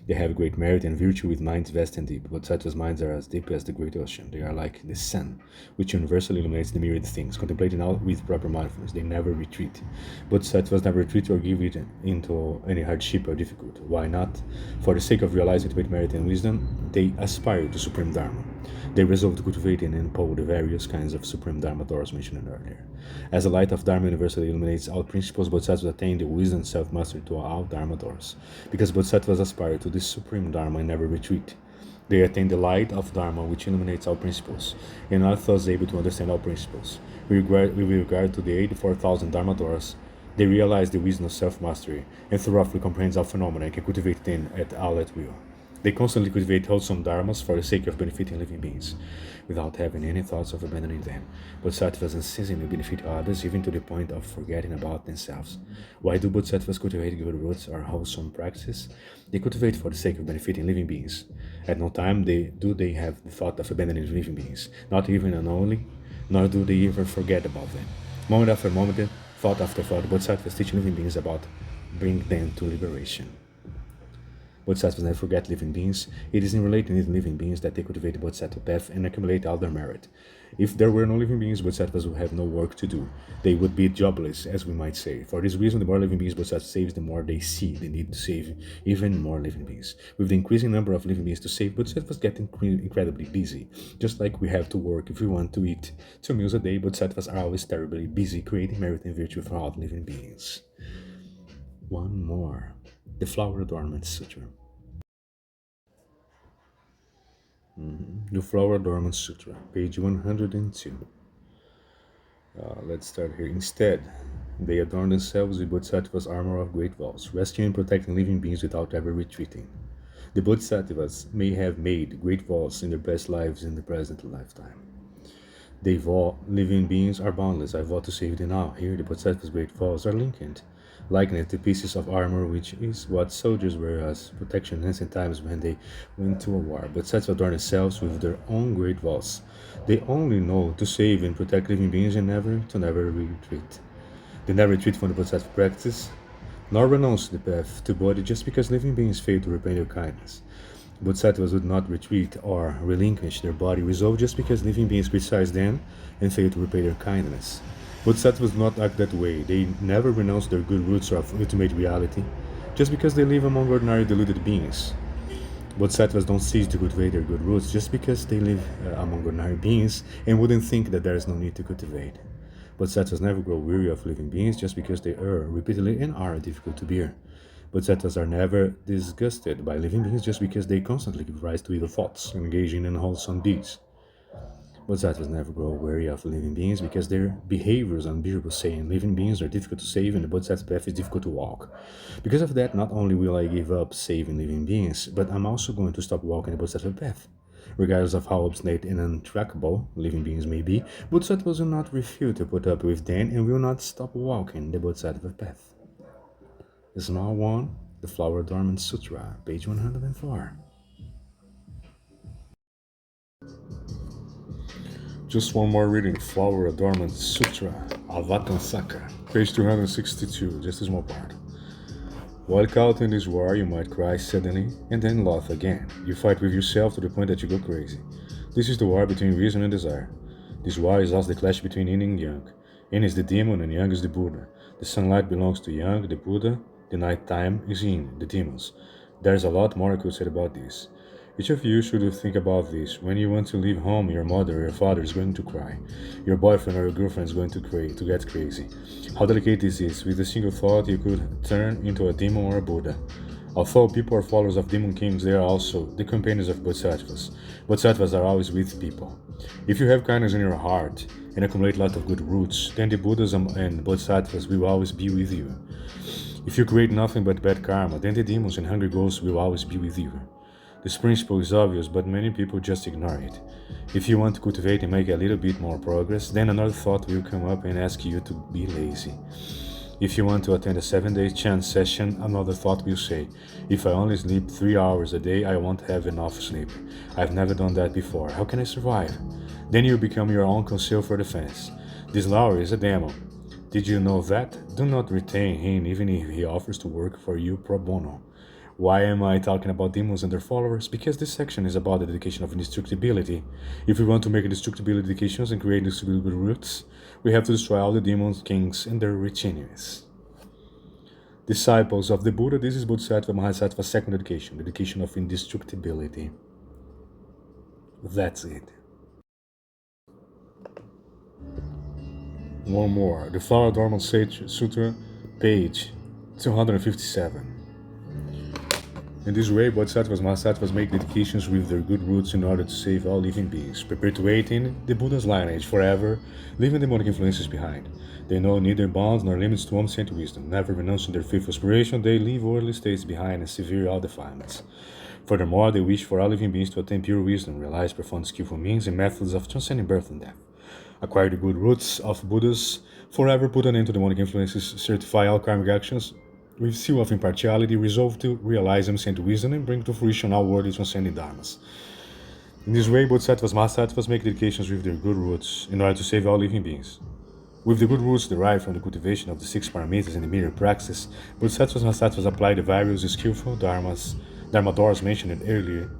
They have great merit and virtue with minds vast and deep. Bodhisattvas' minds are as deep as the great ocean. They are like the sun, which universally illuminates the myriad things, contemplating all with proper mindfulness. They never retreat. Bodhisattvas never retreat or give it into any hardship or difficulty. Why not? For the sake of realizing ultimate merit and wisdom, they aspire to supreme Dharma. They resolve to cultivate and uphold the various kinds of supreme Dharma doors mentioned earlier. As the light of Dharma universally illuminates all principles, Bodhisattvas attain the wisdom and self-mastery to all Dharma doors. Because Bodhisattvas aspire to this supreme Dharma and never retreat, they attain the light of Dharma which illuminates all principles, and are thus able to understand all principles. With regard to the 84,000 Dharma doors, they realize the wisdom of self-mastery, and thoroughly comprehends all phenomena and can cultivate them all at will. They constantly cultivate wholesome dharmas for the sake of benefiting living beings, without having any thoughts of abandoning them. Bodhisattvas unceasingly benefit others, even to the point of forgetting about themselves. Why do bodhisattvas cultivate good roots or wholesome practices? They cultivate for the sake of benefiting living beings. At no time do they have the thought of abandoning living beings, not even unknowingly, nor do they ever forget about them. Moment after moment, thought after thought, bodhisattvas teach living beings about bring them to liberation. Bodhisattvas never forget living beings. It is in relating with living beings that they cultivate the Bodhisattva path and accumulate all their merit. If there were no living beings, Bodhisattvas would have no work to do. They would be jobless, as we might say. For this reason, the more living beings Bodhisattva saves, the more they see the need to save even more living beings. With the increasing number of living beings to save, Bodhisattvas get incredibly busy. Just like we have to work if we want to eat 2 meals a day, Bodhisattvas are always terribly busy creating merit and virtue for all living beings. One more. The Flower Adornment Sutra. The Flower Adornment Sutra, page 102. Let's start here. Instead, they adorn themselves with Bodhisattva's armor of great vows, rescuing and protecting living beings without ever retreating. The Bodhisattvas may have made great vows in their past lives in the present lifetime. They vow living beings are boundless. I vow to save them now. Here, the Bodhisattva's great vows are likened to pieces of armor, which is what soldiers wear as protection in ancient times when they went to a war. Bodhisattvas adorn themselves with their own great vows. They only know to save and protect living beings and never retreat. They never retreat from the Bodhisattva practice, nor renounce the path to Bodhi just because living beings fail to repay their kindness. Bodhisattvas would not retreat or relinquish their body resolve just because living beings criticize them and fail to repay their kindness. Bodhisattvas do not act that way. They never renounce their good roots of ultimate reality just because they live among ordinary deluded beings. Bodhisattvas don't cease to cultivate their good roots just because they live among ordinary beings and wouldn't think that there is no need to cultivate. Bodhisattvas never grow weary of living beings just because they err repeatedly and are difficult to bear. Bodhisattvas are never disgusted by living beings just because they constantly give rise to evil thoughts, engaging in unwholesome deeds. Bodhisattvas never grow weary of living beings because their behavior is unbearable, saying living beings are difficult to save and the Bodhisattva path is difficult to walk. Because of that, not only will I give up saving living beings, but I'm also going to stop walking the Bodhisattva path. Regardless of how obstinate and untrackable living beings may be, Bodhisattvas will not refuse to put up with them and will not stop walking the Bodhisattva path. The small one, the Flower Adornment Sutra, page 104. Just one more reading. Flower Adornment Sutra, Avatamsaka, page 262, just a small part. While caught in this war, you might cry suddenly and then laugh again. You fight with yourself to the point that you go crazy. This is the war between reason and desire. This war is also the clash between yin and yang. Yin is the demon and yang is the Buddha. The sunlight belongs to yang, the Buddha. The night time is yin, the demons. There's a lot more I could say about this. Each of you should think about this. When you want to leave home, your mother or your father is going to cry. Your boyfriend or your girlfriend is going to get crazy. How delicate this is. With a single thought, you could turn into a demon or a Buddha. Although people are followers of demon kings, they are also the companions of bodhisattvas. Bodhisattvas are always with people. If you have kindness in your heart and accumulate a lot of good roots, then the Buddhas and bodhisattvas will always be with you. If you create nothing but bad karma, then the demons and hungry ghosts will always be with you. This principle is obvious, but many people just ignore it. If you want to cultivate and make a little bit more progress, then another thought will come up and ask you to be lazy. If you want to attend a 7-day chant session, another thought will say, if I only sleep 3 hours a day, I won't have enough sleep. I've never done that before. How can I survive? Then you become your own conceal for defense. This Laura is a demon. Did you know that? Do not retain him even if he offers to work for you pro bono. Why am I talking about demons and their followers? Because this section is about the dedication of indestructibility. If we want to make indestructibility dedications and create indestructibility roots, we have to destroy all the demons, kings, and their retinues. Disciples of the Buddha, this is Bodhisattva Mahasattva's second dedication of indestructibility. That's it. One more. The Flower Dormant Sutra, page 257. In this way, Bodhisattvas Mahasattvas make dedications with their good roots in order to save all living beings, perpetuating the Buddha's lineage forever, leaving demonic influences behind. They know neither bounds nor limits to omniscient wisdom. Never renouncing their fifth aspiration, they leave worldly states behind and severe all defilements. Furthermore, they wish for all living beings to attain pure wisdom, realize profound skillful means and methods of transcending birth and death, acquire the good roots of Buddhas, forever put an end to demonic influences, certify all karmic actions, with seal of impartiality, resolve to realize omniscient wisdom and bring to fruition all worldly transcending dharmas. In this way, Bodhisattvas Mahasattvas make dedications with their good roots in order to save all living beings. With the good roots derived from the cultivation of the 6 paramitas and the mere practice, Bodhisattvas Mahasattvas apply the various skillful dharmadors mentioned earlier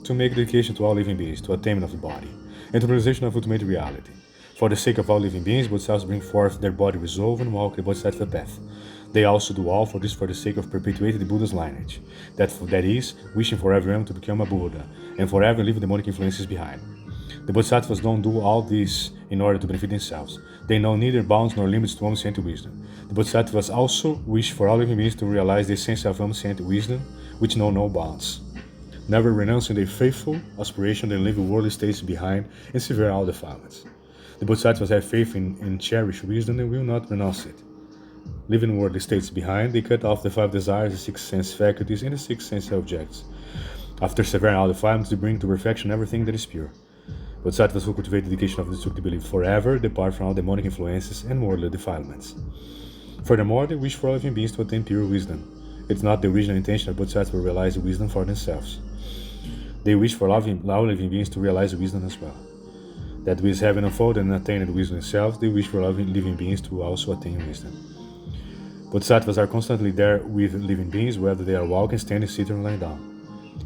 to make dedication to all living beings, to attainment of the body, and to realization of ultimate reality. For the sake of all living beings, Bodhisattvas bring forth their body resolve and walk the Bodhisattva path. They also do all for the sake of perpetuating the Buddha's lineage, that is, wishing for everyone to become a Buddha, and forever leave demonic influences behind. The Bodhisattvas don't do all this in order to benefit themselves. They know neither bounds nor limits to omniscient wisdom. The Bodhisattvas also wish for all living beings to realize the essence of omniscient wisdom, which know no bounds. Never renouncing their faithful aspiration, they leave worldly states behind and sever all defilements. The Bodhisattvas have faith in cherished wisdom and will not renounce it. Leaving worldly states behind, they cut off the 5 desires, the 6 sense faculties, and the 6 sense objects. After severing all defilements, they bring to perfection everything that is pure. Bodhisattvas who cultivate the dedication of indestructibility forever depart from all demonic influences and worldly defilements. Furthermore, they wish for all living beings to attain pure wisdom. It's not the original intention that Bodhisattvas realize wisdom for themselves. They wish for all living beings to realize wisdom as well. That with having unfolded and attained wisdom itself, they wish for all living beings to also attain wisdom. Bodhisattvas are constantly there with living beings, whether they are walking, standing, sitting, or lying down.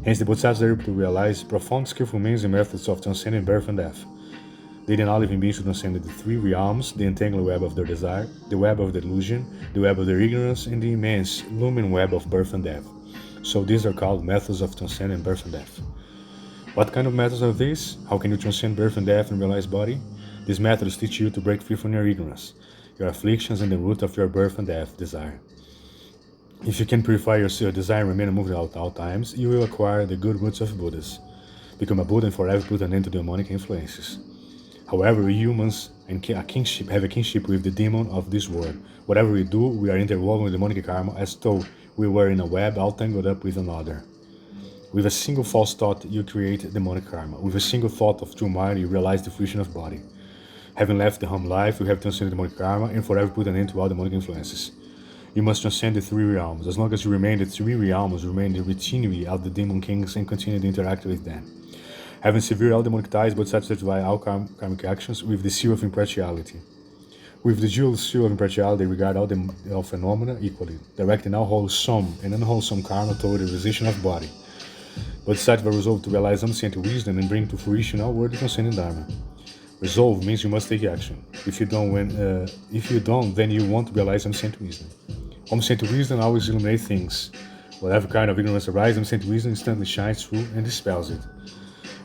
Hence, the Bodhisattvas are able to realize profound, skillful means and methods of transcending birth and death. Leading all living beings to transcend the 3 realms, the entangled web of their desire, the web of delusion, the web of their ignorance, and the immense, looming web of birth and death. So these are called methods of transcending birth and death. What kind of methods are these? How can you transcend birth and death and realize body? These methods teach you to break free from your ignorance, your afflictions, and the root of your birth and death desire. If you can purify your desire and remain unmoved at all times, you will acquire the good roots of Buddhas, become a Buddha, and forever put an end to demonic influences. However, we humans have a kinship with the demon of this world. Whatever we do, we are interwoven with demonic karma, as though we were in a web all tangled up with another. With a single false thought, you create demonic karma. With a single thought of true mind, you realize the fruition of body. Having left the home life, you have transcended demonic karma and forever put an end to all demonic influences. You must transcend the 3 realms. As long as you remain the 3 realms, remain the retinue of the demon kings and continue to interact with them. Having severed all demonic ties, Bodhisattvas certify all karmic actions with the seal of impartiality. With the dual seal of impartiality, they regard all the phenomena equally, directing all wholesome and unwholesome karma toward the realization of body. Bodhisattva resolved to realize omniscient wisdom and bring to fruition all worthy transcendent dharma. Resolve means you must take action. If you don't, then you won't realize omniscient wisdom. Omniscient wisdom always illuminates things. Whatever kind of ignorance arises, omniscient wisdom instantly shines through and dispels it.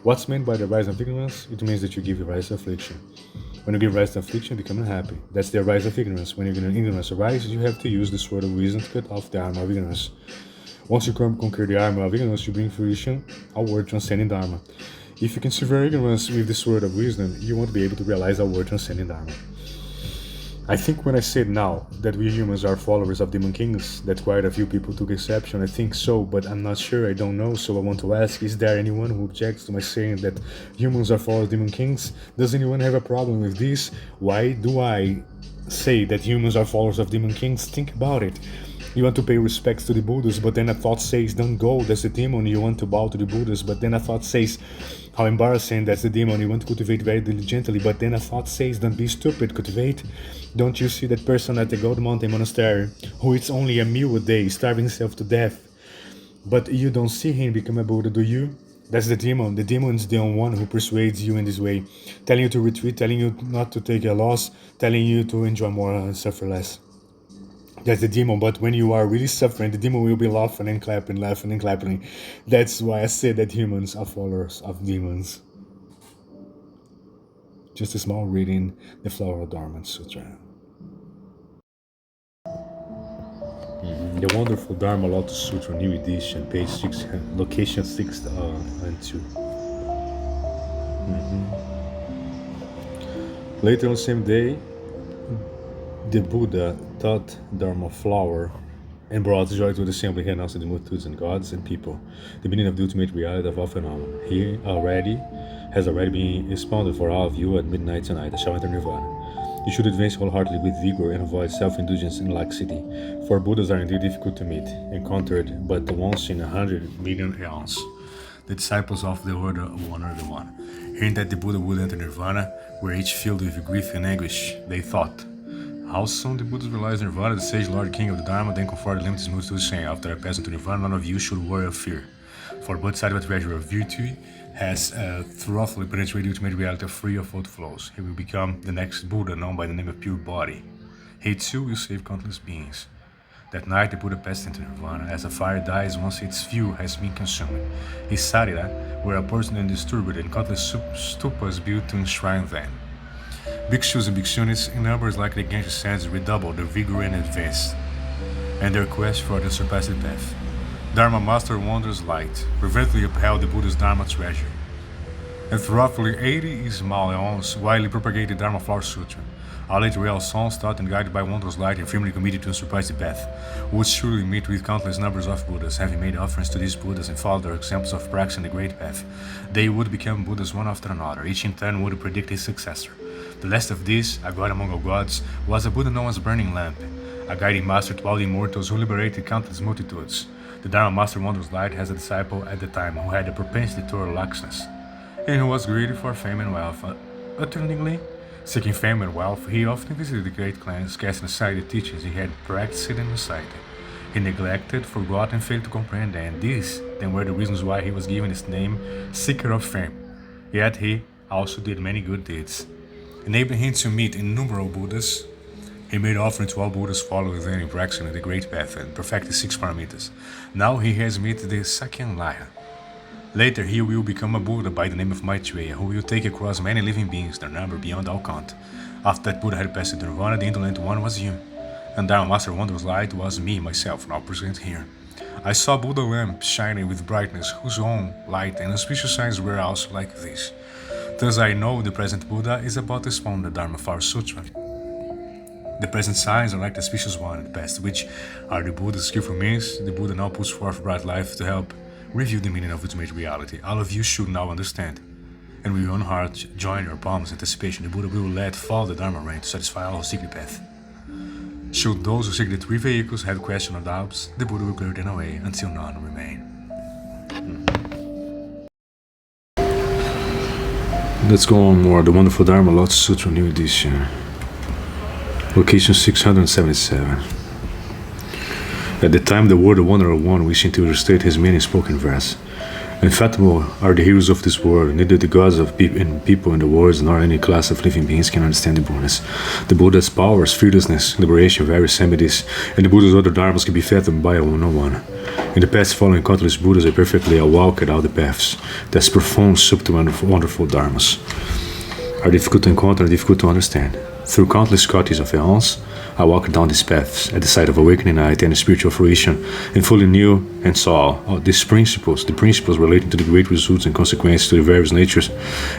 What's meant by the rise of ignorance? It means that you give rise to affliction. When you give rise to affliction, you become unhappy. That's the rise of ignorance. When ignorance arises, you have to use the sword of wisdom to cut off the armor of ignorance. Once you conquer the armor of ignorance, you bring fruition our word transcending dharma. If you can sever ignorance with the sword of wisdom, you won't be able to realize our word transcending dharma. I think when I said now that we humans are followers of demon kings, that quite a few people took exception. I think so, but I'm not sure, I don't know, so I want to ask, is there anyone who objects to my saying that humans are followers of demon kings? Does anyone have a problem with this? Why do I say that humans are followers of demon kings? Think about it. You want to pay respects to the Buddhas, but then a thought says, don't go, that's the demon. You want to bow to the Buddhas, but then a thought says, how embarrassing, that's the demon. You want to cultivate very diligently, but then a thought says, don't be stupid, cultivate. Don't you see that person at the Gold Mountain Monastery, who eats only a meal a day, starving himself to death? But you don't see him become a Buddha, do you? That's the demon. The demon is the one who persuades you in this way, telling you to retreat, telling you not to take a loss, telling you to enjoy more and suffer less. That's the demon, but when you are really suffering, the demon will be laughing and clapping, laughing and clapping. That's why I say that humans are followers of demons. Just a small reading, the Flower of Dharma Sutra. The wonderful Dharma Lotus Sutra, new edition, page 6, location 6 and 2. Later on the same day, the Buddha taught Dharma flower and brought joy to the assembly. He announced the multitudes and gods and people the meaning of the ultimate reality of all phenomena. He has already been expounded for all of you at midnight tonight. I shall enter Nirvana. You should advance wholeheartedly with vigor and avoid self-indulgence and laxity, for Buddhas are indeed difficult to meet, encountered but once in 100 million eons. The disciples of the order honor the one. Hearing that the Buddha would enter Nirvana, were each filled with grief and anguish, they thought, how soon the Buddhas realized Nirvana, the sage Lord King of the Dharma, then conferred limited multitude, saying, after I pass into Nirvana, none of you should worry or fear. For Bodhisattva, treasure of virtue, has thoroughly penetrated the ultimate reality of free of fault flows. He will become the next Buddha, known by the name of pure body. He too will save countless beings. That night the Buddha passed into Nirvana, as a fire dies once its fuel has been consumed. His sarira were a person undisturbed, and countless stupas built to enshrine them. Bhikshus and bhikshunis in numbers like the Ganges sands redoubled their vigor and advanced, and their quest for the surpassed path. Dharma Master Wondrous Light reverently upheld the Buddha's Dharma treasure, and for roughly 80 small eons widely propagated Dharma Flower Sutra. Our late real souls, taught and guided by Wondrous Light and firmly committed to surpass the path, would surely meet with countless numbers of Buddhas. Having made offerings to these Buddhas and followed their examples of practicing the great path, they would become Buddhas one after another. Each in turn would predict his successor. The last of these, a god among all gods, was a Buddha known as Burning Lamp, a guiding master to all the immortals who liberated countless multitudes. The Dharma Master Wondrous Light has a disciple at the time who had a propensity toward laxness, and who was greedy for fame and wealth. Utterly seeking fame and wealth, he often visited the great clans, casting aside the teachings he had practiced and recited. He neglected, forgot, and failed to comprehend them, and these then were the reasons why he was given his name, Seeker of Fame. Yet he also did many good deeds, enabling him to meet innumerable Buddhas. He made offering to all Buddhas following them in practicing the great path and perfected 6 paramitas. Now he has met the Sakyanlaya. Later he will become a Buddha by the name of Maitreya, who will take across many living beings, their number beyond all count. After that Buddha had passed into Nirvana, the indolent one was you, and Dharma Master Wondrous Light was me, myself, now present here. I saw Buddha lamps shining with brightness, whose own light and auspicious signs were also like this. Thus I know the present Buddha is about to expound the Dharma Flower Sutra. The present signs are like the auspicious one in the past, which are the Buddha's skillful means. The Buddha now puts forth bright life to help reveal the meaning of ultimate reality. All of you should now understand, and with your own heart join your palms in anticipation. The Buddha will let fall the Dharma rain to satisfy all who seek the path. Should those who seek the 3 vehicles have questions or doubts, the Buddha will clear them away until none remain. Let's go on more. The Wonderful Dharma Lotus Sutra, new edition. Location 677. At the time the world wanderer one wishing to illustrate his meaning spoke in verse. Infathomable are the heroes of this world, neither the gods of people in the worlds nor any class of living beings can understand the Buddhas. The Buddha's powers, fearlessness, liberation, various remedies, and the Buddha's other dharmas can be fathomed by no one. In the past, following countless Buddhas, I perfectly walked all the paths. That's profound, subtle, and wonderful dharmas are difficult to encounter and difficult to understand. Through countless coties of eons, I walked down these paths at the sight of awakening night and spiritual fruition, and fully knew and saw all these principles. The principles relating to the great results and consequences to the various natures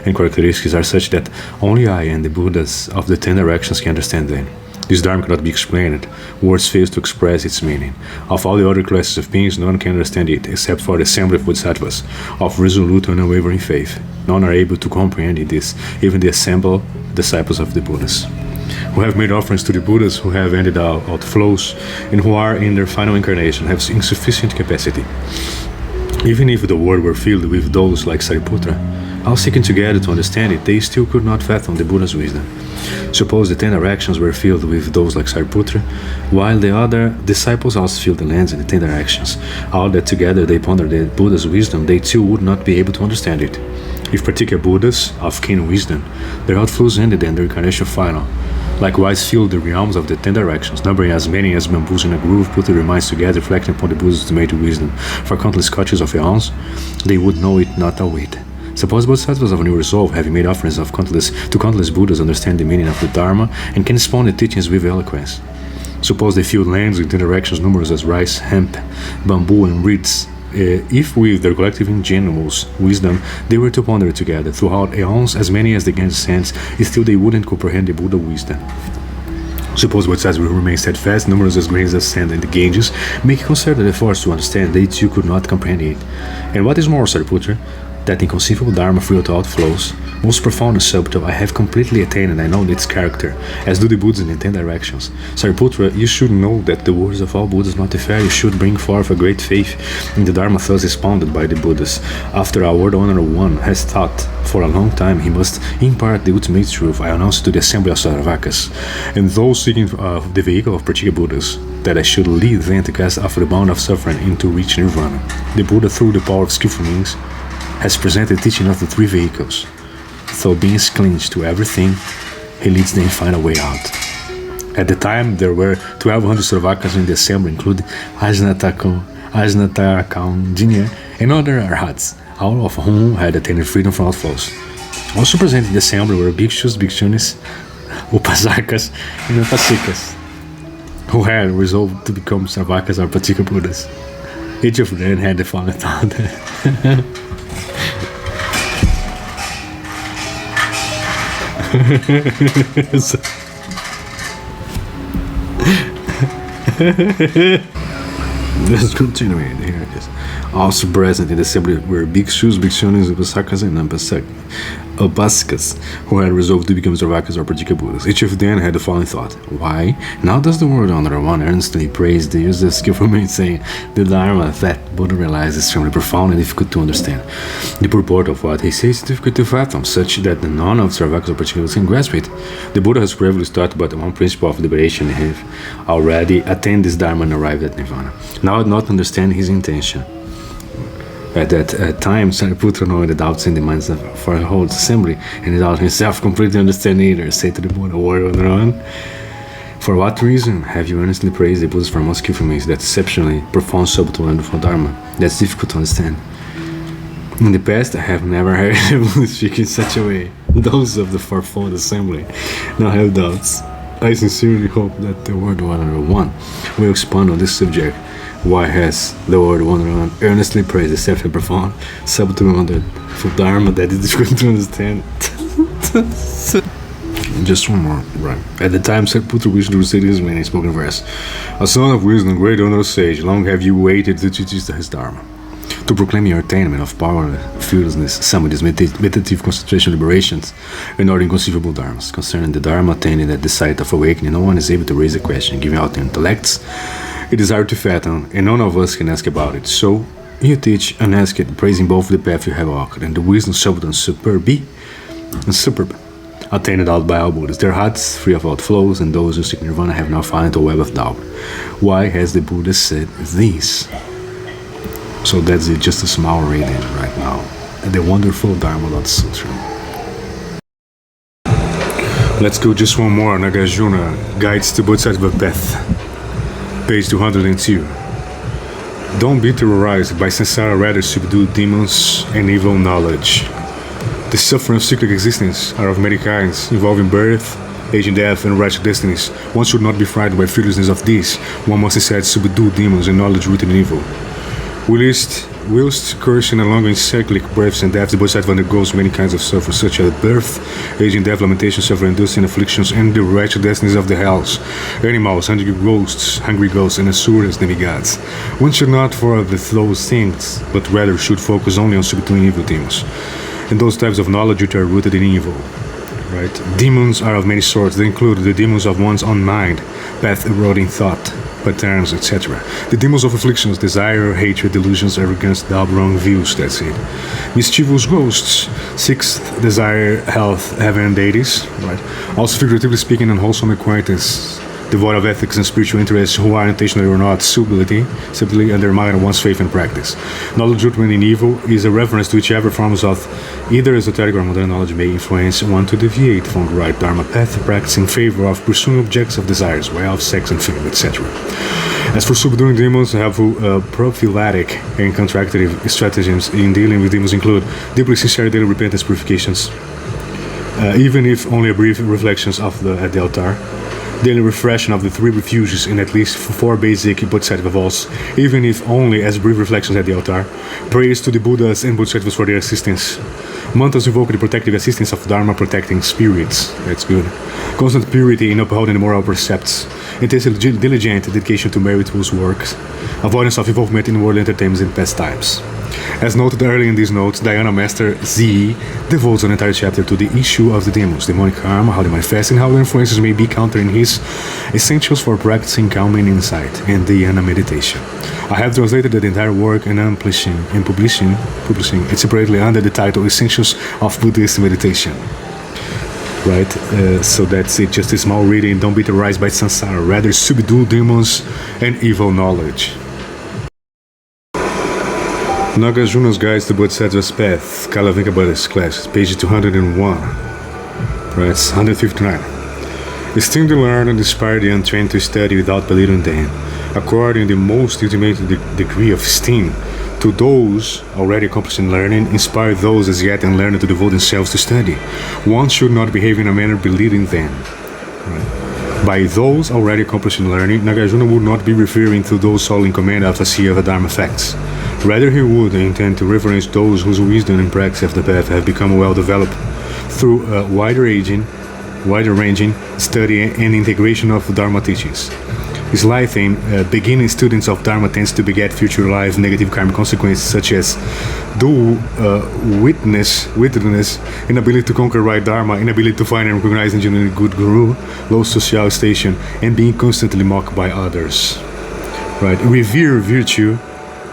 and characteristics are such that only I and the Buddhas of the 10 directions can understand them. This Dharma cannot be explained. Words fail to express its meaning. Of all the other classes of beings, none can understand it, except for the assembly of bodhisattvas, of resolute and unwavering faith. None are able to comprehend this, even the assembled disciples of the Buddhas, who have made offerings to the Buddhas, who have ended out flows, and who are in their final incarnation, have insufficient capacity. Even if the world were filled with those like Sariputra, all seeking together to understand it, they still could not fathom the Buddha's wisdom. Suppose the 10 directions were filled with those like Sariputra, while the other disciples also filled the lands in the 10 directions. All that together they pondered the Buddha's wisdom, they too would not be able to understand it. If particular Buddhas of keen wisdom, their outflows ended and their incarnation final, likewise filled the realms of the 10 directions, numbering as many as bamboos in a groove, put their minds together, reflecting upon the Buddha's ultimate wisdom. For countless coaches of eons, they would know it not await. Suppose bodhisattvas of a new resolve, having made offerings to countless Buddhas, understand the meaning of the Dharma and can expound the teachings with eloquence. Suppose they filled lands with 10 directions numerous as rice, hemp, bamboo, and reeds. If with their collective ingenuous wisdom they were to ponder it together throughout eons, as many as the Ganges sands, still they wouldn't comprehend the Buddha wisdom. Suppose bodhisattvas will remain steadfast, numerous as grains of sand in the Ganges, make concerted efforts to understand, they too could not comprehend it. And what is more, Sariputra, that inconceivable Dharma free to outflows, most profound and subtle, I have completely attained and I know its character, as do the Buddhas in the 10 directions. Sariputra, you should know that the words of all Buddhas not fair, you should bring forth a great faith in the Dharma thus expounded by the Buddhas. After our world honorer one has taught for a long time, he must impart the ultimate truth. I announce to the assembly of Saravakas, and those seeking the vehicle of particular Buddhas, that I should lead them to cast off the bound of suffering into reach nirvana. The Buddha, through the power of skillful means, has presented the teaching of the 3 vehicles. So being clinged to everything, he leads them to find a way out. At the time, there were 1,200 Saravakas in the assembly, including Ajnatakamdinya and other arhats, all of whom had attained freedom from outflows. Also present in the assembly were bhikshus, bhikshunis, upasakas, and upasikas, who had resolved to become Saravakas or particular Buddhas. Each of them had the following thought. Let's continue here it is. Also present in the assembly were bhikshus, bhikshunis, upasakas, and upasikas, who had resolved to become Saravakas or particular Buddhas. Each of them had the following thought: why? Now does the world honorer one earnestly praise the user skillful means, saying, the Dharma that Buddha realizes is extremely profound and difficult to understand. The purport of what he says is difficult to fathom, such that none of Saravakas or particular can grasp it. The Buddha has previously taught but one principle of liberation and have already attained this Dharma and arrived at Nirvana. Now I do not understand his intention. At that time, Sariputra, knowing the doubts in the minds for a whole assembly, and without himself completely understanding either, said to the Buddha, warrior on, for what reason have you earnestly praised the Buddhas for most skillful means, that exceptionally profound, subtle, and wonderful Dharma? That's difficult to understand. In the past, I have never heard a Buddha speak in such a way. Those of the fourfold assembly now have doubts. I sincerely hope that the Word One will expand on this subject. Why has the Word One earnestly praised the self and profound, subtle, and wonderful Dharma that is difficult to understand? Just one more, right. At the time, Sariputra wished to recite his meaning, spoken verse. A son of wisdom, great honor sage, long have you waited to teach his Dharma, to proclaim your attainment of power, fearlessness, samadhis, meditative concentration, liberations, and other inconceivable dharmas. Concerning the Dharma attained at the sight of awakening, no one is able to raise a question, giving out their intellects. It is hard to fathom, and none of us can ask about it. So, you teach unasked, praising both the path you have walked, and the wisdom, subtle, and superb, attained out by all Buddhas. Their hearts free of all flaws, and those who seek nirvana have not fallen into a web of doubt. Why has the Buddha said this? So that's it, just a small reading right now. The wonderful Dharma Lotus Sutra. Let's go just one more. Nagarjuna, Guides to Bodhisattva Path, page 202. Don't be terrorized by samsara, rather subdue demons and evil knowledge. The suffering of cyclic existence are of many kinds, involving birth, aging, death, and wretched destinies. One should not be frightened by fearlessness of these. One must instead subdue demons and knowledge rooted in evil. Whilst cursing along in cyclic births and deaths, the Bodhisattva undergoes many kinds of suffering, such as birth, aging, death, lamentation, suffering, inducing afflictions, and the wretched destinies of the hells, animals, hungry ghosts, and asuras, demigods. One should not for those things, but rather should focus only on subduing evil demons, and those types of knowledge which are rooted in evil. Right? Demons are of many sorts. They include the demons of one's own mind, path-eroding thought, patterns, etc. The demons of afflictions, desire, hatred, delusions, arrogance, doubt, wrong views, that's it. Mischievous ghosts, sixth desire, health, heaven, and deities, right? Also, figuratively speaking, unwholesome acquaintance, devoid of ethics and spiritual interests, who are intentionally or not subtly undermine one's faith and practice. Knowledge rooted in evil is a reference to whichever forms of either esoteric or modern knowledge may influence one to deviate from the right Dharma path, practice in favor of pursuing objects of desires, wealth, sex, and fame, etc. As for subduing demons, helpful prophylactic and contractive stratagems in dealing with demons include deeply sincere daily repentance purifications, even if only a brief reflections at the altar, daily refreshing of the three refuges in at least 4 basic bodhisattva vows, even if only as brief reflections at the altar, prayers to the Buddhas and Bodhisattvas for their assistance, mantras invoke the protective assistance of Dharma protecting spirits, that's good, constant purity in upholding the moral precepts, intensive diligent dedication to meritorious works, avoidance of involvement in worldly entertainments and pastimes. As noted earlier in these notes, Dhyana Master Z devotes an entire chapter to the issue of the demons, demonic karma, how they manifest, and how their influences may be countered in his Essentials for Practicing Calming Insight and Dhyana Meditation. I have translated the entire work and publishing it separately under the title Essentials of Buddhist Meditation. Right, so that's it, just a small reading. Don't be terrorized by samsara, rather subdue demons and evil knowledge. Nagarjuna's Guides to Bodhisattva's Path, Kalavinka Buddhist class, page 201, right, 159. Esteem the learned and inspire the untrained to study without belittling them, according the most ultimate degree of esteem. To those already accomplished in learning, inspire those as yet unlearned to devote themselves to study. One should not behave in a manner belittling them. Right. By those already accomplished in learning, Nagarjuna would not be referring to those solely in command of a seer of Dharma facts. Rather, he would intend to reference those whose wisdom and practice of the path have become well developed through a wide-ranging study and integration of Dharma teachings. His life aim, beginning students of Dharma tends to beget future life negative karmic consequences such as wittedness, inability to conquer right Dharma, inability to find and recognize a genuinely good guru, low social station, and being constantly mocked by others. Right? Revere virtue.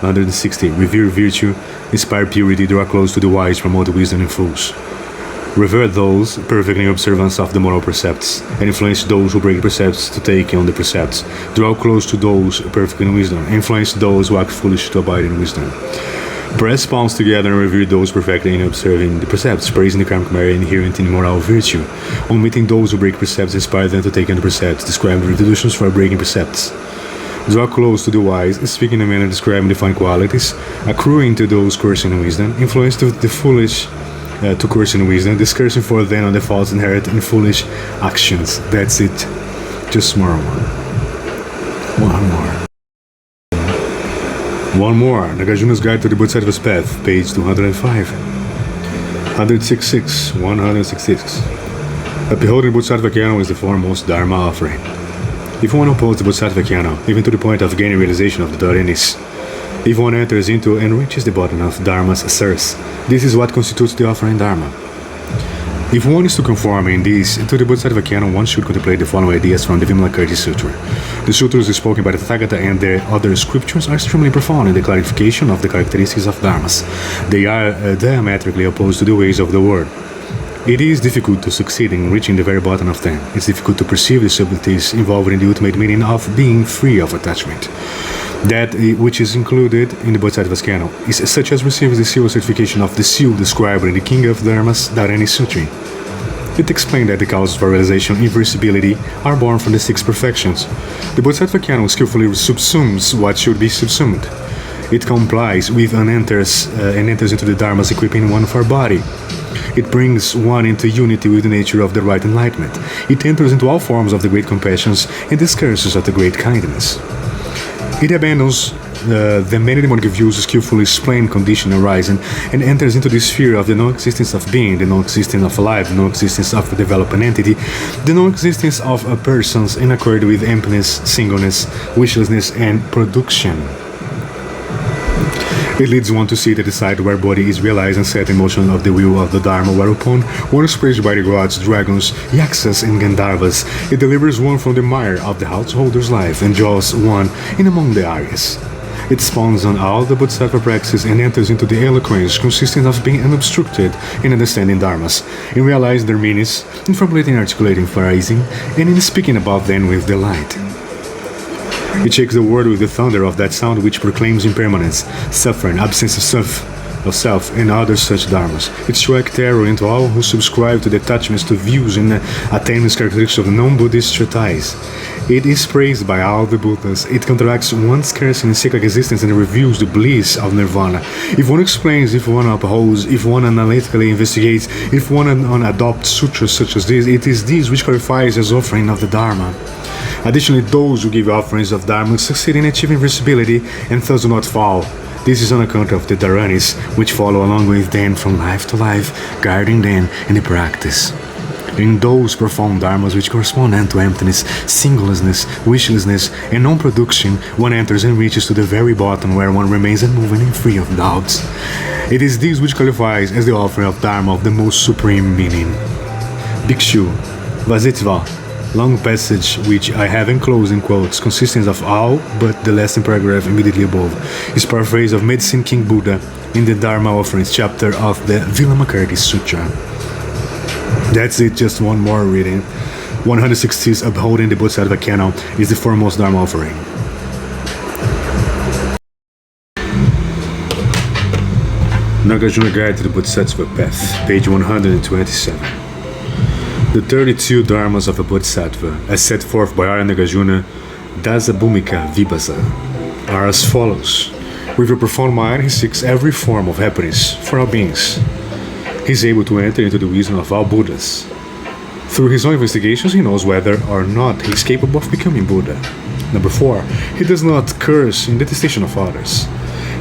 160. Revere virtue, inspire purity, draw close to the wise, promote wisdom in fools. Revere those perfect in observance of the moral precepts, and influence those who break precepts to take on the precepts. Draw close to those perfect in wisdom, influence those who act foolish to abide in wisdom. Press palms together and revere those perfect in observing the precepts, praising the karmic merit inherent in moral virtue. Omitting those who break precepts, inspire them to take on the precepts, describe the retributions for breaking precepts. Draw close to the wise, speak in a manner describing the fine qualities, accruing to those cursing in wisdom, influence the foolish to curse in wisdom, discoursing for them on the faults inherent in foolish actions. That's it. Just more one. One more. Nagarjuna's Guide to the Bodhisattva's Path, page 205. 166. Beholding Bodhisattva Kyano is the foremost Dharma offering. If one upholds the Bodhisattva Kyano, even to the point of gaining realization of the Dharinis, if one enters into and reaches the bottom of Dharma's source, this is what constitutes the offering Dharma. If one is to conform in this to the Bodhisattva Kyano, one should contemplate the following ideas from the Vimalakirti Sutra. The sutras spoken by the Tathagata and the other scriptures are extremely profound in the clarification of the characteristics of Dharmas. They are diametrically opposed to the ways of the world. It is difficult to succeed in reaching the very bottom of them. It's difficult to perceive the subtleties involved in the ultimate meaning of being free of attachment. That which is included in the Bodhisattva's canon is such as receives the seal certification of the seal described in the King of Dharmas Dharani Sutra. It explained that the causes for realization and reversibility are born from the six perfections. The Bodhisattva canon skillfully subsumes what should be subsumed. It complies with and enters into the Dharmas equipping one for body. It brings one into unity with the nature of the right enlightenment. It enters into all forms of the great compassions and discourses of the great kindness. It abandons the many demonic views skillfully explained condition arising and enters into the sphere of the non-existence of being, the non-existence of life, the non-existence of a developing entity, the non-existence of persons in accord with emptiness, singleness, wishlessness, and production. It leads one to see the side where body is realized and set in motion of the wheel of the Dharma, whereupon one is praised by the gods, dragons, Yakshas, and Gandharvas. It delivers one from the mire of the householder's life and draws one in among the Aryas. It spawns on all the Bodhisattva practices and enters into the eloquence consisting of being unobstructed in understanding dharmas, in realizing their meanings, in formulating and articulating phrasing, and in speaking about them with delight. It shakes the world with the thunder of that sound which proclaims impermanence, suffering, absence of self, and other such dharmas. It strikes terror into all who subscribe to the attachments to views and attainments characteristics of non-Buddhist treatise. It is praised by all the Buddhas. It counteracts one's scarcity and cyclic existence and reveals the bliss of nirvana. If one explains, if one upholds, if one analytically investigates, if one adopts sutras such as this, it is this which qualifies as offering of the Dharma. Additionally, those who give offerings of Dharma succeed in achieving reversibility and thus do not fall. This is on account of the Dharanis, which follow along with them from life to life, guiding them in the practice. In those profound dharmas which correspond to emptiness, singlessness, wishlessness, and non-production, one enters and reaches to the very bottom where one remains unmoving and free of doubts. It is this which qualifies as the offering of Dharma of the most supreme meaning. Bhikshu, Vasitva, long passage which I have enclosed in quotes, consisting of all but the last paragraph immediately above, is paraphrase of Medicine King Buddha in the Dharma Offerings chapter of the Vilamakirti Sutra. That's it, just one more reading. 160 upholding the Bodhisattva canon is the foremost Dharma offering. Nagarjuna Guide to the Bodhisattva Path, page 127. The 32 Dharmas of a Bodhisattva, as set forth by Arya Nagarjuna Dasabhumika Vibhasa, are as follows. With a profound mind, he seeks every form of happiness for all beings. He is able to enter into the wisdom of all Buddhas. Through his own investigations, he knows whether or not he is capable of becoming Buddha. Number 4. He does not curse in detestation of others.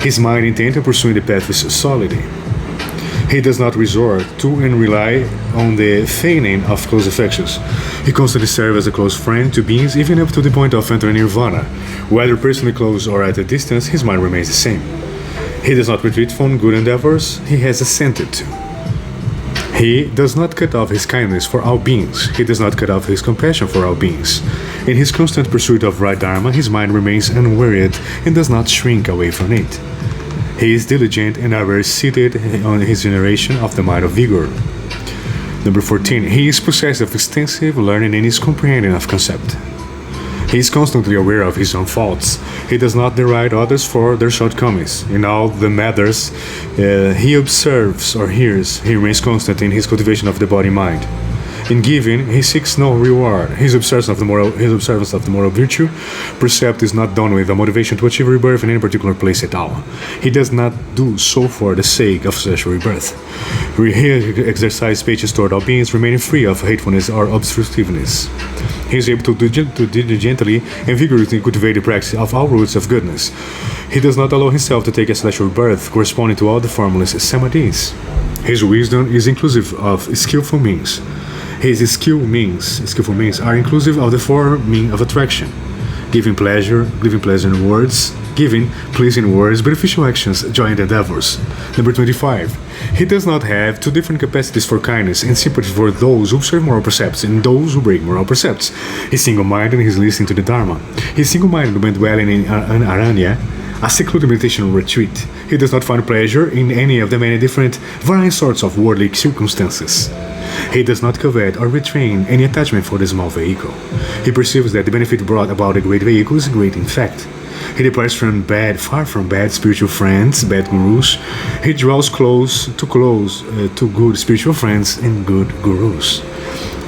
His mind intends on pursuing the path with solidity. He does not resort to and rely on the feigning of close affections. He constantly serves as a close friend to beings even up to the point of entering nirvana. Whether personally close or at a distance, his mind remains the same. He does not retreat from good endeavors he has assented to. He does not cut off his kindness for all beings. He does not cut off his compassion for all beings. In his constant pursuit of right dharma, his mind remains unwearied and does not shrink away from it. He is diligent and ever seated on his generation of the might of vigor. Number 14. He is possessed of extensive learning and is comprehending of concept. He is constantly aware of his own faults. He does not deride others for their shortcomings. In all the matters he observes or hears, he remains constant in his cultivation of the body-mind. In giving, he seeks no reward. His observance of the moral virtue precept is not done with a motivation to achieve rebirth in any particular place at all. He does not do so for the sake of such rebirth. He exercises patience toward all beings, remaining free of hatefulness or obstructiveness. He is able to diligently and vigorously cultivate the practice of all roots of goodness. He does not allow himself to take a celestial birth corresponding to all the formless samadhis. His wisdom is inclusive of skillful means. His skillful means are inclusive of the four means of attraction: giving pleasant words, giving pleasing words, beneficial actions, joy and endeavors. Number 25. He does not have two different capacities for kindness and sympathy for those who observe moral precepts and those who break moral precepts. He is single-minded and he is listening to the Dharma. He is single-minded when dwelling in Aranya, a secluded meditation retreat. He does not find pleasure in any of the many different varying sorts of worldly circumstances. He does not covet or retrain any attachment for the small vehicle. He perceives that the benefit brought about the great vehicle is great in fact. He departs far from bad spiritual friends, bad gurus. He draws close to good spiritual friends and good gurus.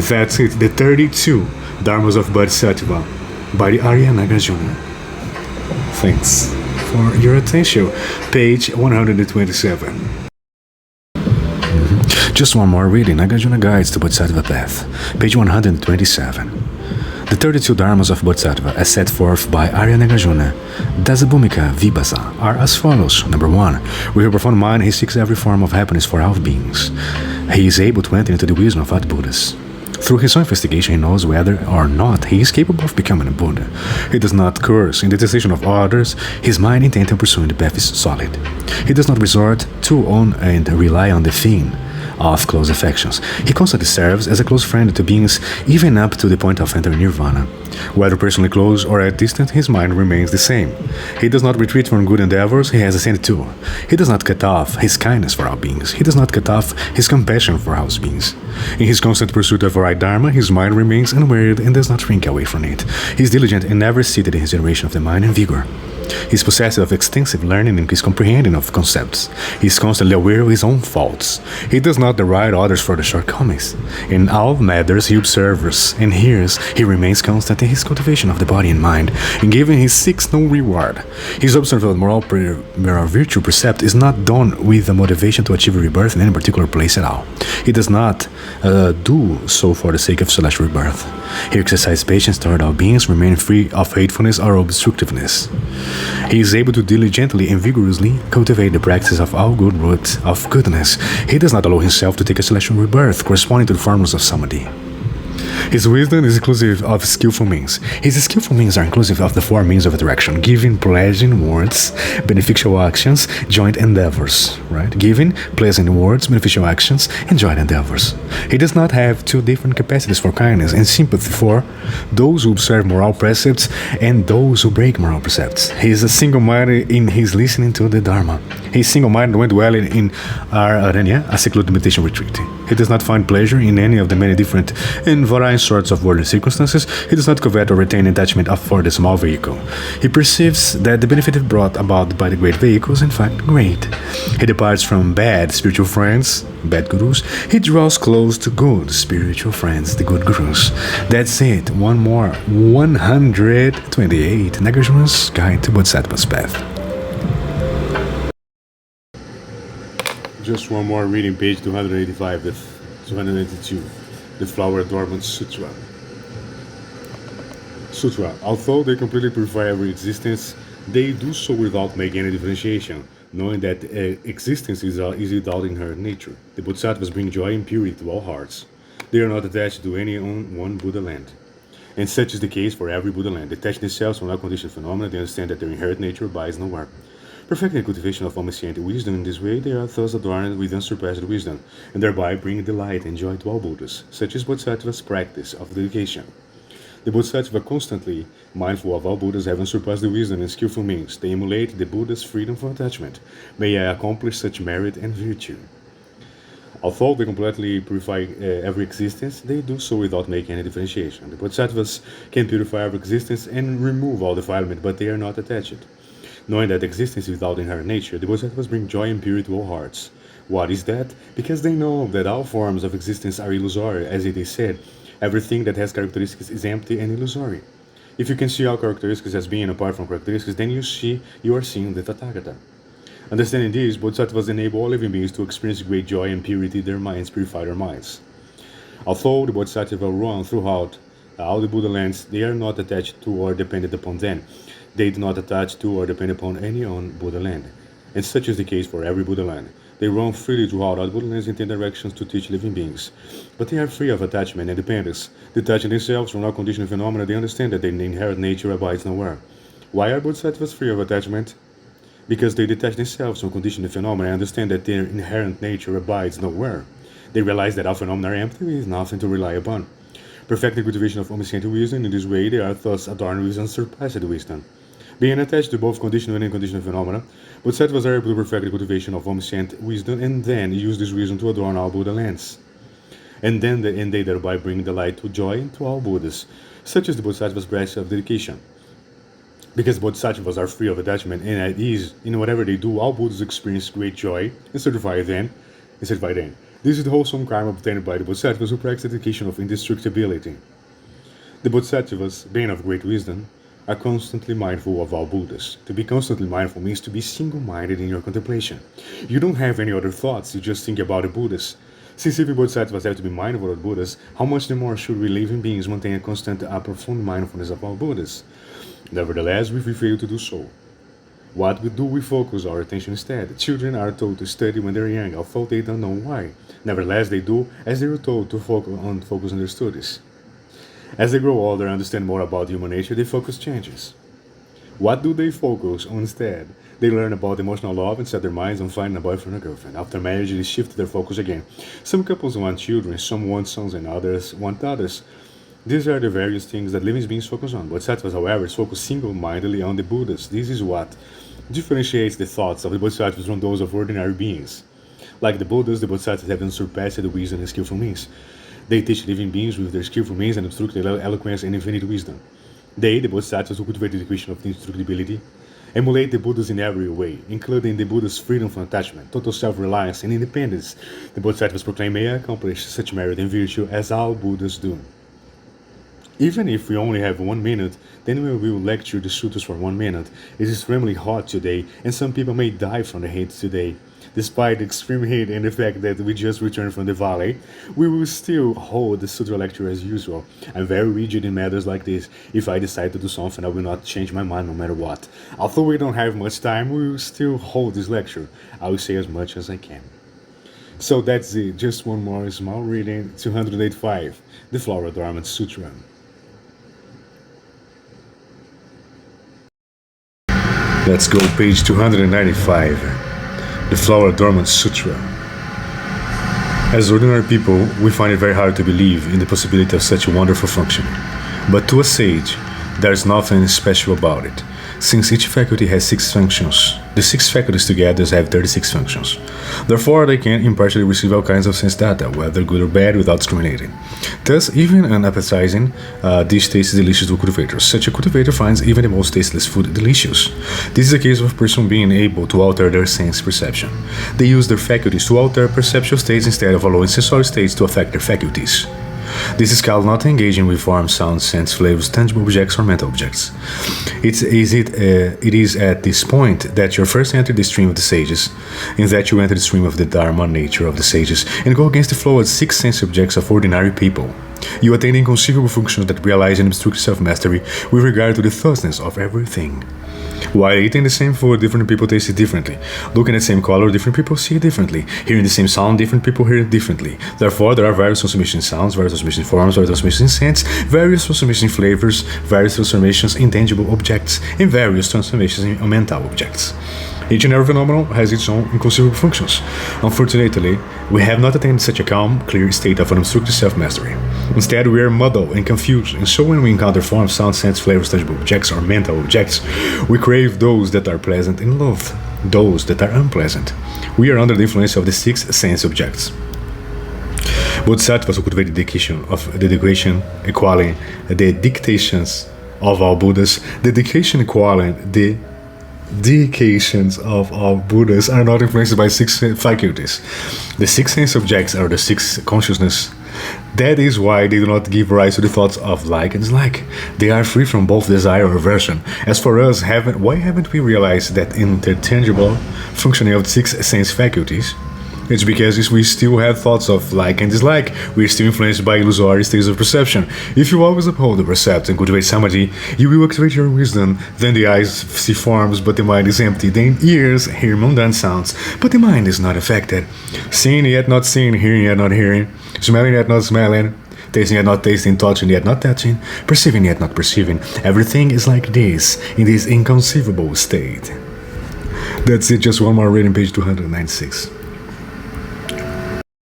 That's it, the 32 Dharmas of Bodhisattva by the Arya Nagarjuna. Thanks for your attention. Page 127. Just one more reading. Nagarjuna Guides to Bodhisattva Path. Page 127. The 32 Dharmas of Bodhisattva, as set forth by Arya Nagarjuna, Dasabhumika Vibhasa, are as follows. Number 1. With a profound mind, he seeks every form of happiness for all beings. He is able to enter into the wisdom of other Buddhas. Through his own investigation, he knows whether or not he is capable of becoming a Buddha. He does not curse in the detestation of others. His mind intent on pursuing the path is solid. He does not resort to and rely on the thing of close affections. He constantly serves as a close friend to beings, even up to the point of entering nirvana. Whether personally close or at distance, his mind remains the same. He does not retreat from good endeavors he has ascended to. He does not cut off his kindness for all beings. He does not cut off his compassion for all beings. In his constant pursuit of a right dharma, his mind remains unwearied and does not shrink away from it. He is diligent and never seated in his generation of the mind and vigor. He is possessed of extensive learning and his comprehending of concepts. He is constantly aware of his own faults. He does not deride others for their shortcomings. In all matters he observes and hears. He remains constant in his cultivation of the body and mind, and giving he seeks no reward. His observable moral virtue percept is not done with the motivation to achieve rebirth in any particular place at all. He does not do so for the sake of celestial rebirth. He exercises patience toward all beings, remaining free of hatefulness or obstructiveness. He is able to diligently and vigorously cultivate the practice of all good roots of goodness. He does not allow himself to take a celestial rebirth corresponding to the formulas of samadhi. His wisdom is inclusive of skillful means. His skillful means are inclusive of the four means of interaction: giving, pleasing words, beneficial actions, joint endeavors. Right? Giving, pleasing words, beneficial actions, and joint endeavors. He does not have two different capacities for kindness and sympathy for those who observe moral precepts and those who break moral precepts. He is a single-minded in his listening to the Dharma. He is single-minded when dwelling in Aranya, a secluded meditation retreat. He does not find pleasure in any of the many different and varying sorts of worldly circumstances. He does not covet or retain attachment for the small vehicle. He perceives that the benefit brought about by the great vehicle is in fact great. He departs from bad spiritual friends, bad gurus. He draws close to good spiritual friends, the good gurus. That's it. One more. 128. Nagarjuna's Guide to Bodhisattva's Path. Just one more reading, page 285, 282, the Flower Adornment Sutra. Although they completely purify every existence, they do so without making any differentiation, knowing that existence is without inherent nature. The Bodhisattvas bring joy and purity to all hearts. They are not attached to any one Buddha land. And such is the case for every Buddha land. Detaching themselves from all conditioned phenomena, they understand that their inherent nature abides nowhere. Perfecting the cultivation of omniscient wisdom in this way, they are thus adorned with unsurpassed wisdom, and thereby bring delight and joy to all Buddhas. Such is Bodhisattva's practice of dedication. The Bodhisattva, constantly mindful of all Buddhas, have unsurpassed wisdom and skillful means. They emulate the Buddha's freedom from attachment. May I accomplish such merit and virtue. Although they completely purify every existence, they do so without making any differentiation. The Bodhisattvas can purify every existence and remove all defilement, but they are not attached. Knowing that existence is without inherent nature, the Bodhisattvas bring joy and purity to all hearts. What is that? Because they know that all forms of existence are illusory. As it is said, everything that has characteristics is empty and illusory. If you can see all characteristics as being apart from characteristics, then you are seeing the Tathagata. Understanding this, Bodhisattvas enable all living beings to experience great joy and purity in their minds, purify their minds. Although the Bodhisattvas run throughout all the Buddha lands, they are not attached to or dependent upon them. They do not attach to or depend upon any own Buddha land. And such is the case for every Buddha land. They roam freely throughout all Buddha lands in 10 directions to teach living beings. But they are free of attachment and dependence. Detaching themselves from all conditioned phenomena, they understand that their inherent nature abides nowhere. Why are Bodhisattvas free of attachment? Because they detach themselves from conditioned phenomena and understand that their inherent nature abides nowhere. They realize that all phenomena are empty with nothing to rely upon. Perfecting the cultivation of omniscient wisdom, in this way they are thus adorned with unsurpassed wisdom. Being attached to both conditional and unconditional phenomena, bodhisattvas are able to perfect the cultivation of omniscient wisdom and then use this wisdom to adorn all Buddha lands. And they thereby bring the light to joy to all Buddhas, such as the bodhisattva's branch of dedication. Because bodhisattvas are free of attachment and at ease in whatever they do, all Buddhas experience great joy and certify them. This is the wholesome karma obtained by the bodhisattvas who practice the dedication of indestructibility. The bodhisattvas, being of great wisdom, are constantly mindful of all Buddhas. To be constantly mindful means to be single-minded in your contemplation. You don't have any other thoughts, you just think about the Buddhas. Since even bodhisattvas have to be mindful of Buddhas, how much the more should we living beings maintain a constant profound mindfulness of all Buddhas? Nevertheless, we fail to do so. What we do, we focus our attention instead. Children are told to study when they're young, although they don't know why. Nevertheless, they do as they were told to focus on their studies. As they grow older and understand more about human nature, their focus changes. What do they focus on instead? They learn about emotional love and set their minds on finding a boyfriend or girlfriend. After marriage, they shift their focus again. Some couples want children, some want sons, and others want daughters. These are the various things that living beings focus on. Bodhisattvas, however, focus single-mindedly on the Buddhas. This is what differentiates the thoughts of the Bodhisattvas from those of ordinary beings. Like the Buddhas, the Bodhisattvas have unsurpassed the wisdom and skillful means. They teach living beings with their skillful means and obstruct their eloquence and infinite wisdom. They, the Bodhisattvas who cultivate the education of indestructibility, emulate the Buddhas in every way, including the Buddha's freedom from attachment, total self-reliance, and independence. The Bodhisattvas proclaim may accomplish such merit and virtue as all Buddhas do. Even if we only have 1 minute, then we will lecture the sutras for 1 minute. It is extremely hot today, and some people may die from the heat today. Despite the extreme heat and the fact that we just returned from the valley, we will still hold the sutra lecture as usual. I'm very rigid in matters like this. If I decide to do something, I will not change my mind no matter what. Although we don't have much time, we will still hold this lecture. I will say as much as I can. So that's it. Just one more small reading. 285, the Flower Adornment Sutra. Let's go page 295, the Flower Adornment Sutra. As ordinary people, we find it very hard to believe in the possibility of such a wonderful function. But to a sage, there is nothing special about it, since each faculty has 6 functions. The 6 faculties together have 36 functions. Therefore, they can impartially receive all kinds of sense data, whether good or bad, without discriminating. Thus, even an appetizing dish tastes delicious to cultivators. Such a cultivator finds even the most tasteless food delicious. This is a case of a person being able to alter their sense perception. They use their faculties to alter perceptual states instead of allowing sensory states to affect their faculties. This is called not engaging with forms, sounds, scents, flavors, tangible objects, or mental objects. It is at this point that you first enter the stream of the sages, in that you enter the stream of the Dharma nature of the sages, and go against the flow of 6 sense objects of ordinary people. You attain inconceivable functions that realize and obstruct self-mastery with regard to the thusness of everything. While eating the same food, different people taste it differently. Looking at the same color, different people see it differently. Hearing the same sound, different people hear it differently. Therefore, there are various transformations in sounds, various transformations in forms, various transformations in scents, various transformations in flavors, various transformations in tangible objects, and various transformations in mental objects. Each and every phenomenon has its own inconceivable functions. Unfortunately, we have not attained such a calm, clear state of unobstructed self-mastery. Instead, we are muddled and confused, and so when we encounter forms, sounds, scents, flavors, tangible objects, or mental objects, we crave those that are pleasant and loathe those that are unpleasant. We are under the influence of the 6 sense objects. Bodhisattvas who cultivate the dedication equaling the dictations of all Buddhas, the dedication equaling the dedications of all Buddhas are not influenced by 6 faculties. The 6 sense objects are the 6 consciousness. That is why they do not give rise to the thoughts of like and dislike. They are free from both desire or aversion. As for us, why haven't we realized that interchangeable functioning of the 6 sense faculties? It's because we still have thoughts of like and dislike. We're still influenced by illusory states of perception. If you always uphold the percept and cultivate samadhi, you will activate your wisdom. Then the eyes see forms, but the mind is empty. Then ears hear mundane sounds, but the mind is not affected. Seeing yet not seeing, hearing yet not hearing, smelling yet not smelling, tasting yet not tasting, touching yet not touching, perceiving yet not perceiving. Everything is like this, in this inconceivable state. That's it, just one more reading, page 296.